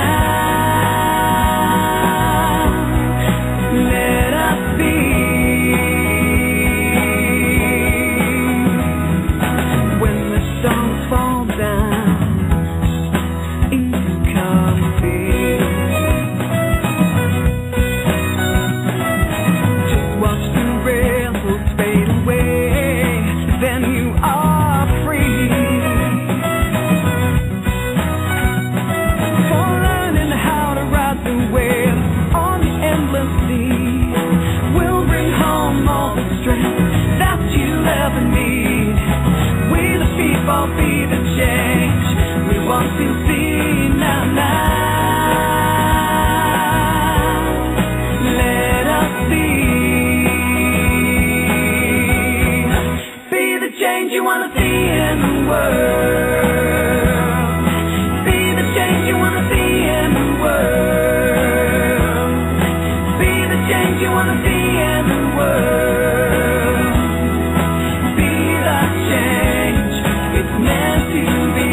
people be the change we want to see now, Let us be the change you want to see in the world. Be the change you want to see in the world. Be the change you want to see in the world. Be the change it's meant to be.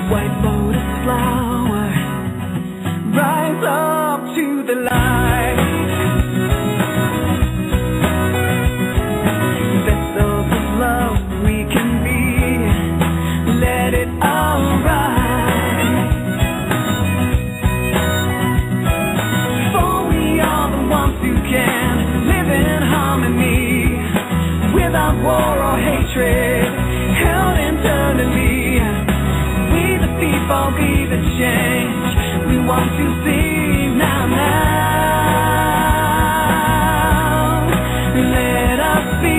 White lotus flower, rise up to the light. Vessels of love we can be. Let it arise. For we are the ones who can live in harmony, without war or hatred, held internally. We the people be the change we want to see now. Let us be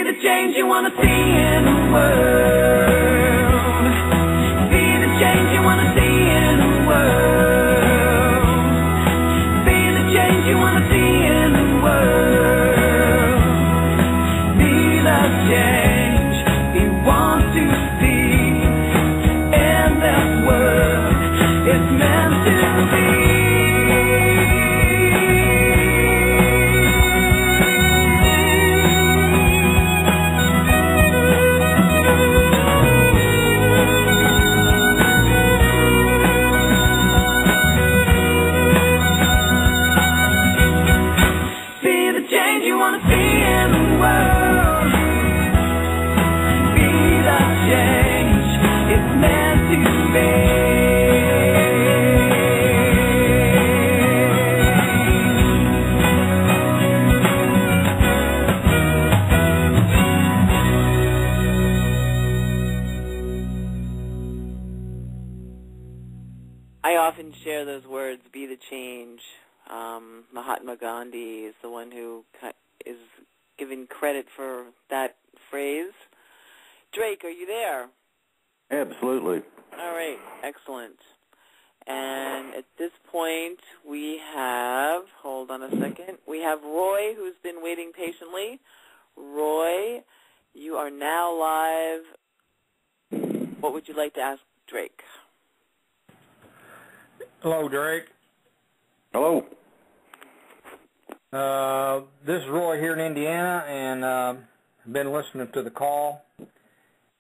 the change you want to see in the world. Be the change you want to see in the world. Be the change you want to see in the world. Be the change you want to see in this world. It's meant to be. Be the change you want to see in the world. Be the change it's meant to be. I often share those words, be the change. Mahatma Gandhi is the one who is given credit for that phrase. Drake, are you there? Absolutely. All right, excellent. And at this point, we have, hold on a second, we have Roy, who's been waiting patiently. Roy, you are now live. What would you like to ask Drake? Hello, Drake. Hello. This is Roy here in Indiana, and I've been listening to the call.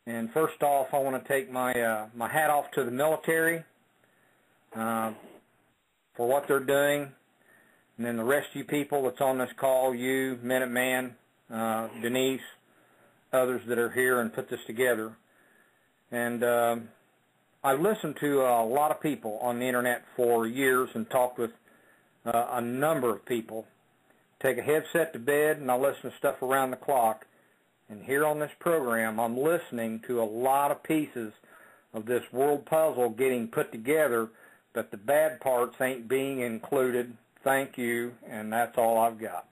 And first off, I want to take my my hat off to the military for what they're doing, and then the rest of you people that's on this call, you, Minuteman, Denise, others that are here and put this together. And I've listened to a lot of people on the internet for years and talked with a number of people. Take a headset to bed and I listen to stuff around the clock. And here on this program, I'm listening to a lot of pieces of this world puzzle getting put together, but the bad parts ain't being included. Thank you, and that's all I've got.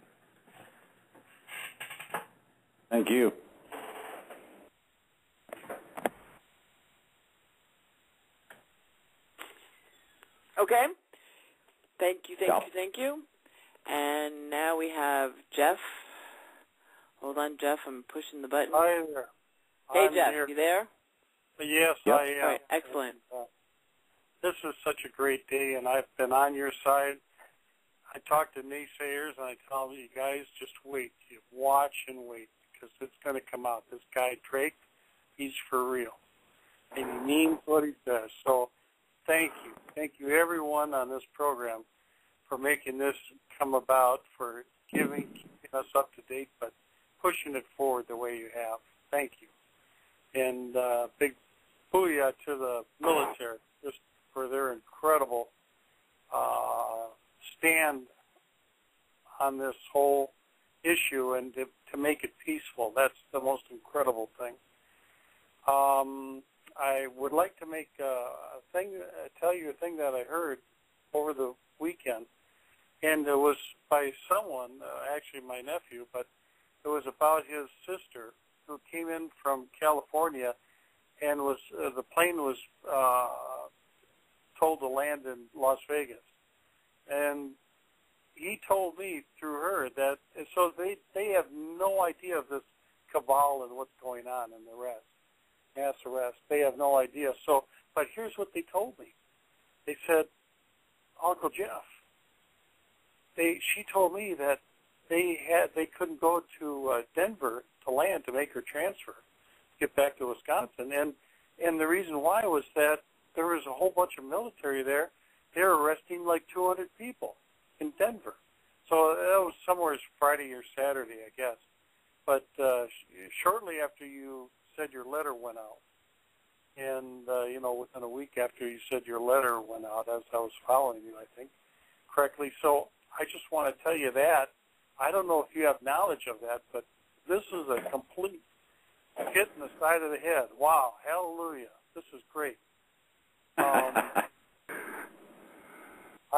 Thank you. Okay. Thank you. And now we have Jeff. Hold on, Jeff. I'm pushing the button. Hi there. Hey, I'm Jeff. here. You there? Yes, Yep. I am. All right, excellent. This is such a great day, and I've been on your side. I talk to naysayers, and I tell them, you guys, just wait. You watch and wait, because it's going to come out. This guy, Drake, he's for real, and he means what he says. So thank you. Thank you, everyone on this program, for making this come about, for keeping us up to date, but pushing it forward the way you have. Thank you. And big booyah to the military, just for their incredible stand on this whole issue and to make it peaceful. That's the most incredible thing. I would like to make tell you a thing that I heard over the weekend, and it was by someone, actually my nephew, but it was about his sister who came in from California, and was the plane was told to land in Las Vegas, and he told me through her that so they have no idea of this cabal and what's going on and the rest, mass arrest. They have no idea. So, but here's what they told me. They said, Uncle Jeff, she told me that they couldn't go to Denver to land to make her transfer, get back to Wisconsin, and the reason why was that there was a whole bunch of military there. They were arresting like 200 people in Denver. So that was somewhere Friday or Saturday, I guess. But shortly after you said your letter went out, and within a week after you said your letter went out, as I was following you, I think correctly. So I just want to tell you that. I don't know if you have knowledge of that, but this is a complete hit in the side of the head. Wow, hallelujah. This is great.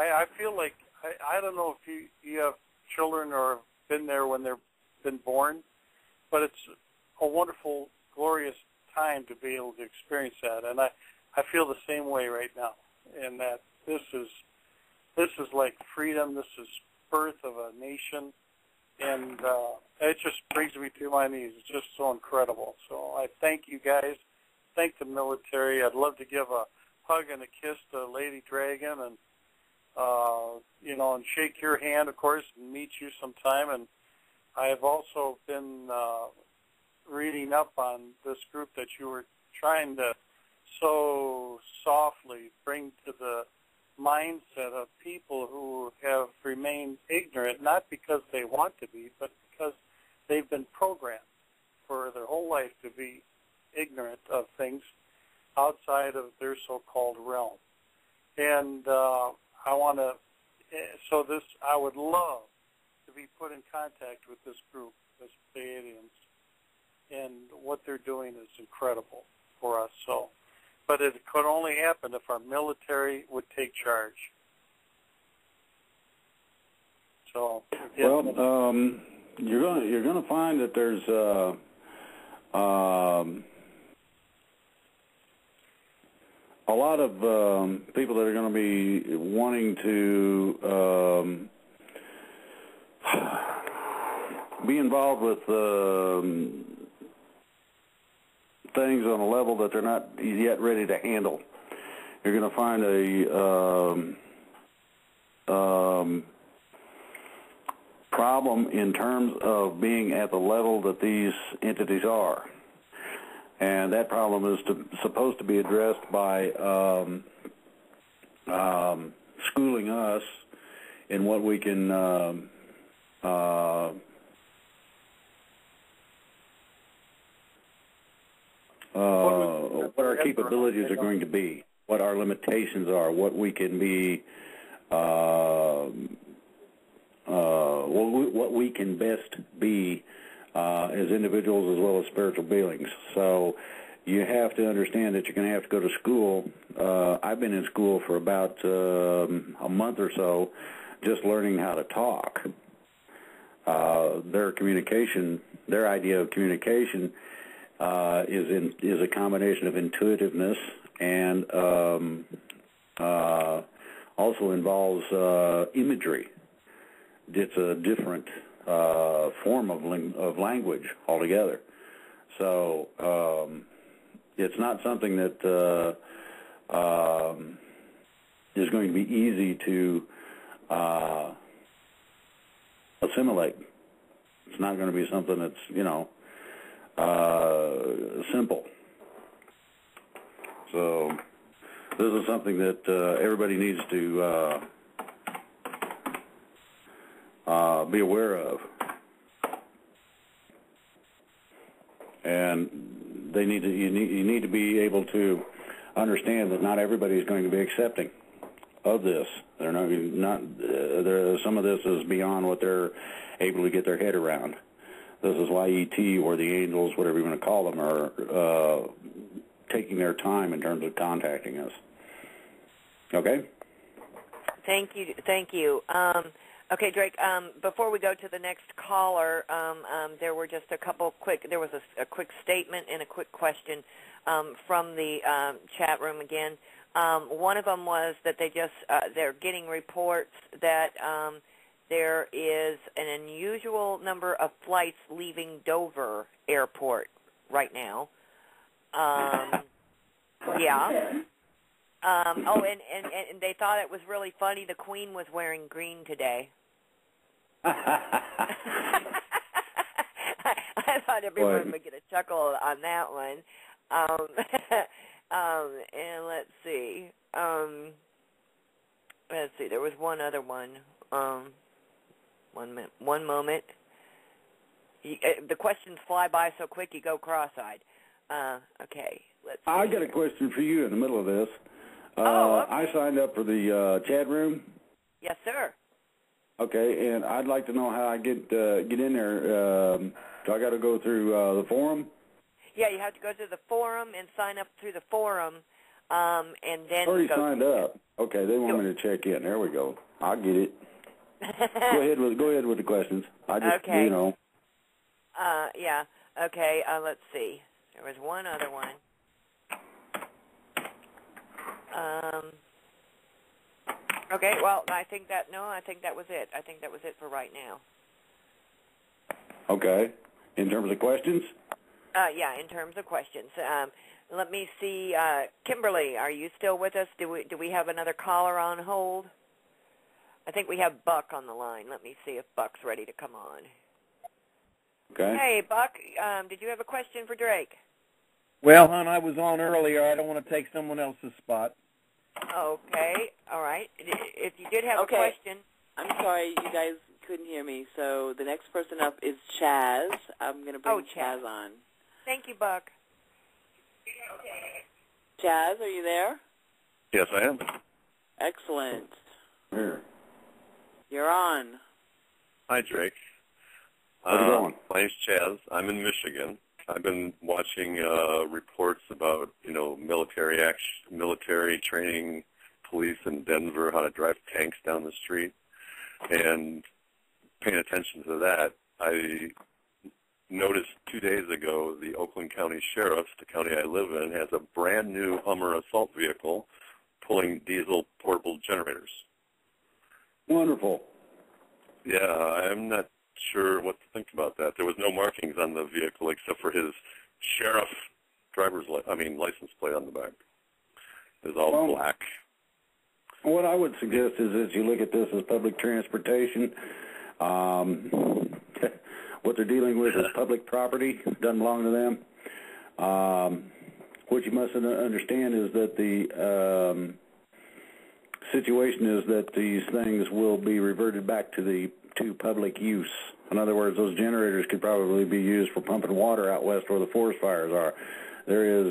I feel like, I don't know if you have children or have been there when they've been born, but it's a wonderful, glorious time to be able to experience that. And I feel the same way right now, in that this is like freedom. This is birth of a nation. And it just brings me to my knees. It's just so incredible. So I thank you guys. Thank the military. I'd love to give a hug and a kiss to Lady Dragon, and and shake your hand, of course, and meet you sometime. And I have also been reading up on this group that you were trying to so softly bring to the mindset of people who have remained ignorant, not because they want to be, but because they've been programmed for their whole life to be ignorant of things outside of their so-called realm. And I would love to be put in contact with this group, this Pleiadians, and what they're doing is incredible for us. So, but it could only happen if our military would take charge. So, yeah. Well, you're going to find that there's a lot of people that are going to be wanting to be involved with things on a level that they're not yet ready to handle. You're going to find a problem in terms of being at the level that these entities are. And that problem is supposed to be addressed by schooling us in what we can what our capabilities are going to be, what our limitations are, what we can be, what we can best be as individuals as well as spiritual beings. So you have to understand that you're going to have to go to school. I've been in school for about a month or so, just learning how to talk. Their communication, their idea of communication is a combination of intuitiveness and also involves imagery. It's a different form of language altogether. So it's not something that is going to be easy to assimilate. It's not going to be something that's, simple. So this is something that everybody needs to be aware of. And you need to be able to understand that not everybody is going to be accepting of this. They're not some of this is beyond what they're able to get their head around. This is why ET or the angels, whatever you want to call them, are taking their time in terms of contacting us. Okay? Thank you. Okay, Drake, before we go to the next caller, there were just there was a quick statement and a quick question from the chat room again. One of them was that they're getting reports that there is an unusual number of flights leaving Dover Airport right now. Yeah. And they thought it was really funny. The Queen was wearing green today. I thought everyone would get a chuckle on that one. And let's see. There was one other one. One moment. The questions fly by so quick you go cross-eyed. Okay. Let's see. I got a question for you in the middle of this. Okay. I signed up for the chat room. Yes, sir. Okay, and I'd like to know how I get in there. So I got to go through the forum? Yeah, you have to go to the forum and sign up through the forum, and then Already signed up. Okay, they want me to check in. There we go. I'll get it. Go ahead with the questions. I just, okay. you know. Yeah. Okay. Let's see. There was one other one. Okay. Well, I think that was it. I think that was it for right now. Okay. In terms of questions? Yeah. In terms of questions, let me see. Kimberly, are you still with us? Do we have another caller on hold? I think we have Buck on the line. Let me see if Buck's ready to come on. Okay. Hey, Buck, did you have a question for Drake? Well, hon, I was on earlier. I don't want to take someone else's spot. Okay. All right. If you did have a question. I'm sorry, you guys couldn't hear me. So the next person up is Chaz. I'm going to bring Chaz on. Thank you, Buck. Chaz, are you there? Yes, I am. Excellent. Here. You're on. Hi, Drake. How's it going? My name's Chaz. I'm in Michigan. I've been watching reports about, military training police in Denver, how to drive tanks down the street, and paying attention to that. I noticed 2 days ago the Oakland County Sheriff, the county I live in, has a brand new Hummer assault vehicle pulling diesel portable generators. Wonderful. Yeah, I'm not sure what to think about that. There was no markings on the vehicle except for his sheriff license plate on the back. It was all black. What I would suggest is that you look at this as public transportation. What they're dealing with is public property. It doesn't belong to them. What you must understand is that the situation is that these things will be reverted back to public use. In other words, those generators could probably be used for pumping water out west where the forest fires are. There is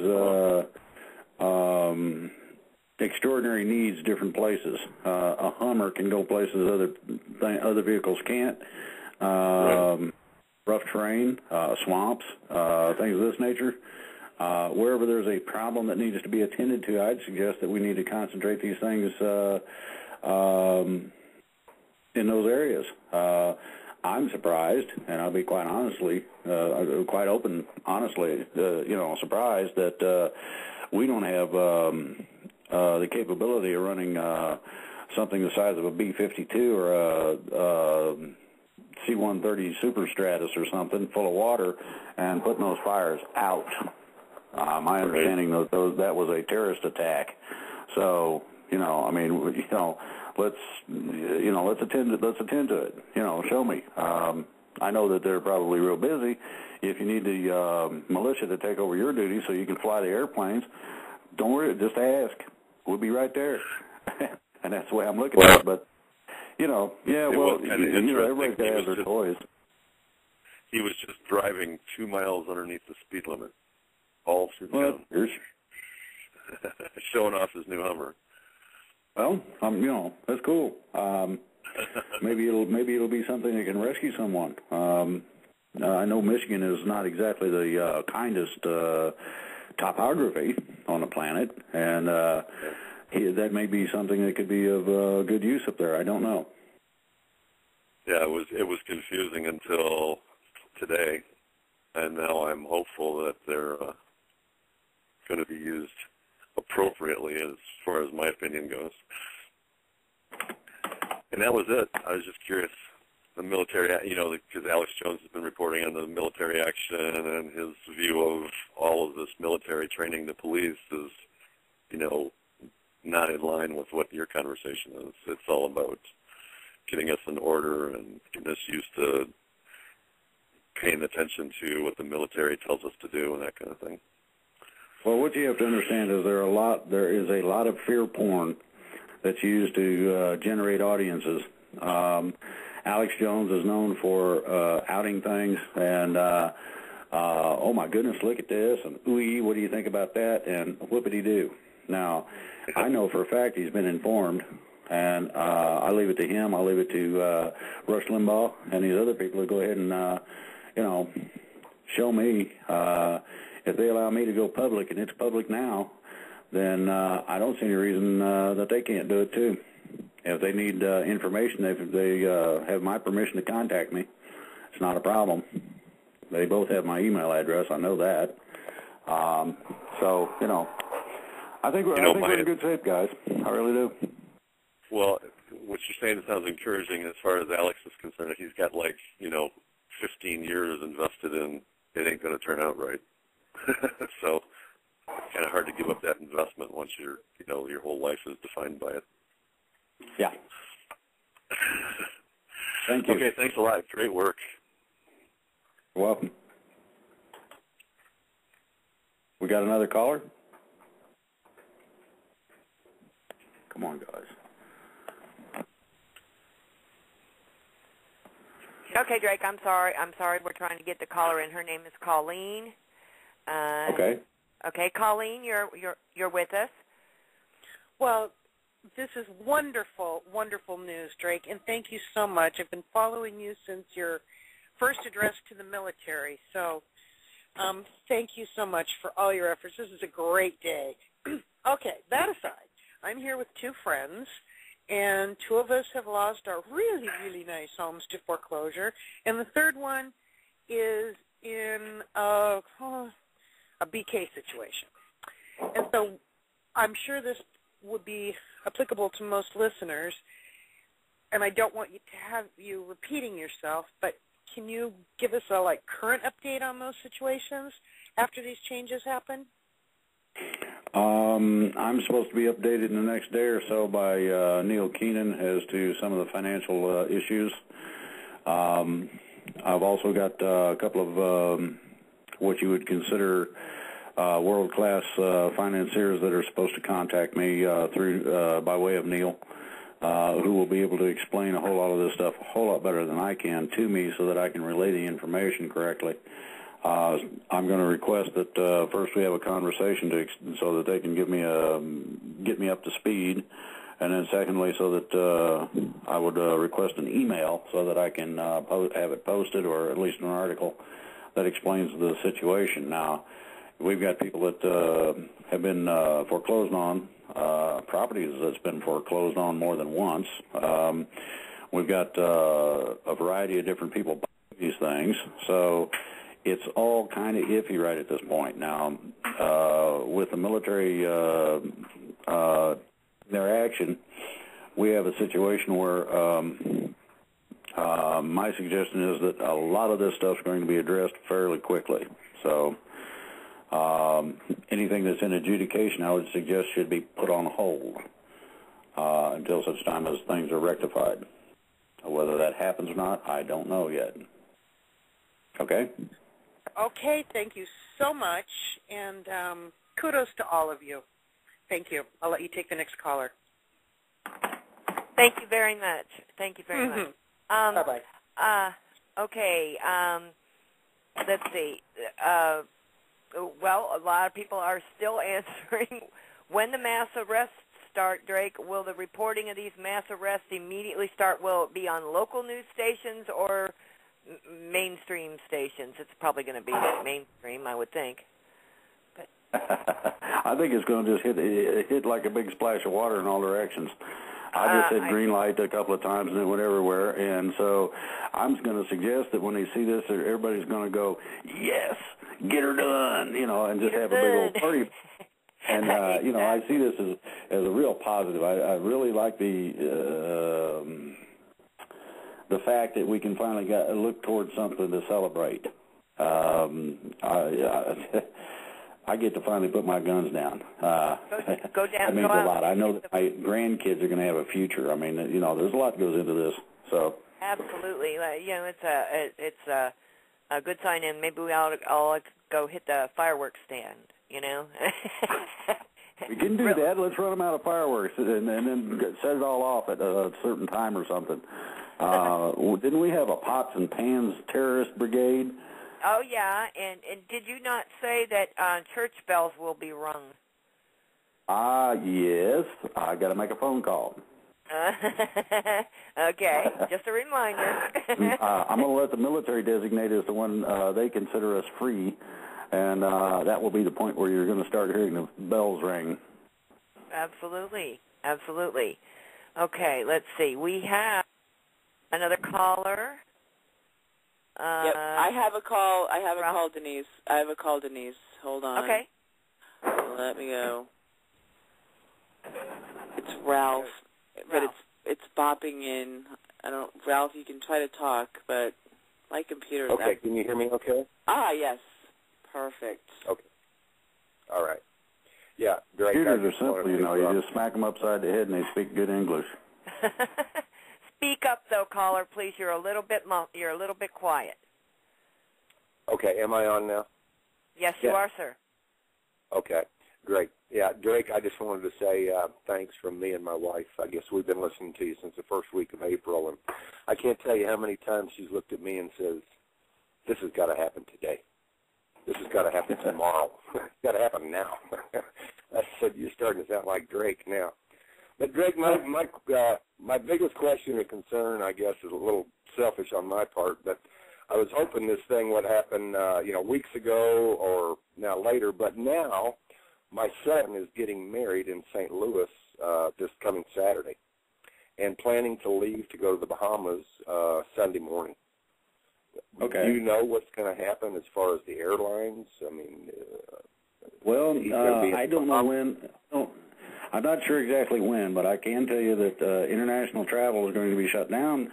extraordinary needs different places. A Hummer can go places other vehicles can't. Rough terrain, swamps, things of this nature. Wherever there's a problem that needs to be attended to, I'd suggest that we need to concentrate these things in those areas. I'm surprised, and I'll be quite honestly, surprised that we don't have the capability of running something the size of a B-52 or a C-130 Super Stratus or something full of water and putting those fires out. My understanding that was a terrorist attack. So, let's attend to it. Show me. I know that they're probably real busy. If you need the militia to take over your duty so you can fly the airplanes, don't worry. Just ask. We'll be right there. And that's the way I'm looking at it. But everybody's got to have their toys. He was just driving 2 miles underneath the speed limit, all through town, showing off his new Hummer. Well, that's cool. Maybe it'll be something that can rescue someone. I know Michigan is not exactly the kindest topography on the planet, and that may be something that could be of good use up there. I don't know. Yeah, it was confusing until today, and now I'm hopeful that they're going to be used appropriately as far as my opinion goes. And that was it. I was just curious. The military, because Alex Jones has been reporting on the military action, and his view of all of this military training the police is, not in line with what your conversation is. It's all about getting us in order and getting us used to paying attention to what the military tells us to do and that kind of thing. Well, what you have to understand is there is a lot of fear porn that's used to generate audiences. Alex Jones is known for outing things and, oh my goodness, look at this, and ooh, what do you think about that, and whoopity-doo. Now, I know for a fact he's been informed, and I leave it to him. I'll leave it to Rush Limbaugh and these other people to go ahead and, show me. If they allow me to go public, and it's public now, then I don't see any reason that they can't do it too. If they need information, they have my permission to contact me. It's not a problem. They both have my email address. I know that. So, I think we're in good shape, guys. I really do. Well, what you're saying sounds encouraging as far as Alex is concerned. He's got 15 years invested in it ain't going to turn out right. So it's kind of hard to give up that investment once your whole life is defined by it. Yeah. Thank you. Okay, thanks a lot. Great work. You're welcome. We got another caller? Come on, guys. Okay, Drake, I'm sorry. We're trying to get the caller in. Her name is Colleen. Okay. Okay, Colleen, you're with us. Well, this is wonderful, wonderful news, Drake, and thank you so much. I've been following you since your first address to the military, so thank you so much for all your efforts. This is a great day. Okay, that aside, I'm here with two friends, and two of us have lost our really, really nice homes to foreclosure, and the third one is in a BK situation. And so I'm sure this would be applicable to most listeners, and I don't want you to have you repeating yourself, but can you give us a current update on those situations after these changes happen? I'm supposed to be updated in the next day or so by Neil Keenan as to some of the financial issues. I've also got a couple of what you would consider world-class financiers that are supposed to contact me through by way of Neil, who will be able to explain a whole lot of this stuff a whole lot better than I can to me so that I can relay the information correctly. I'm going to request that first we have a conversation so that they can get me up to speed, and then secondly so that I would request an email so that I can have it posted or at least an article that explains the situation. Now, we've got people that have been foreclosed on, properties that's been foreclosed on more than once. We've got a variety of different people buying these things, so it's all kind of iffy right at this point. Now, with the military, their action, we have a situation where my suggestion is that a lot of this stuff is going to be addressed fairly quickly. So anything that's in adjudication, I would suggest, should be put on hold until such time as things are rectified. Whether that happens or not, I don't know yet. Okay? Okay, thank you so much, and kudos to all of you. Thank you. I'll let you take the next caller. Thank you very much. Thank you very much. Bye-bye. Okay, let's see. Well, a lot of people are still answering. When the mass arrests start, Drake, will the reporting of these mass arrests immediately start? Will it be on local news stations or mainstream stations? It's probably going to be mainstream, I would think. But I think it's going to just hit like a big splash of water in all directions. I just hit green light a couple of times and it went everywhere. And so I'm going to suggest that when they see this, everybody's going to go, yes, get her done, you know, and just have a big old party. And, you know, I see this as a real positive. I really like the fact that we can finally look towards something to celebrate. I get to finally put my guns down. Go down. That means a lot. I know that my grandkids are going to have a future. I mean, you know, there's a lot that goes into this. So absolutely, you know, it's a good sign, and maybe we all go hit the fireworks stand. You know. We can do that. Let's run them out of fireworks and then set it all off at a certain time or something. Didn't we have a pots and pans terrorist brigade? Oh, yeah, and did you not say that church bells will be rung? Yes. I got to make a phone call. Okay, just a reminder. I'm going to let the military designate as the one they consider us free, and that will be the point where you're going to start hearing the bells ring. Absolutely, absolutely. Okay, let's see. We have another caller. Yep, I have a call. I have a call, Denise. I have a call, Denise. Hold on. Okay. Let me go. It's Ralph, but it's bopping in. I don't. Ralph, you can try to talk, but my computer. Okay. Can you hear me? Okay. Ah, yes. Perfect. Okay. All right. Yeah. Great. Computers are simple, you know. You just smack them upside the head and they speak good English. Speak up, though, caller, please. You're a little bit quiet. Okay, am I on now? Yes, you are, sir. Okay, great. Yeah, Drake, I just wanted to say thanks from me and my wife. I guess we've been listening to you since the first week of April, and I can't tell you how many times she's looked at me and says, this has got to happen today. This has got to happen tomorrow. It's got to happen now. I said, you're starting to sound like Drake now. But Drake, my biggest question or concern, I guess, is a little selfish on my part, but I was hoping this thing would happen, weeks ago or now later. But now, my son is getting married in St. Louis this coming Saturday, and planning to leave to go to the Bahamas Sunday morning. Okay. Do you know what's going to happen as far as the airlines? I mean, I don't know when. I'm not sure exactly when, but I can tell you that international travel is going to be shut down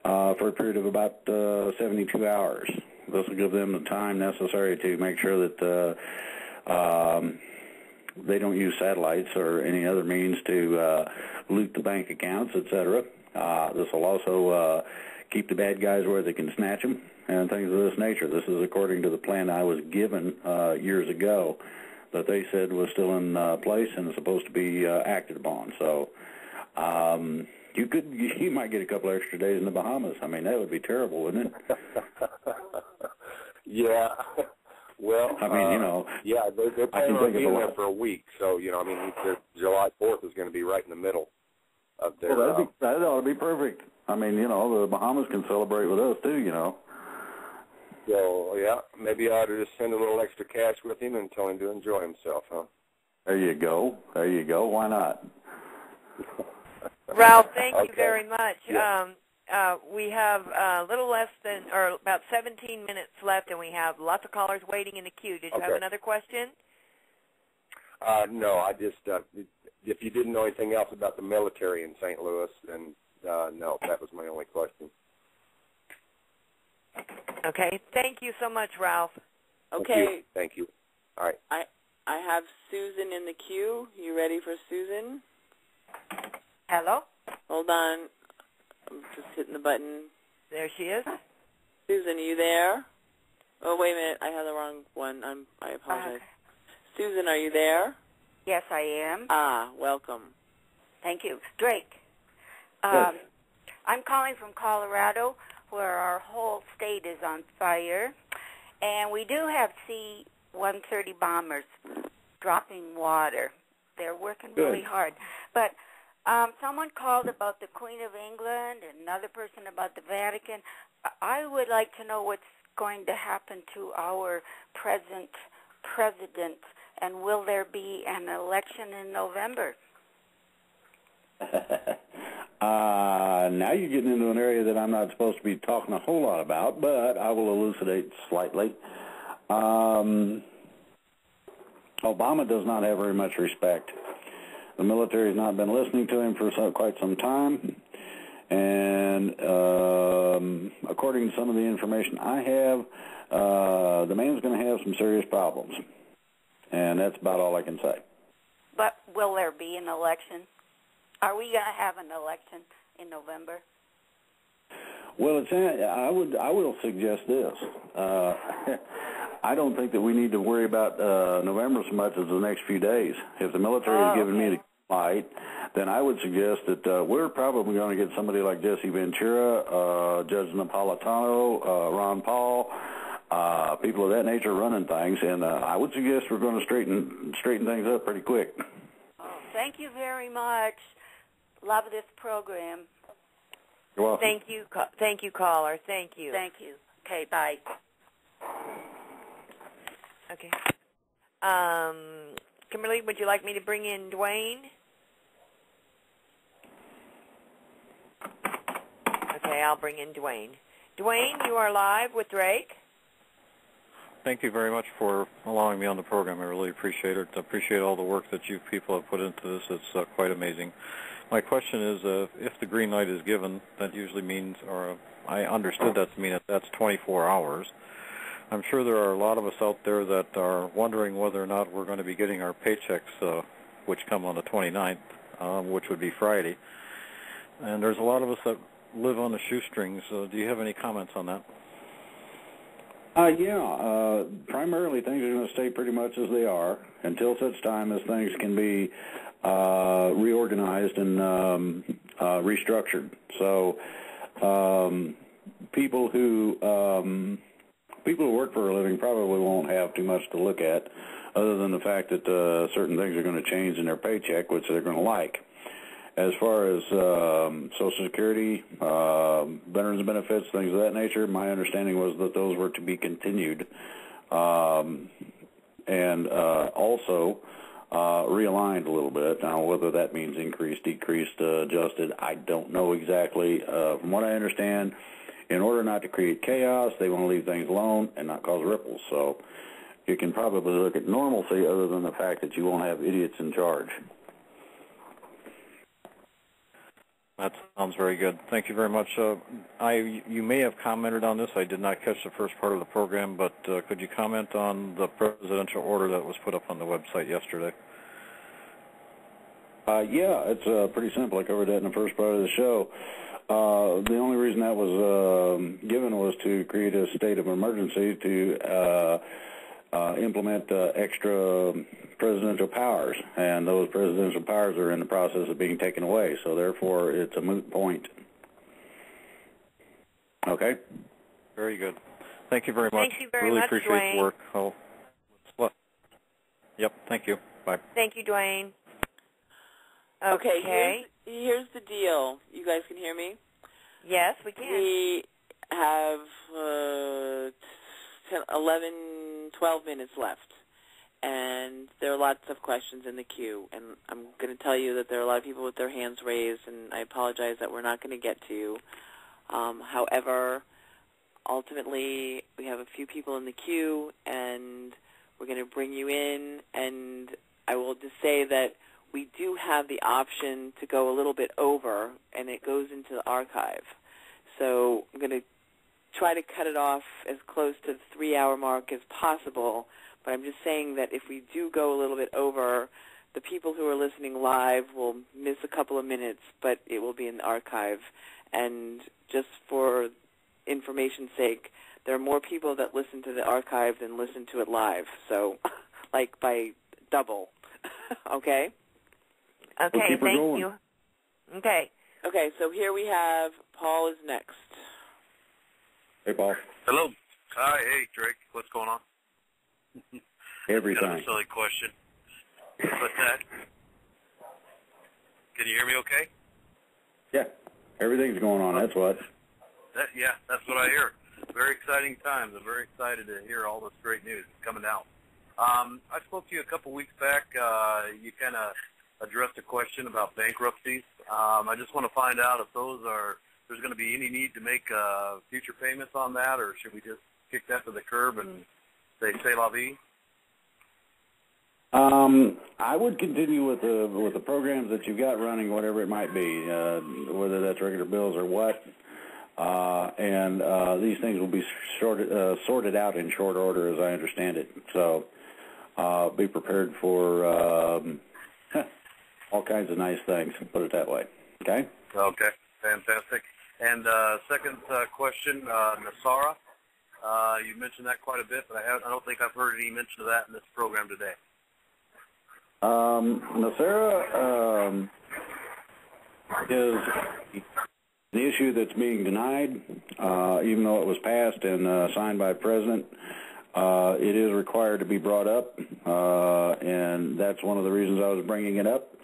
for a period of about 72 hours. This will give them the time necessary to make sure that they don't use satellites or any other means to loot the bank accounts, etc. This will also keep the bad guys where they can snatch them and things of this nature. This is according to the plan I was given years ago that they said was still in place and is supposed to be acted upon. So you might get a couple extra days in the Bahamas. I mean, that would be terrible, wouldn't it? Yeah. Well, I mean, yeah, they're planning on being there for a week. So, I mean, July 4th is going to be right in the middle of their. Well, that ought to be perfect. I mean, the Bahamas can celebrate with us too, So, yeah, maybe I ought to just send a little extra cash with him and tell him to enjoy himself, huh? There you go. Why not? Ralph, thank you very much. Yeah. We have a little less than, or about 17 minutes left, and we have lots of callers waiting in the queue. Did you have another question? No, I just, if you didn't know anything else about the military in St. Louis, then no, that was my only question. Okay. Thank you so much, Ralph. Okay. Thank you. All right. I have Susan in the queue. You ready for Susan? Hello? Hold on. I'm just hitting the button. There she is. Susan, are you there? Oh, wait a minute. I have the wrong one. I apologize. Susan, are you there? Yes, I am. Ah, welcome. Thank you. Drake, Yes. I'm calling from Colorado, where our whole state is on fire, and we do have C-130 bombers dropping water. They're working really hard. But someone called about the Queen of England and another person about the Vatican. I would like to know what's going to happen to our present president And will there be an election in November? Now you're getting into an area that I'm not supposed to be talking a whole lot about, but I will elucidate slightly. Obama does not have very much respect. The military has not been listening to him for quite some time, and according to some of the information I have, the man's going to have some serious problems, and that's about all I can say. But will there be an election? Are we going to have an election in November? Well, I will suggest this. I don't think that we need to worry about November so much as the next few days. If the military has given me the light, then I would suggest that we're probably going to get somebody like Jesse Ventura, Judge Napolitano, Ron Paul, people of that nature running things, and I would suggest we're going to straighten things up pretty quick. Oh, thank you very much. Love this program. You're welcome. Thank you, caller. Thank you. Thank you. Okay, bye. Okay. Kimberly, would you like me to bring in Dwayne? Okay, I'll bring in Dwayne. Dwayne, you are live with Drake. Thank you very much for allowing me on the program. I really appreciate it. I appreciate all the work that you people have put into this. It's quite amazing. My question is, if the green light is given, that usually means, or I understood that to mean that that's 24 hours. I'm sure there are a lot of us out there that are wondering whether or not we're going to be getting our paychecks, which come on the 29th, which would be Friday. And there's a lot of us that live on the shoestrings. Do you have any comments on that? Primarily things are going to stay pretty much as they are until such time as things can be reorganized and restructured. So people who work for a living probably won't have too much to look at other than the fact that certain things are going to change in their paycheck, which they're going to like. As far as Social Security, veterans benefits, things of that nature, my understanding was that those were to be continued and also realigned a little bit. Now, whether that means increased, decreased, adjusted, I don't know exactly. From what I understand, in order not to create chaos, they want to leave things alone and not cause ripples. So you can probably look at normalcy other than the fact that you won't have idiots in charge. That sounds very good. Thank you very much. You may have commented on this. I did not catch the first part of the program, but could you comment on the presidential order that was put up on the website yesterday? It's pretty simple. I covered that in the first part of the show. The only reason that was given was to create a state of emergency to implement extra presidential powers, and those presidential powers are in the process of being taken away, so therefore it's a moot point. Okay? Very good. Thank you very much. Thank you very really much, appreciate Dwayne. the work. Yep, thank you. Bye. Thank you, Dwayne. Okay, here's the deal. You guys can hear me? Yes, we can. We have 12 minutes left, and there are lots of questions in the queue, and I'm going to tell you that there are a lot of people with their hands raised, and I apologize that we're not going to get to you. However, ultimately, we have a few people in the queue, and we're going to bring you in, and I will just say that we do have the option to go a little bit over, and it goes into the archive. So I'm going to try to cut it off as close to the 3-hour mark as possible, but I'm just saying that if we do go a little bit over, the people who are listening live will miss a couple of minutes, but it will be in the archive. And just for information's sake, there are more people that listen to the archive than listen to it live, so like by double. Okay? Okay, thank you. Okay. Okay, so here we have Paul is next. Hey, Paul. Hello. Hi, hey, Drake. What's going on? Everything. Got a silly question. But can you hear me okay? Yeah, everything's going on, that's what. That's what I hear. Very exciting times. I'm very excited to hear all this great news coming out. I spoke to you a couple weeks back. You kind of addressed a question about bankruptcies. I just want to find out if there's going to be any need to make future payments on that, or should we just kick that to the curb and say c'est la vie? I would continue with the programs that you've got running, whatever it might be, whether that's regular bills or what. And these things will be sorted out in short order, as I understand it. So be prepared for all kinds of nice things, put it that way. Okay? Okay, fantastic. And second question, NESARA. You mentioned that quite a bit, but I don't think I've heard any mention of that in this program today. NESARA is the issue that's being denied, even though it was passed and signed by the President. It is required to be brought up, and that's one of the reasons I was bringing it up,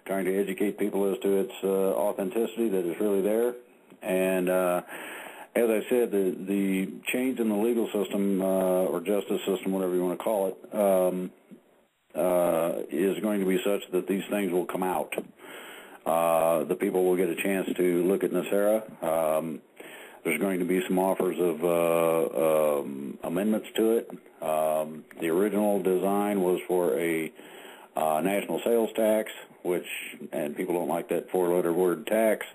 trying to educate people as to its authenticity, that it's really there. And as I said, the change in the legal system or justice system, whatever you want to call it, is going to be such that these things will come out. The people will get a chance to look at NESARA. There's going to be some offers of amendments to it. The original design was for a national sales tax, and people don't like that four-letter word tax.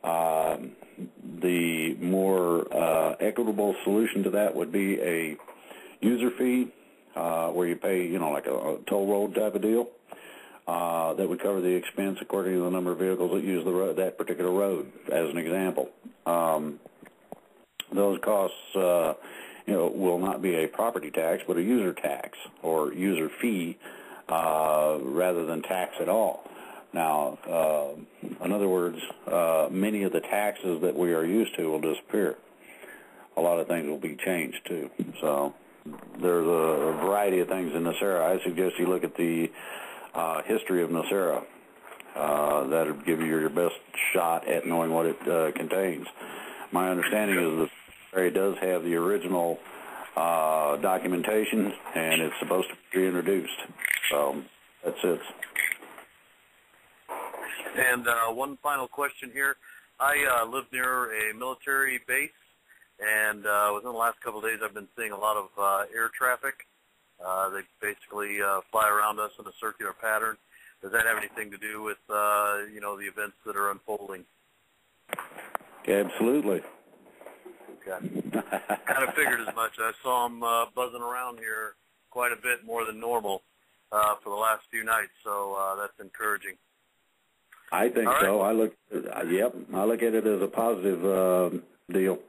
The more equitable solution to that would be a user fee, where you pay, like a toll road type of deal. That would cover the expense according to the number of vehicles that use that particular road, as an example. Those costs, will not be a property tax, but a user tax or user fee, rather than tax at all. Now, in other words, many of the taxes that we are used to will disappear. A lot of things will be changed too. So there's a variety of things in NESARA. I suggest you look at the history of NESARA. That would give you your best shot at knowing what it contains. My understanding is that it does have the original documentation, and it's supposed to be reintroduced. So that's it. And one final question here. I live near a military base, and within the last couple of days I've been seeing a lot of air traffic. They basically fly around us in a circular pattern. Does that have anything to do with, the events that are unfolding? Absolutely. Okay. Kind of figured as much. I saw them buzzing around here quite a bit more than normal for the last few nights, so that's encouraging. I think right. so. I look at it as a positive deal.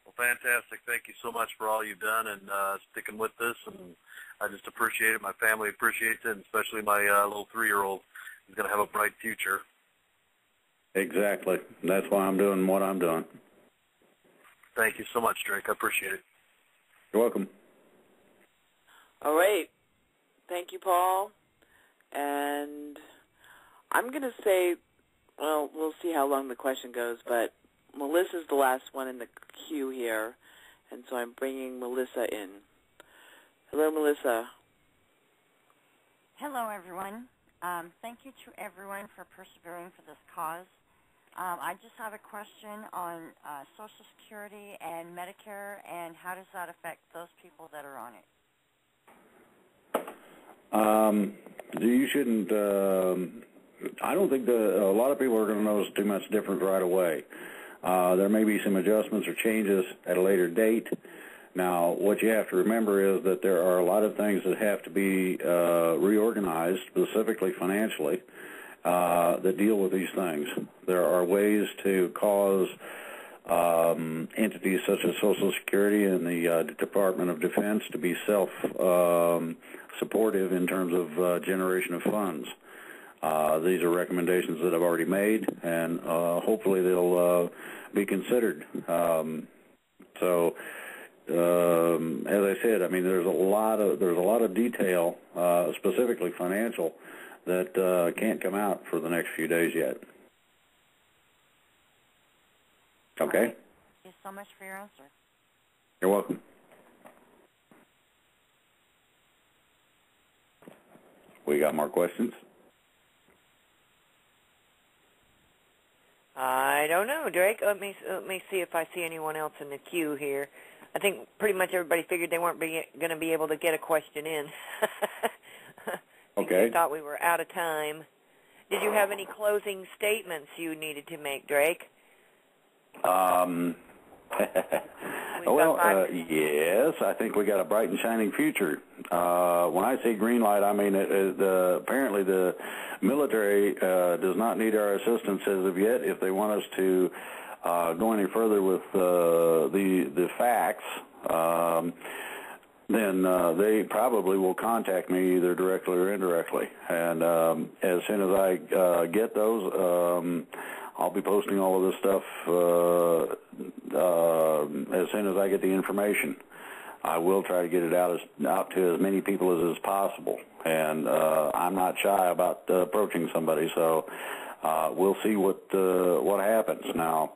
Well, fantastic. Thank you so much for all you've done and sticking with this, and I just appreciate it. My family appreciates it, and especially my little 3-year-old is going to have a bright future. Exactly. That's why I'm doing what I'm doing. Thank you so much, Drake. I appreciate it. You're welcome. All right. Thank you, Paul. And I'm going to say, well, we'll see how long the question goes, but Melissa's the last one in the queue here, and so I'm bringing Melissa in. Hello, Melissa. Hello, everyone. Thank you to everyone for persevering for this cause. I just have a question on Social Security and Medicare, and how does that affect those people that are on it? You shouldn't. I don't think a lot of people are going to notice too much difference right away. There may be some adjustments or changes at a later date. Now, what you have to remember is that there are a lot of things that have to be reorganized, specifically financially, that deal with these things. There are ways to cause entities such as Social Security and the Department of Defense to be self-supportive in terms of generation of funds. These are recommendations that I've already made, and hopefully they'll be considered. As I said, I mean, there's a lot of detail, specifically financial, that can't come out for the next few days yet. Okay? Thank you so much for your answer. You're welcome. We got more questions? I don't know, Drake. Let me see if I see anyone else in the queue here. I think pretty much everybody figured they weren't going to be able to get a question in. Okay. They thought we were out of time. Did you have any closing statements you needed to make, Drake? Well, yes, I think we got a bright and shining future. When I say green light, I mean apparently the military does not need our assistance as of yet. If they want us to go any further with the facts, then they probably will contact me either directly or indirectly. And as soon as I get those, I'll be posting all of this stuff as soon as I get the information. I will try to get it out to as many people as is possible. And I'm not shy about approaching somebody, so we'll see what happens. Now,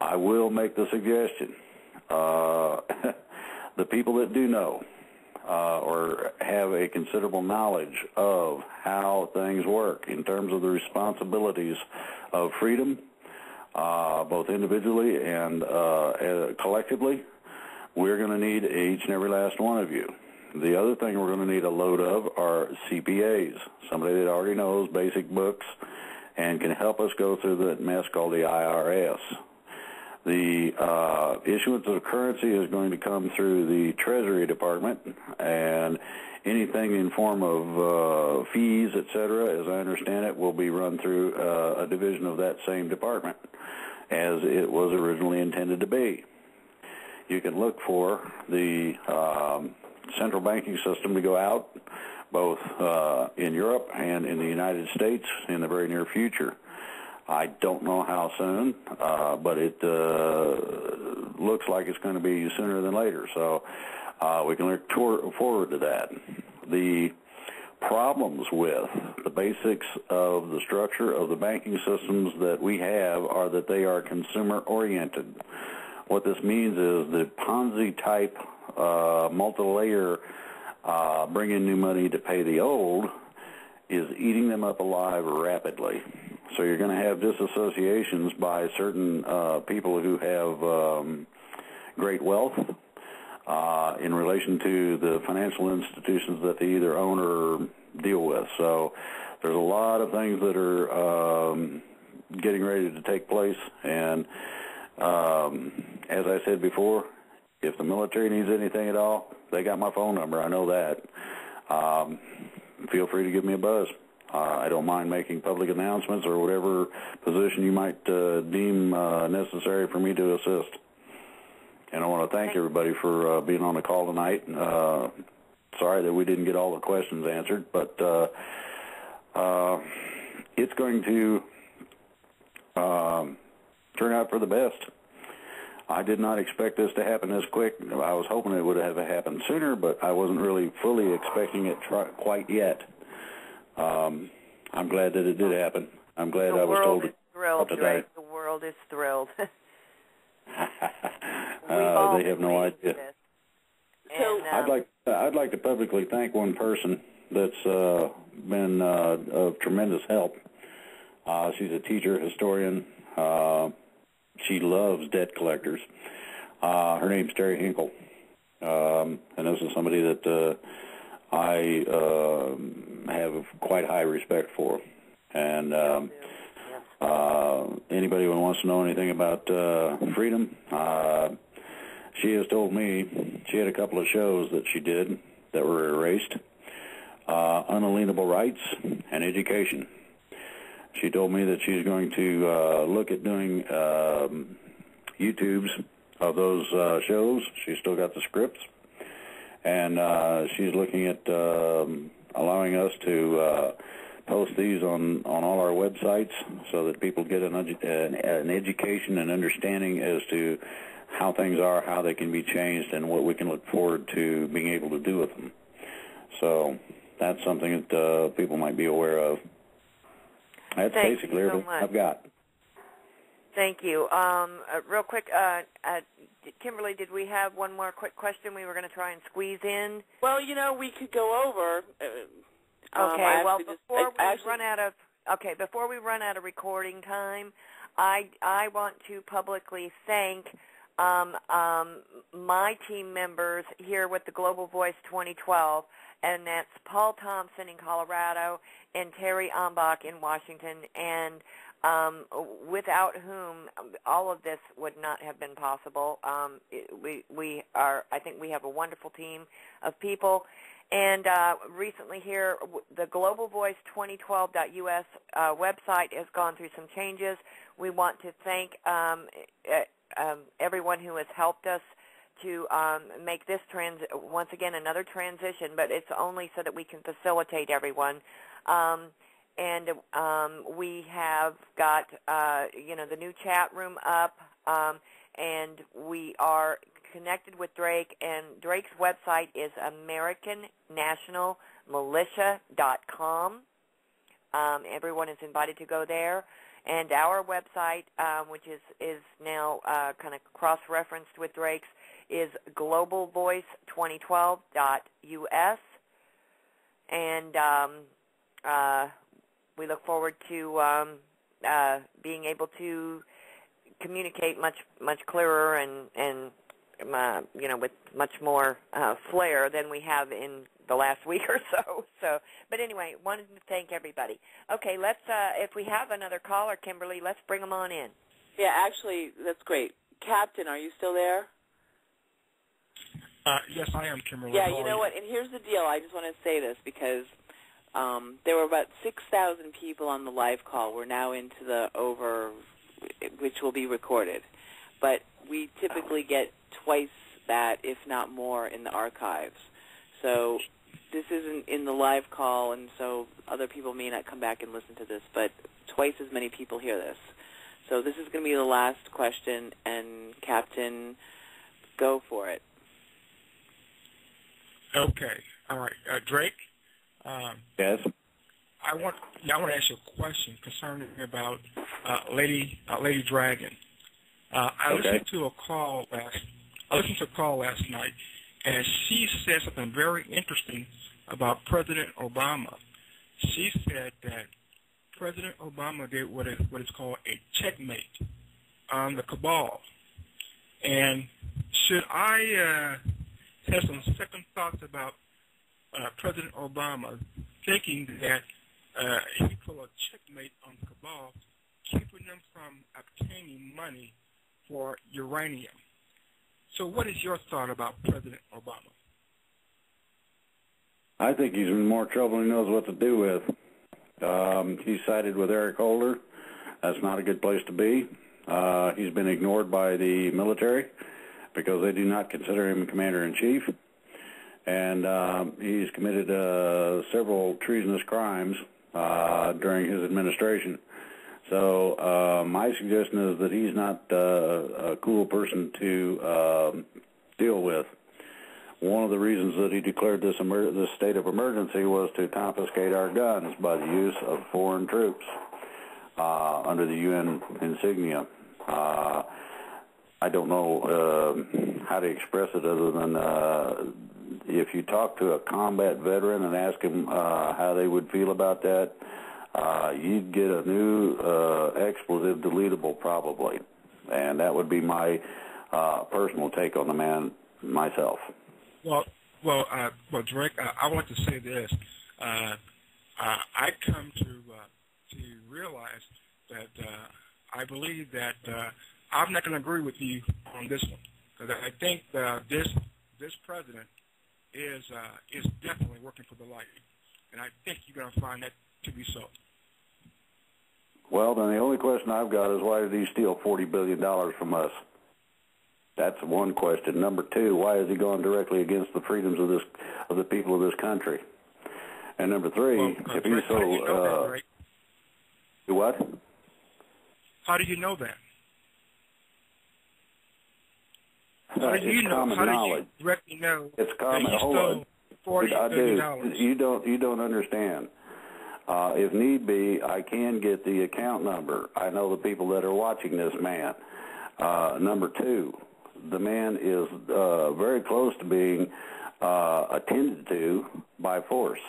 I will make the suggestion. The people that do know or have a considerable knowledge of how things work in terms of the responsibilities of freedom, both individually and collectively, we're going to need each and every last one of you. The other thing we're going to need a load of are CPAs, somebody that already knows basic books and can help us go through that mess called the IRS. The issuance of currency is going to come through the Treasury Department, and anything in form of fees, etc., as I understand it, will be run through a division of that same department, as it was originally intended to be. You can look for the central banking system to go out, both in Europe and in the United States in the very near future. I don't know how soon, but it looks like it's going to be sooner than later. So we can look forward to that. The problems with the basics of the structure of the banking systems that we have are that they are consumer-oriented. What this means is the Ponzi-type multi-layer bring in new money to pay the old is eating them up alive rapidly. So you're going to have disassociations by certain people who have great wealth in relation to the financial institutions that they either own or deal with. So there's a lot of things that are getting ready to take place. And as I said before, if the military needs anything at all, they got my phone number. I know that. Feel free to give me a buzz. I don't mind making public announcements or whatever position you might deem necessary for me to assist. And I want to thank everybody for being on the call tonight. Sorry that we didn't get all the questions answered, but it's going to turn out for the best. I did not expect this to happen this quick. I was hoping it would have happened sooner, but I wasn't really fully expecting it quite yet. I'm glad that it did happen. I'm glad I was told it today. The world is thrilled. They have no idea. So I'd like to publicly thank one person that's been of tremendous help. She's a teacher, historian. She loves debt collectors. Her name's Terry Hinkle, and this is somebody that I have quite high respect for. And anybody who wants to know anything about freedom, she has told me she had a couple of shows that she did that were erased, Unalienable Rights and Education. She told me that she's going to look at doing YouTubes of those shows. She's still got the scripts. And she's looking at allowing us to post these on all our websites so that people get an education and understanding as to how things are, how they can be changed, and what we can look forward to being able to do with them. So that's something that people might be aware of. That's basically everything I've got. Thank you. Real quick, Kimberly, did we have one more quick question we were going to try and squeeze in? Well, we could go over. Okay. Well, before we run out of recording time, I want to publicly thank my team members here with the Global Voice 2012, and that's Paul Thompson in Colorado and Terry Ombach in Washington, and without whom all of this would not have been possible. I think we have a wonderful team of people. And recently here, the globalvoice2012.us website has gone through some changes. We want to thank everyone who has helped us to make this once again another transition, but it's only so that we can facilitate everyone. And we have got the new chat room up, and we are connected with Drake, and Drake's website is AmericanNationalMilitia.com. Everyone is invited to go there. And our website, which is now kind of cross-referenced with Drake's, is globalvoice2012.us. And we look forward to being able to communicate much clearer and with much more flair than we have in the last week or so. But anyway, wanted to thank everybody. Okay, let's if we have another caller, Kimberly, let's bring them on in. Yeah, actually, that's great. Captain, are you still there? Yes, I am, Kimberly. Yeah, you know what? And here's the deal. I just want to say this because there were about 6,000 people on the live call. We're now into the over, which will be recorded. But we typically get twice that, if not more, in the archives. So this isn't in the live call, and so other people may not come back and listen to this, but twice as many people hear this. So this is going to be the last question, and Captain, go for it. Okay. All right. Drake? Yes? I want to ask you a question concerning about Lady Dragon. I listened to a call last night, and she said something very interesting about President Obama. She said that President Obama did what is called a checkmate on the cabal. And should I have some second thoughts about President Obama thinking that he put a checkmate on the cabal, keeping them from obtaining money for uranium? So what is your thought about President Obama? I think he's in more trouble than he knows what to do with. He sided with Eric Holder. That's not a good place to be. He's been ignored by the military because they do not consider him commander-in-chief. And he's committed several treasonous crimes during his administration. So my suggestion is that he's not a cool person to deal with. One of the reasons that he declared this state of emergency was to confiscate our guns by the use of foreign troops under the UN insignia. I don't know how to express it other than if you talk to a combat veteran and ask him how they would feel about that, you'd get a new expletive deletable probably. And that would be my personal take on the man myself. Well, Drake, I want to say this. I come to realize that I believe that I'm not going to agree with you on this one, because I think this president is definitely working for the light, and I think you're going to find that to be so. Well, then the only question I've got is why did he steal $40 billion from us? That's one question. Number two, why is he going directly against the freedoms of the people of this country? And number three, if he's so... What? How do you know that? It's common knowledge. It's common. Hold on. You don't understand. If need be, I can get the account number. I know the people that are watching this man. Number two, the man is very close to being attended to by force.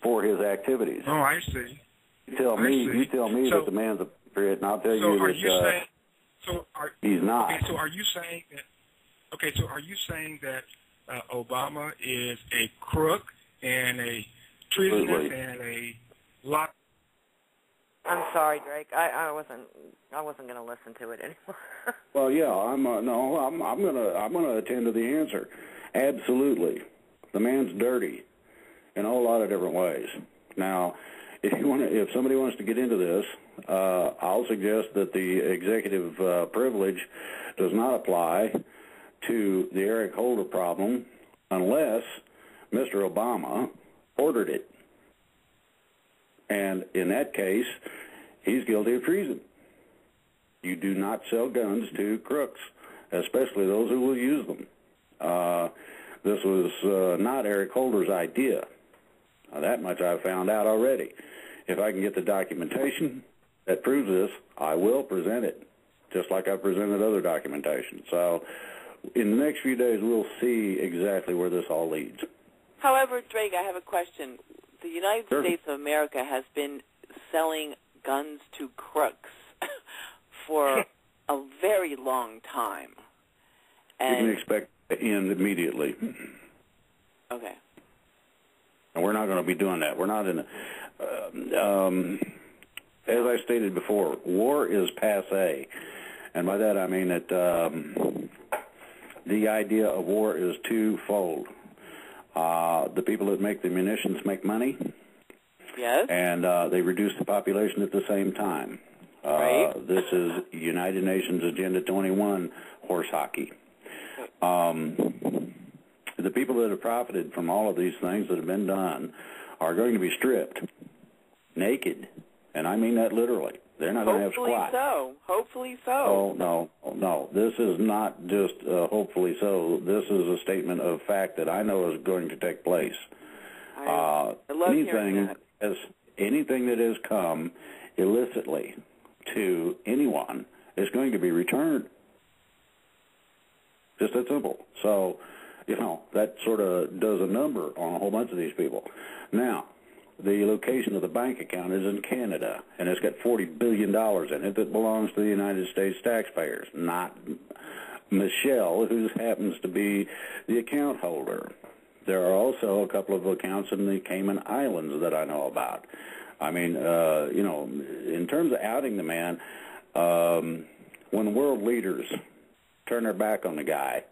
for his activities. Oh, I see. You tell me that the man's a patriot, and I'll tell you that he's not. Okay, so are you saying that? Okay, so are you saying that Obama is a crook and a treasonous and a lot? I'm sorry, Drake. I wasn't going to listen to it anymore. Well, yeah, I'm gonna attend to the answer. Absolutely, the man's dirty in a whole lot of different ways. Now, if somebody wants to get into this, I'll suggest that the executive privilege does not apply to the Eric Holder problem unless Mr. Obama ordered it. And in that case, he's guilty of treason. You do not sell guns to crooks, especially those who will use them. This was not Eric Holder's idea. That much I've found out already. If I can get the documentation that proves this, I will present it, just like I've presented other documentation. So in the next few days, we'll see exactly where this all leads. However, Drake, I have a question. The United States of America has been selling guns to crooks for a very long time. And you can expect to end immediately. Okay. And we're not going to be doing that. We're not in as I stated before, war is passé. And by that I mean that the idea of war is twofold. The people that make the munitions make money. Yes. And they reduce the population at the same time. Right. This is United Nations Agenda 21 horse hockey. The people that have profited from all of these things that have been done are going to be stripped, naked, and I mean that literally. They're not going to have squat. Hopefully so. Oh, no. This is not just hopefully so. This is a statement of fact that I know is going to take place. I love hearing that. Anything that has come illicitly to anyone is going to be returned. Just that simple. So, that sort of does a number on a whole bunch of these people. Now, the location of the bank account is in Canada, and it's got $40 billion in it that belongs to the United States taxpayers, not Michelle, who happens to be the account holder. There are also a couple of accounts in the Cayman Islands that I know about. I mean, in terms of outing the man, when world leaders turn their back on the guy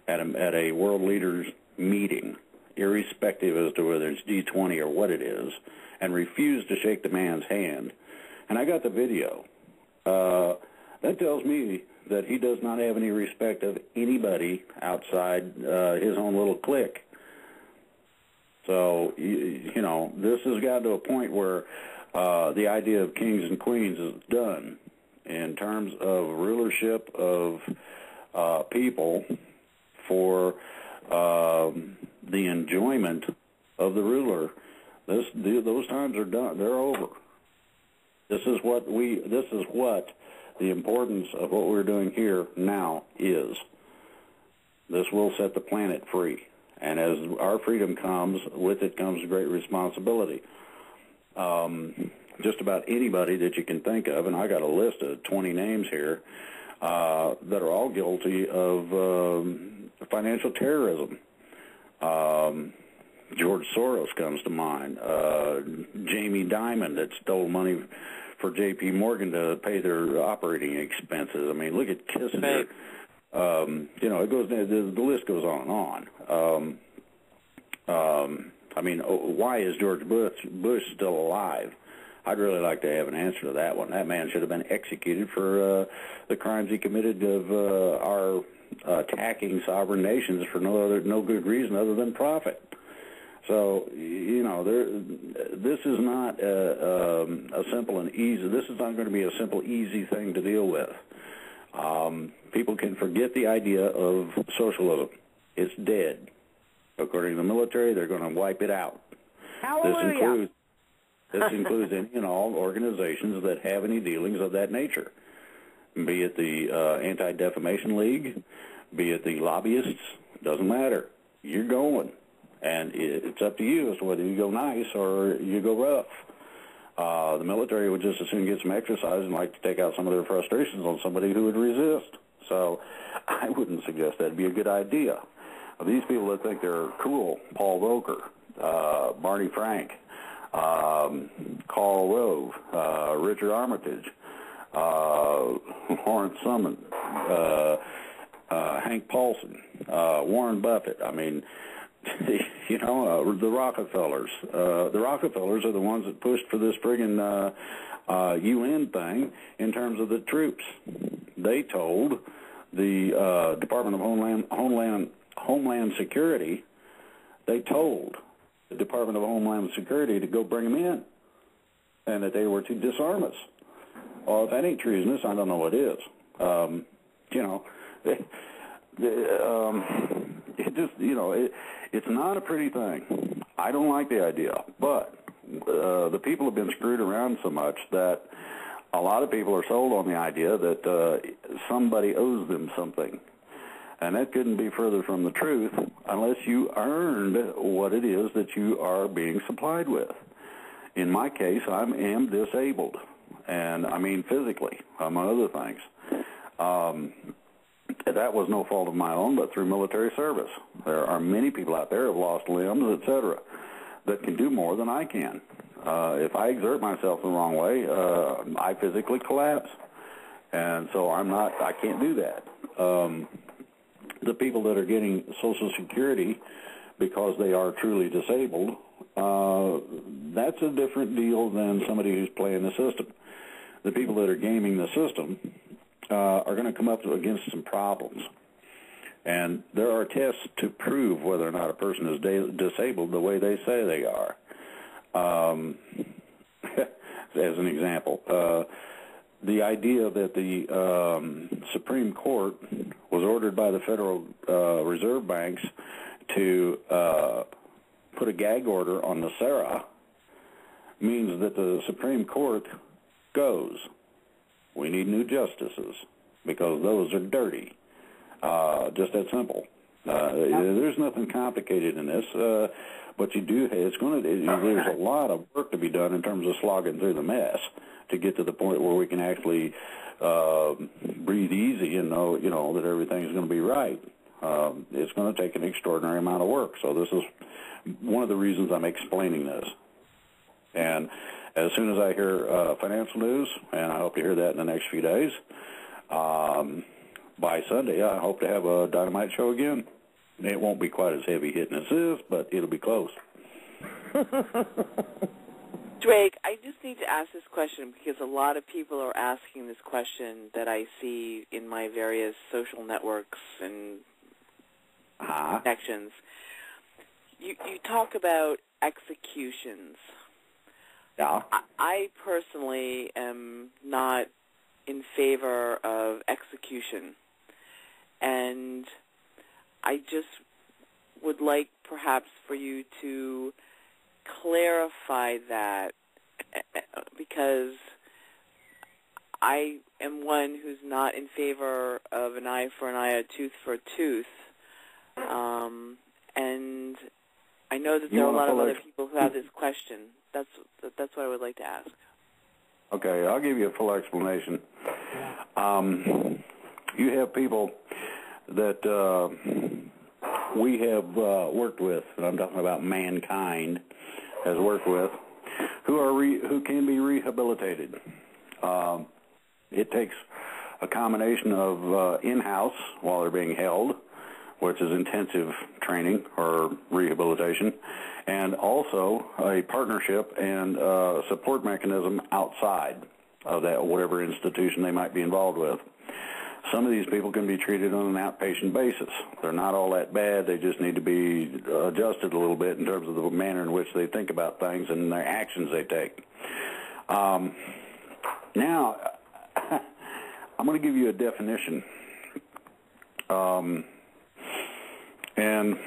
at a world leaders meeting, irrespective as to whether it's G20 or what it is, and refuse to shake the man's hand, and I got the video, that tells me that he does not have any respect of anybody outside his own little clique. So, this has got to a point where the idea of kings and queens is done in terms of rulership of people for the enjoyment of the ruler. Those times are done. They're over. This is what the importance of what we're doing here now is. This will set the planet free. And as our freedom comes, with it comes great responsibility. Just about anybody that you can think of, and I got a list of 20 names here, that are all guilty of financial terrorism. George Soros comes to mind. Jamie Dimon that stole money for J.P. Morgan to pay their operating expenses. I mean, look at Kissinger. It goes. The list goes on and on. I mean, why is George Bush still alive? I'd really like to have an answer to that one. That man should have been executed for the crimes he committed of our attacking sovereign nations for no good reason other than profit. So, this is not a simple and easy. This is not going to be a simple, easy thing to deal with. People can forget the idea of socialism. It's dead. According to the military, they're going to wipe it out. Hallelujah. This includes any and all organizations that have any dealings of that nature, be it the Anti-Defamation League, be it the lobbyists, doesn't matter. You're going. And it's up to you as to whether you go nice or you go rough. The military would just as soon get some exercise and like to take out some of their frustrations on somebody who would resist. So I wouldn't suggest that'd be a good idea. These people that think they're cool, Paul Volcker, Barney Frank, Karl Rove, Richard Armitage, Lawrence Summon, Hank Paulson, Warren Buffett. I mean, you know, the Rockefellers. The Rockefellers are the ones that pushed for this friggin' UN thing in terms of the troops. They told the Department of Homeland Security, they told the Department of Homeland Security to go bring them in, and that they were to disarm us. Well, if that ain't treasonous, I don't know what is. You know, it just, you know, it's not a pretty thing. I don't like the idea, but the people have been screwed around so much that a lot of people are sold on the idea that somebody owes them something. And that couldn't be further from the truth unless you earned what it is that you are being supplied with. In my case, I am disabled, and I mean physically, among other things. That was no fault of my own, but through military service. There are many people out there who have lost limbs, etc., that can do more than I can. If I exert myself the wrong way, I physically collapse. And so I can't do that. The people that are getting Social Security because they are truly disabled, that's a different deal than somebody who's playing the system. The people that are gaming the system are going to come up against some problems. And there are tests to prove whether or not a person is disabled the way they say they are. As an example, the idea that the Supreme Court was ordered by the Federal Reserve Banks to put a gag order on the NSARA means that the Supreme Court goes, we need new justices because those are dirty. Just that simple. There's nothing complicated in this, but there's a lot of work to be done in terms of slogging through the mess to get to the point where we can actually breathe easy and know, that everything's going to be right. It's going to take an extraordinary amount of work. So this is one of the reasons I'm explaining this. And as soon as I hear financial news, and I hope to hear that in the next few days, by Sunday, I hope to have a Dynamite show again. It won't be quite as heavy hitting as this, but it'll be close. Drake, I just need to ask this question because a lot of people are asking this question that I see in my various social networks and connections. You talk about executions. Yeah. I personally am not in favor of execution. And I just would like perhaps for you to clarify that, because I am one who's not in favor of an eye for an eye, a tooth for a tooth. And I know that there are a lot of other people who have this question. That's what I would like to ask. Okay, I'll give you a full explanation. You have people that we have worked with, and I'm talking about mankind has worked with, who can be rehabilitated. It takes a combination of in-house while they're being held, which is intensive training or rehabilitation, and also a partnership and support mechanism outside of that, whatever institution they might be involved with. Some of these people can be treated on an outpatient basis. They're not all that bad. They just need to be adjusted a little bit in terms of the manner in which they think about things and their actions they take. Now, I'm going to give you a definition. And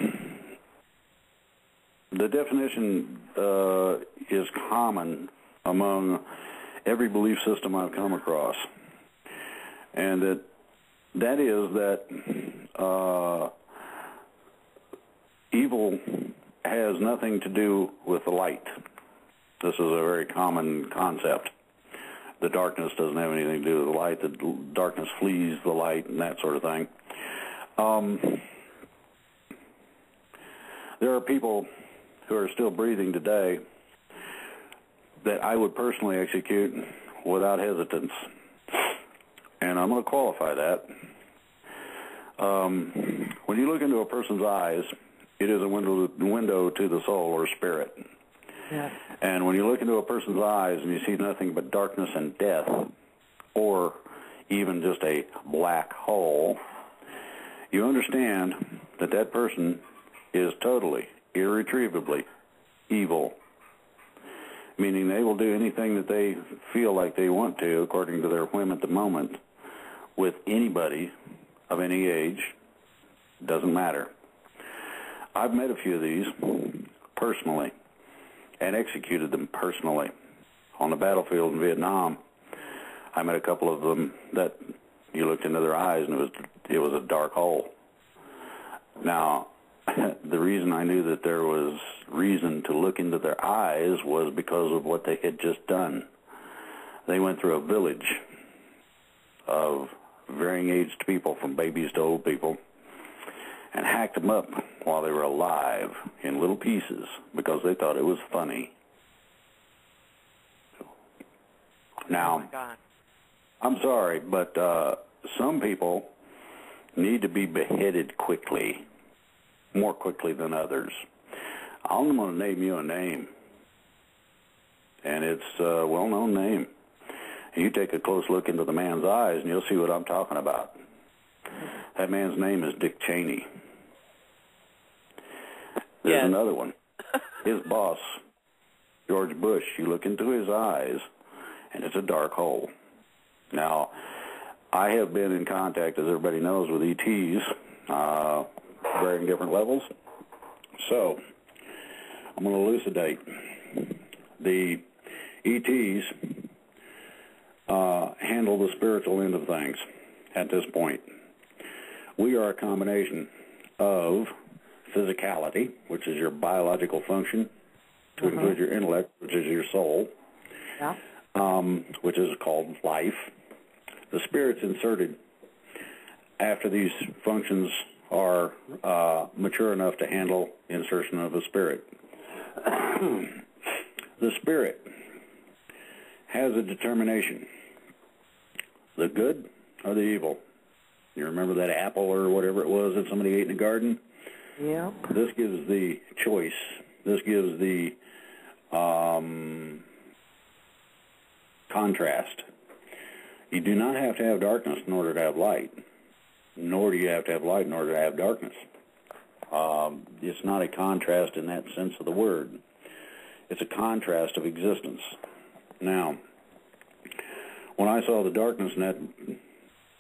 the definition is common among every belief system I've come across. And that is that evil has nothing to do with the light. This is a very common concept. The darkness doesn't have anything to do with the light. The darkness flees the light and that sort of thing. There are people who are still breathing today that I would personally execute without hesitance. And I'm going to qualify that. When you look into a person's eyes, it is a window to the soul or spirit. Yeah. And when you look into a person's eyes and you see nothing but darkness and death, or even just a black hole, you understand that that person is totally, irretrievably evil, meaning they will do anything that they feel like they want to, according to their whim at the moment, with anybody of any age. Doesn't matter. I've met a few of these personally and executed them personally. On the battlefield in Vietnam, I met a couple of them that you looked into their eyes and it was a dark hole. Now, the reason I knew that there was reason to look into their eyes was because of what they had just done. They went through a village of varying aged people, from babies to old people, and hacked them up while they were alive in little pieces because they thought it was funny. Now, I'm sorry, but some people need to be beheaded quickly, more quickly than others. I'm going to name you a name, and it's a well-known name. You take a close look into the man's eyes, and you'll see what I'm talking about. That man's name is Dick Cheney. There's another one. His boss, George Bush. You look into his eyes, and it's a dark hole. Now, I have been in contact, as everybody knows, with ETs, varying different levels. So, I'm going to elucidate. The ETs handle the spiritual end of things at this point. We are a combination of physicality, which is your biological function, to include your intellect, which is your soul, which is called life. The spirit's inserted after these functions are mature enough to handle insertion of a spirit. The spirit has a determination, the good or the evil. You remember that apple or whatever it was that somebody ate in the garden? Yeah. This gives the choice. This gives the contrast. You do not have to have darkness in order to have light, nor do you have to have light in order to have darkness. It's not a contrast in that sense of the word. It's a contrast of existence. Now, when I saw the darkness in that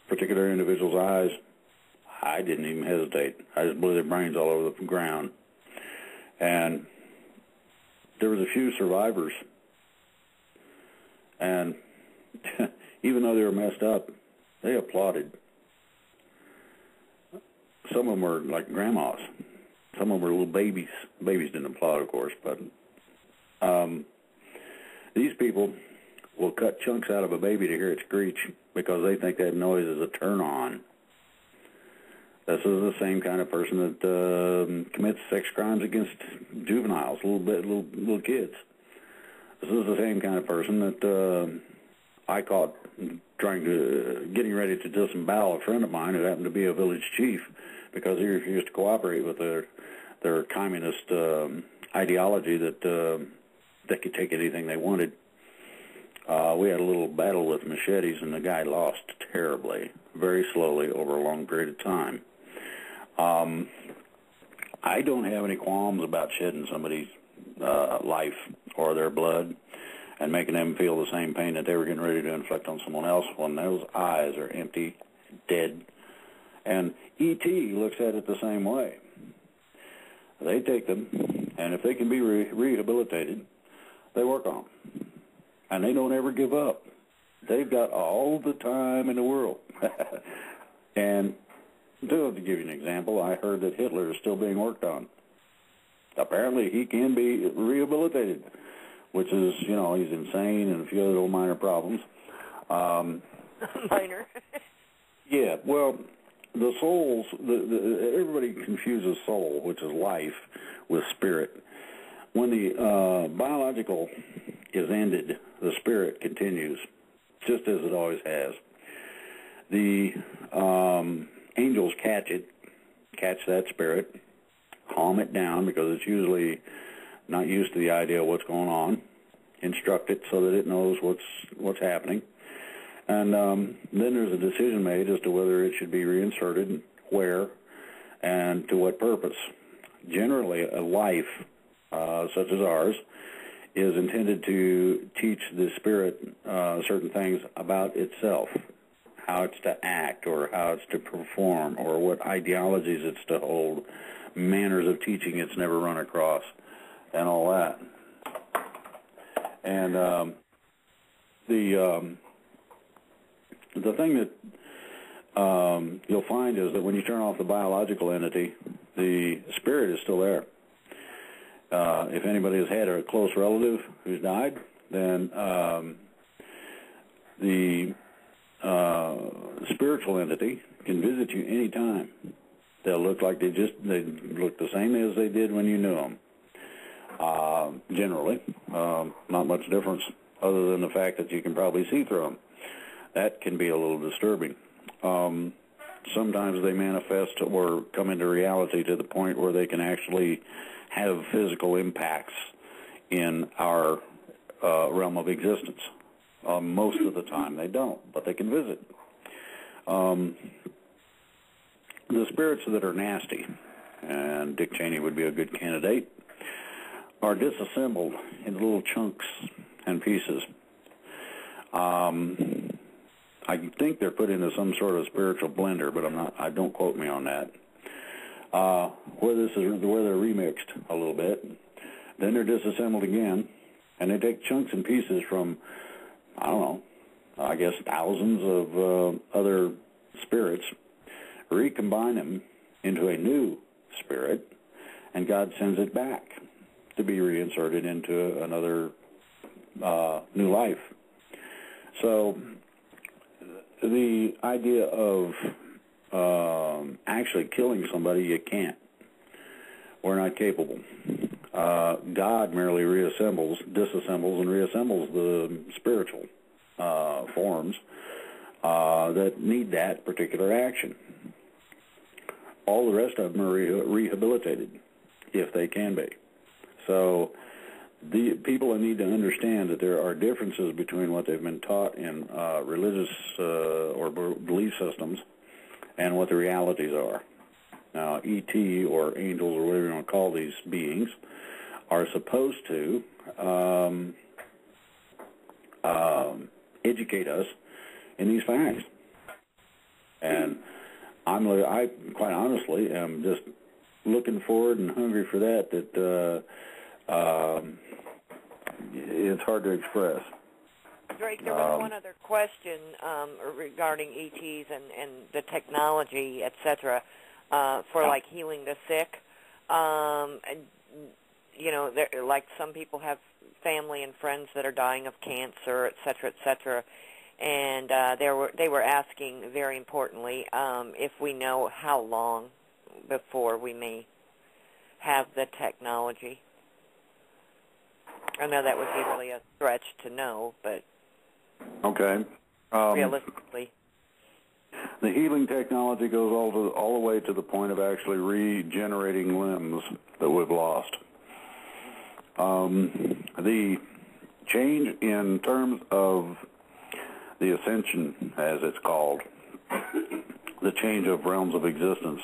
particular individual's eyes, I didn't even hesitate. I just blew their brains all over the ground. And there was a few survivors. And even though they were messed up, they applauded. Some of them were like grandmas. Some of them were little babies. Babies didn't applaud, of course, but these people will cut chunks out of a baby to hear it screech because they think that noise is a turn-on. This is the same kind of person that commits sex crimes against juveniles, little kids. This is the same kind of person that I caught getting ready to disembowel a friend of mine who happened to be a village chief because he refused to cooperate with their communist ideology that they could take anything they wanted. We had a little battle with machetes, and the guy lost terribly, very slowly over a long period of time. I don't have any qualms about shedding somebody's life or their blood and making them feel the same pain that they were getting ready to inflict on someone else when those eyes are empty, dead. And E.T. looks at it the same way. They take them, and if they can be rehabilitated, they work on them. And they don't ever give up. They've got all the time in the world. And to give you an example, I heard that Hitler is still being worked on. apparently he can be rehabilitated, which is, you know, he's insane and a few other little minor problems. Minor. Yeah, well, the souls, everybody confuses soul, which is life, with spirit. When the biological is ended, the spirit continues, just as it always has. The angels catch that spirit, calm it down because it's usually not used to the idea of what's going on, instruct it so that it knows what's happening, and then there's a decision made as to whether it should be reinserted, where, and to what purpose. Generally, a life such as ours is intended to teach the spirit certain things about itself, how it's to act or how it's to perform or what ideologies it's to hold, manners of teaching it's never run across, and all that. And the thing that you'll find is that when you turn off the biological entity, the spirit is still there. If anybody has had a close relative who's died, then the spiritual entity can visit you any time. They'll look like they look the same as they did when you knew them. Generally, not much difference other than the fact that you can probably see through them. That can be a little disturbing. Sometimes they manifest or come into reality to the point where they can actually have physical impacts in our realm of existence. Most of the time they don't, but they can visit. The spirits that are nasty, and Dick Cheney would be a good candidate, are disassembled into little chunks and pieces. I think they're put into some sort of spiritual blender, but don't quote me on that. Where they're remixed a little bit, then they're disassembled again, and they take chunks and pieces from, I don't know, I guess thousands of other spirits, recombine them into a new spirit, and God sends it back to be reinserted into another new life. So the idea of actually killing somebody, you can't. We're not capable. God merely disassembles and reassembles the spiritual forms that need that particular action. All the rest of them are rehabilitated, if they can be. So the people need to understand that there are differences between what they've been taught in religious or belief systems and what the realities are. Now, E.T. or angels or whatever you want to call these beings are supposed to educate us in these facts. And I quite honestly am just looking forward and hungry for that it's hard to express. Drake, there was one other question regarding ETs and the technology, etc., for like healing the sick. You know, like some people have family and friends that are dying of cancer, etc., and they were asking very importantly if we know how long before we may have the technology. I know that would be really a stretch to know, but okay. Realistically. The healing technology goes all the way to the point of actually regenerating limbs that we've lost. The change in terms of the ascension, as it's called, the change of realms of existence,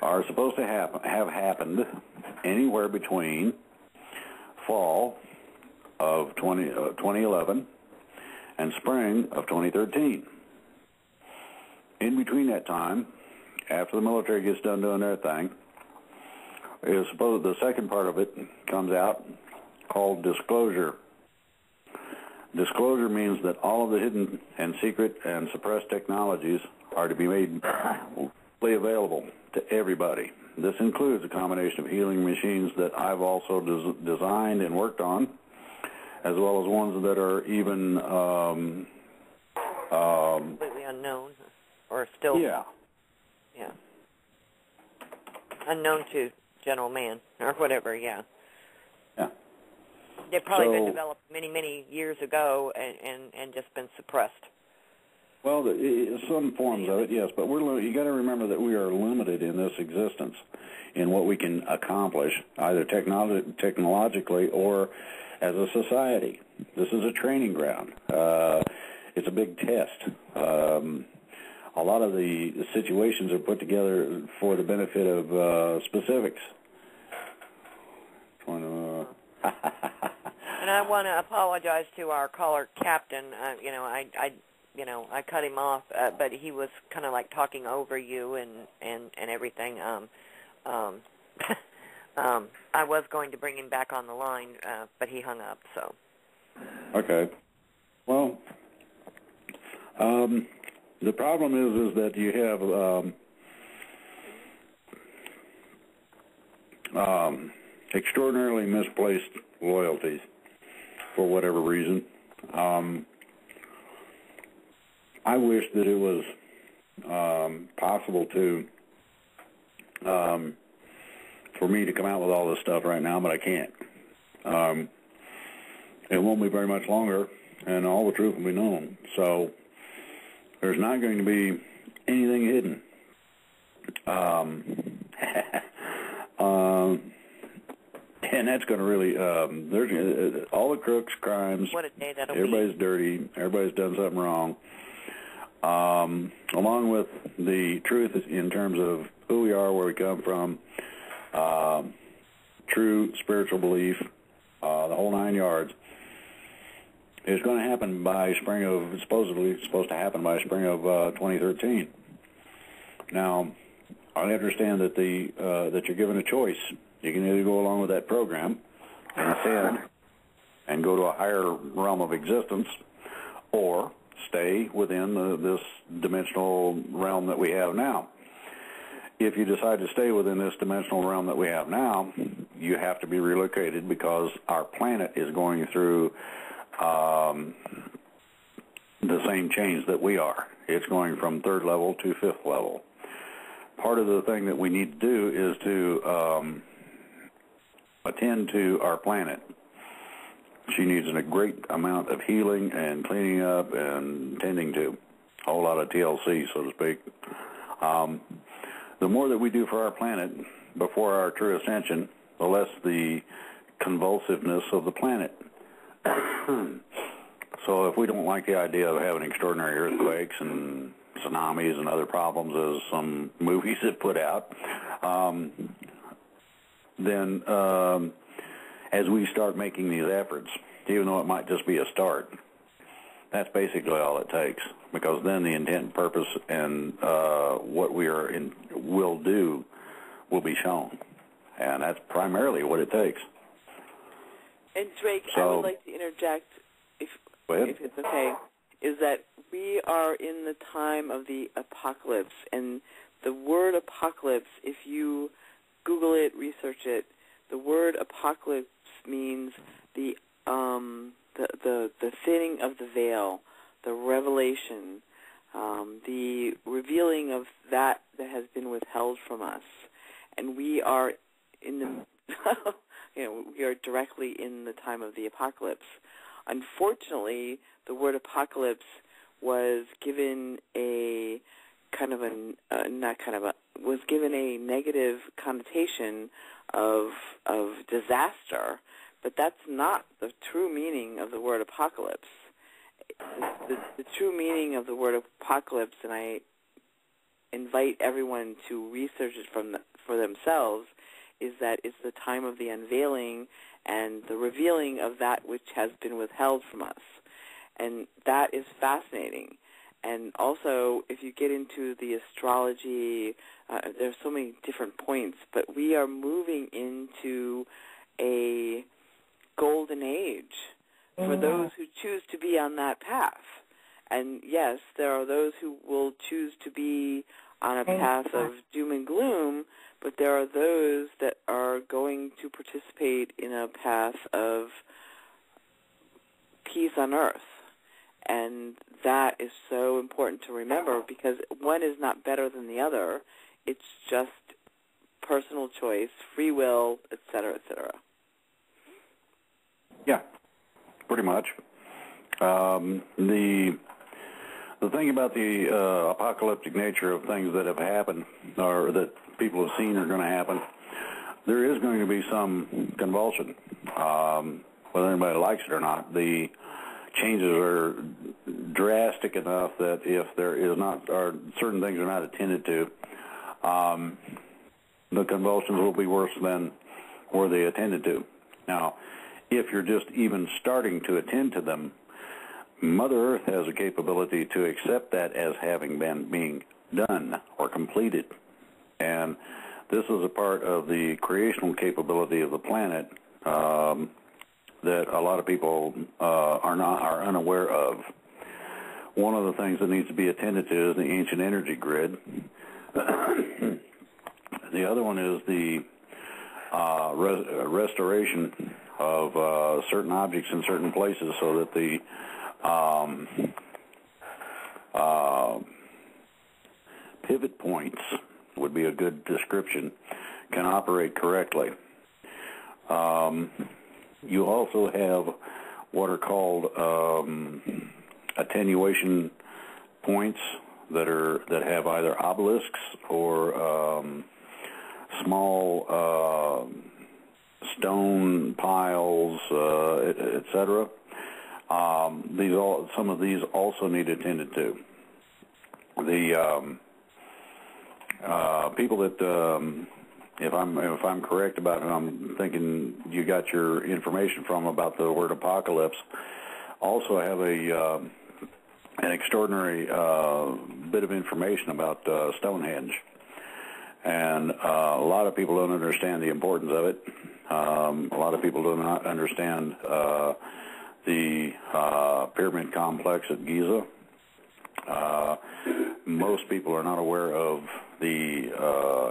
are supposed to have happened anywhere between fall of 2011 and spring of 2013. In between that time, after the military gets done doing their thing, is supposed the second part of it comes out called disclosure. Disclosure means that all of the hidden and secret and suppressed technologies are to be made available to everybody. This includes a combination of healing machines that I've also designed and worked on, as well as ones that are even completely unknown, or still unknown to general man or whatever. Yeah. They've probably been developed many years ago and just been suppressed. Well, some forms of it, yes, but you got to remember that we are limited in this existence in what we can accomplish, either technologically or as a society. This is a training ground. It's a big test. A lot of the situations are put together for the benefit of specifics. And I want to apologize to our caller, Captain. I cut him off, but he was kind of like talking over you and everything. I was going to bring him back on the line, but he hung up. So. Okay. Well, the problem is that you have extraordinarily misplaced loyalties for whatever reason. I wish that it was possible for me to come out with all this stuff right now, but I can't. It won't be very much longer, and all the truth will be known. So there's not going to be anything hidden. And that's going to really, there's all the crooks, crimes, what a day that'll everybody's dirty, everybody's done something wrong. Along with the truth in terms of who we are, where we come from, true spiritual belief, the whole 9 yards, is going to happen by spring of, supposedly supposed to happen by spring of 2013. Now, I understand that that you're given a choice. You can either go along with that program and ascend and go to a higher realm of existence, or stay within this dimensional realm that we have now. If you decide to stay within this dimensional realm that we have now, you have to be relocated because our planet is going through the same change that we are. It's going from 3rd level to 5th level. Part of the thing that we need to do is to attend to our planet. She needs a great amount of healing and cleaning up and tending to. A whole lot of TLC, so to speak. The more that we do for our planet before our true ascension, the less the convulsiveness of the planet. So if we don't like the idea of having extraordinary earthquakes and tsunamis and other problems, as some movies have put out, then as we start making these efforts, even though it might just be a start, that's basically all it takes, because then the intent and purpose and what we will do will be shown, and that's primarily what it takes. And Drake, I would like to interject, if it's okay, is that we are in the time of the apocalypse, and the word apocalypse, if you Google it, research it, the word apocalypse means the thinning of the veil, the revelation, the revealing of that has been withheld from us, and we are in the we are directly in the time of the apocalypse. Unfortunately, the word apocalypse was given a was given a negative connotation of disaster, but that's not the true meaning of the word apocalypse. The true meaning of the word apocalypse, and I invite everyone to research it for themselves, is that it's the time of the unveiling and the revealing of that which has been withheld from us. And that is fascinating. And also, if you get into the astrology, there's so many different points, but we are moving into a golden age for those who choose to be on that path. And yes, there are those who will choose to be on a path of doom and gloom, but there are those that are going to participate in a path of peace on earth. And that is so important to remember, because one is not better than the other. It's just personal choice, free will, et cetera, et cetera. Yeah, pretty much. The thing about the apocalyptic nature of things that have happened or that people have seen are going to happen, there is going to be some convulsion, whether anybody likes it or not. The changes are drastic enough that if there is not, or certain things are not attended to, the convulsions will be worse than were they attended to. Now, if you're just even starting to attend to them, Mother Earth has a capability to accept that as having been being done or completed. And this is a part of the creational capability of the planet that a lot of people are unaware of. One of the things that needs to be attended to is the ancient energy grid. The other one is the restoration of certain objects in certain places so that the pivot points would be a good description, can operate correctly. You also have what are called attenuation points that have either obelisks or small stone piles, etc. Some of these also need attended to. The people that, if I'm correct about it, I'm thinking you got your information from about the word apocalypse, also have an extraordinary bit of information about Stonehenge. And a lot of people don't understand the importance of it. A lot of people do not understand the pyramid complex at Giza. Most people are not aware of the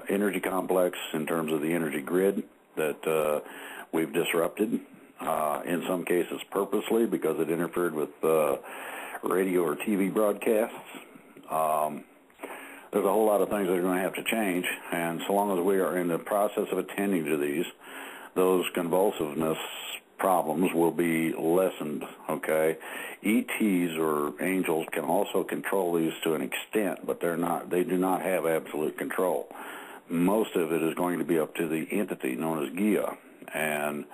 energy complex in terms of the energy grid that we've disrupted, in some cases purposely because it interfered with radio or TV broadcasts. There's a whole lot of things that are going to have to change, and so long as we are in the process of attending to these, those convulsiveness problems will be lessened, okay? ETs or angels can also control these to an extent, but they do not have absolute control. Most of it is going to be up to the entity known as Gaia, and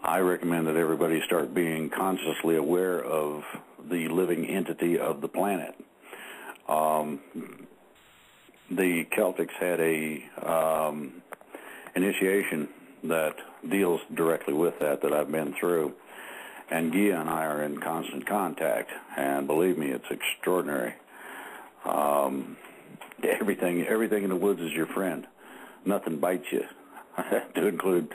I recommend that everybody start being consciously aware of the living entity of the planet. The Celtics had a initiation that deals directly with that I've been through, and Gaia and I are in constant contact, and believe me, it's extraordinary. Everything in the woods is your friend. Nothing bites you, to include,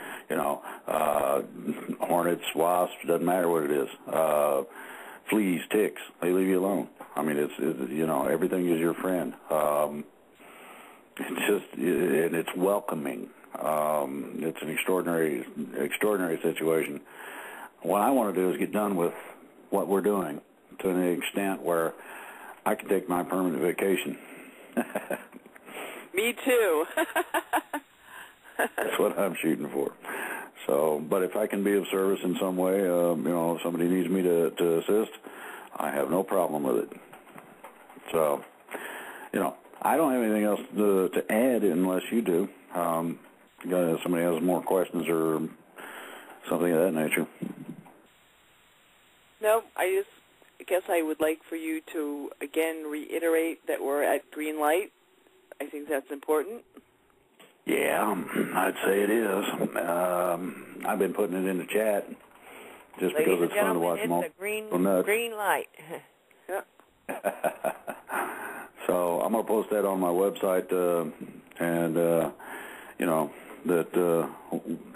hornets, wasps, doesn't matter what it is. Fleas, ticks, they leave you alone. I mean, it's everything is your friend. And it's welcoming. It's an extraordinary situation. What I want to do is get done with what we're doing to an extent where I can take my permanent vacation. Me too. That's what I'm shooting for. So, but if I can be of service in some way, if somebody needs me to assist, I have no problem with it. So, I don't have anything else to add unless you do. If somebody has more questions or something of that nature. No, I guess I would like for you to, again, reiterate that we're at green light. I think that's important. Yeah, I'd say it is. I've been putting it in the chat just because it's fun to watch them all. It's a green light. Yeah. So I'm going to post that on my website, that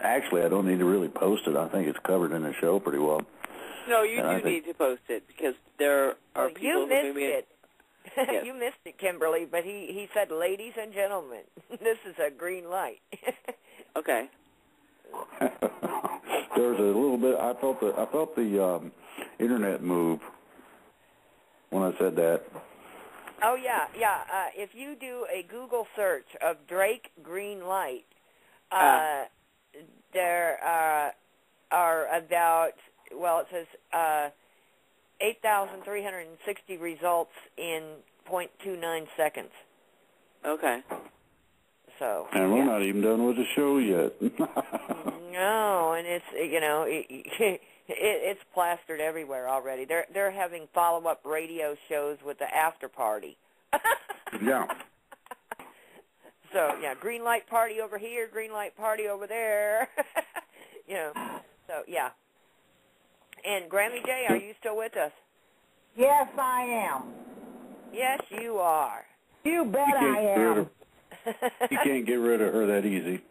actually I don't need to really post it. I think it's covered in the show pretty well. No, you do need to post it because there are people you missed it. Yes. You missed it, Kimberly, but he said, ladies and gentlemen, this is a green light. Okay. There's a little bit. I felt the internet move when I said that. Oh, yeah. If you do a Google search of Drake Green Light, there are about, well, it says 8,360 results in 0.29 seconds. Okay. So. And we're not even done with the show yet. No, and it's, it's plastered everywhere already. They're having follow-up radio shows with the after party. Yeah. So, yeah, green light party over here, green light party over there. So, yeah. And Grammy J, are you still with us? Yes, I am. Yes, you are. You bet I am. You can't get rid of her that easy.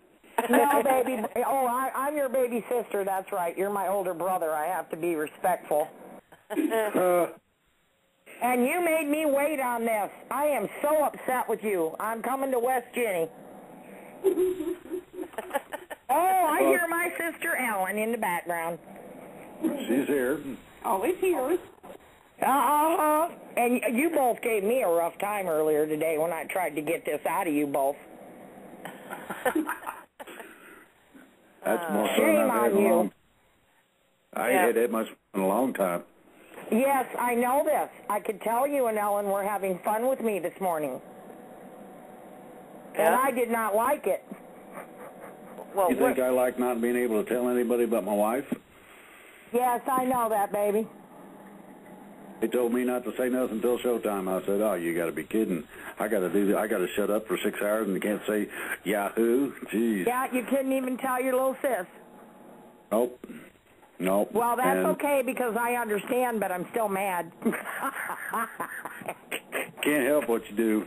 No, baby. Oh, I'm your baby sister. That's right. You're my older brother. I have to be respectful. And you made me wait on this. I am so upset with you. I'm coming to West Ginny. Oh, I hear my sister Ellen in the background. She's here. Always here. And you both gave me a rough time earlier today when I tried to get this out of you both. That's more fun Shame I've on had in a you. long. I ain't had that much fun in a long time. Yes, I know this. I could tell you and Ellen were having fun with me this morning. And I did not like it. You think I like not being able to tell anybody but my wife? Yes, I know that, baby. They told me not to say nothing until showtime. I said, "Oh, you got to be kidding! I got to do that. I got to shut up for 6 hours and can't say Yahoo." Jeez. Yeah, you couldn't even tell your little sis. Nope. Well, that's And okay because I understand, but I'm still mad. can't help what you do.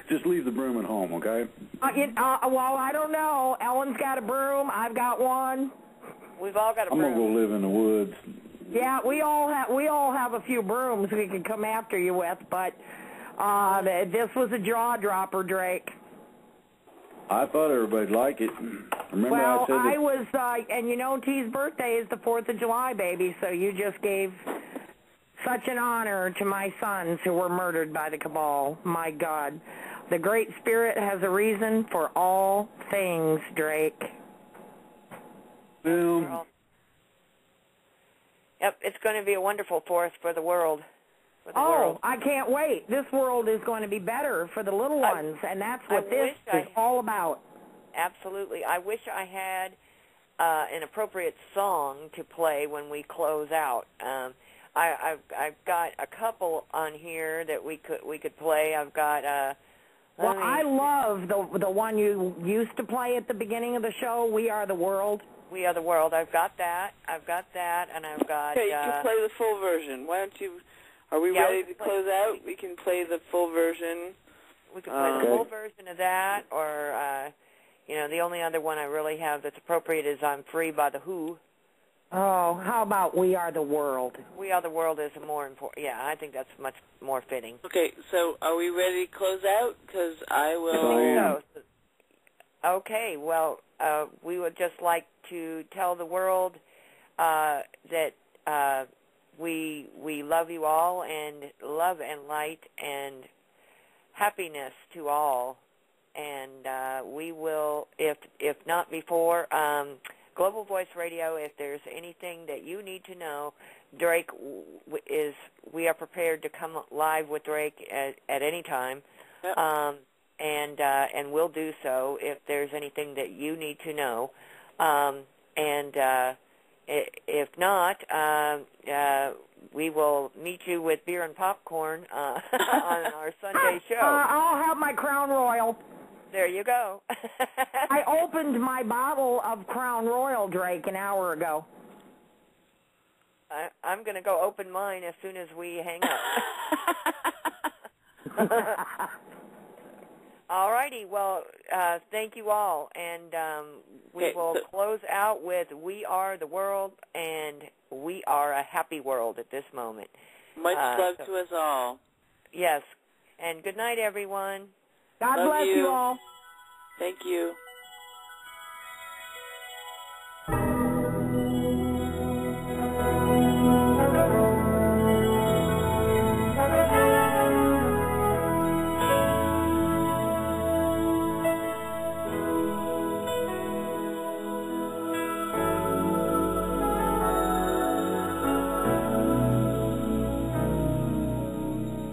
Just leave the broom at home, okay? Well, I don't know. Ellen's got a broom. I've got one. We've all got a I'm broom. gonna go live in the woods. Yeah, we all have a few brooms we could come after you with, but this was a jaw dropper, Drake. I thought everybody'd like it. Remember Well, I said that, I was, and you know T's birthday is the 4th of July, baby, so you just gave such an honor to my sons who were murdered by the cabal. My God. The Great Spirit has a reason for all things, Drake. Well, Yep, it's going to be a wonderful 4th for the world. Oh, I can't wait. This world is going to be better for the little ones, and that's what this is all about. Absolutely. I wish I had an appropriate song to play when we close out. I've got a couple on here that we could play. I've got well, I love the one you used to play at the beginning of the show, We Are the World. We Are the World. I've got that, and I've got... Okay, you can play the full version. Why don't you... Are we ready to close out? We can play the full version. We can play the full version of that, or, the only other one I really have that's appropriate is I'm Free by The Who. Oh, how about We Are the World? We Are the World is more important. Yeah, I think that's much more fitting. Okay, so are we ready to close out? Because I will... Okay, well, we would just like to tell the world that we love you all, and love and light and happiness to all. And we will, if not before, Global Voice Radio, if there's anything that you need to know, Drake we are prepared to come live with Drake at any time. Yep. And we'll do so if there's anything that you need to know. If not, we will meet you with beer and popcorn on our Sunday show. I'll have my Crown Royal. There you go. I opened my bottle of Crown Royal, Drake, an hour ago. I'm going to go open mine as soon as we hang up. All righty. Well, thank you all. And we will close out with We Are the World, and we are a happy world at this moment. Much love to us all. Yes. And good night, everyone. God Love bless you all. Thank you.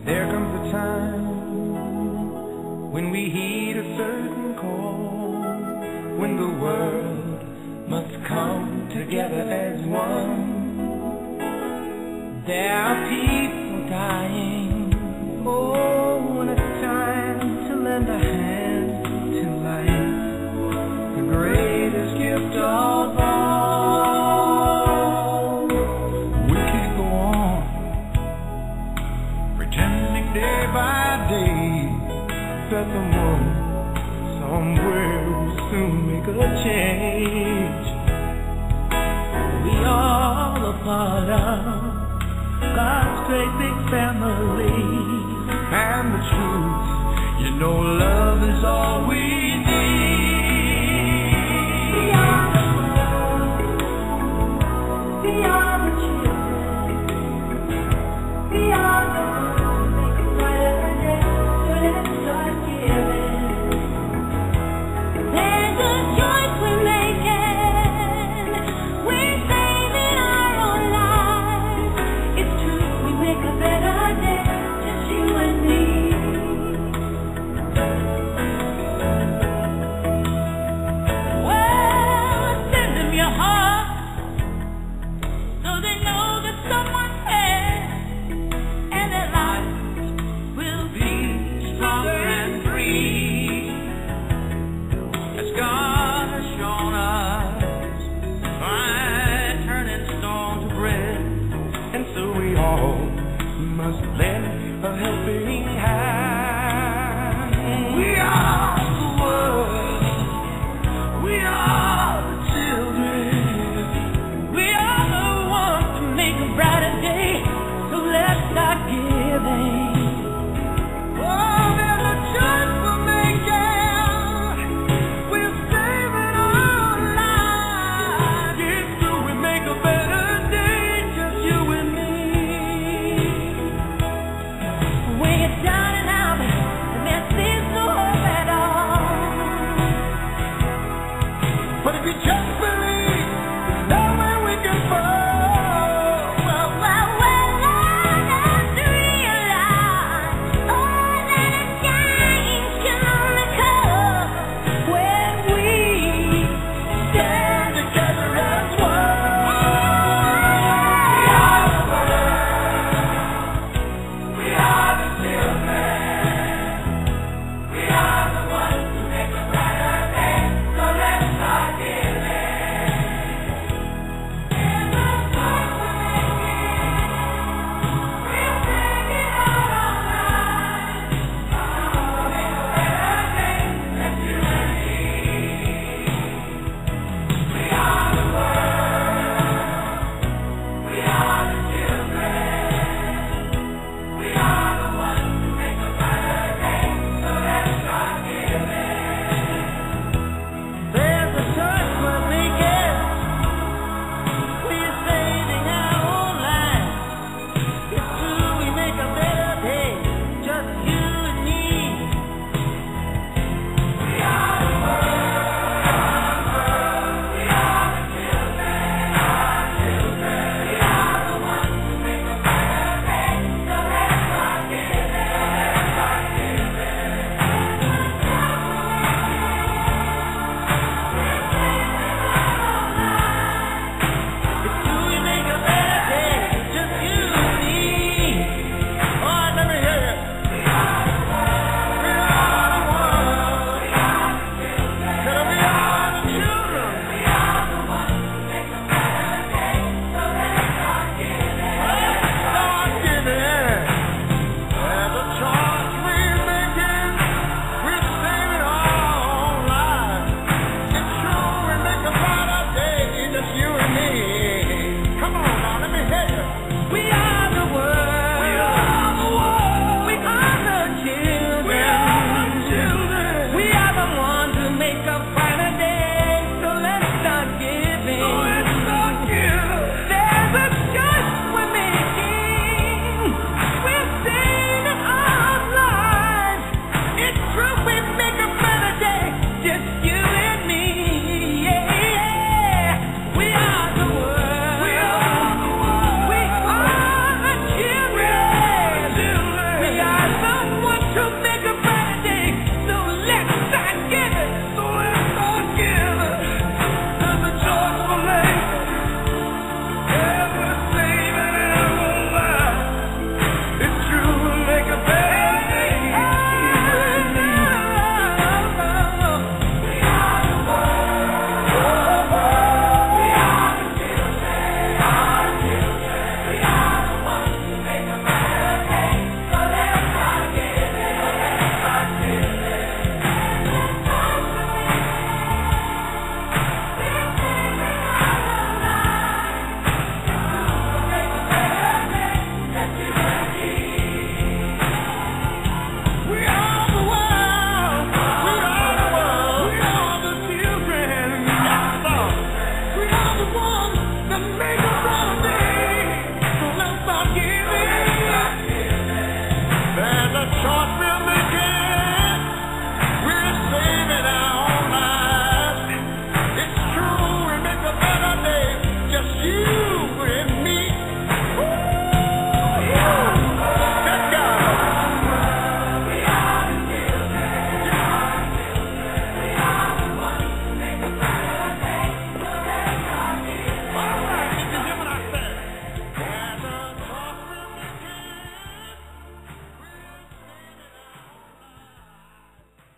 There comes a time when we heed a certain call, when the world must come together as one. There are people dying. Oh, and it's time to lend a hand to life, the greatest gift of all. We can't go on pretending day by day that the one somewhere will soon make a change. We all a part of God's great big family, and the truth, you know, love is all we need. We are the world. We are the children. We are the ones who make a brighter day. So let's start giving. There's a choice we're making. We're saving our own lives. It's true, we make a better day, just you and me. Well, send them your heart, so they know that someone cares, and their lives will be stronger and free, as God has shown us by turning stone to bread. And so we all must lend a helping hand. We are the world. We are the children. We are the ones to make a brighter day. So let's start giving. Oh, there's a choice we're making. We're saving our lives. Yes, do we make a better day, just you and me. When you're down and out, and there seems no hope at all. But if you just believe, there's nowhere we can fall. Well, let's realize, oh, that a change can only come when we stand together as one. We are the world. We are the children. We are the ones who make a brighter day. So let's start giving.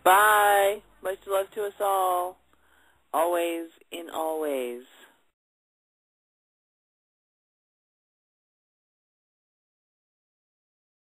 Bye. Much love to us all. Always in all ways.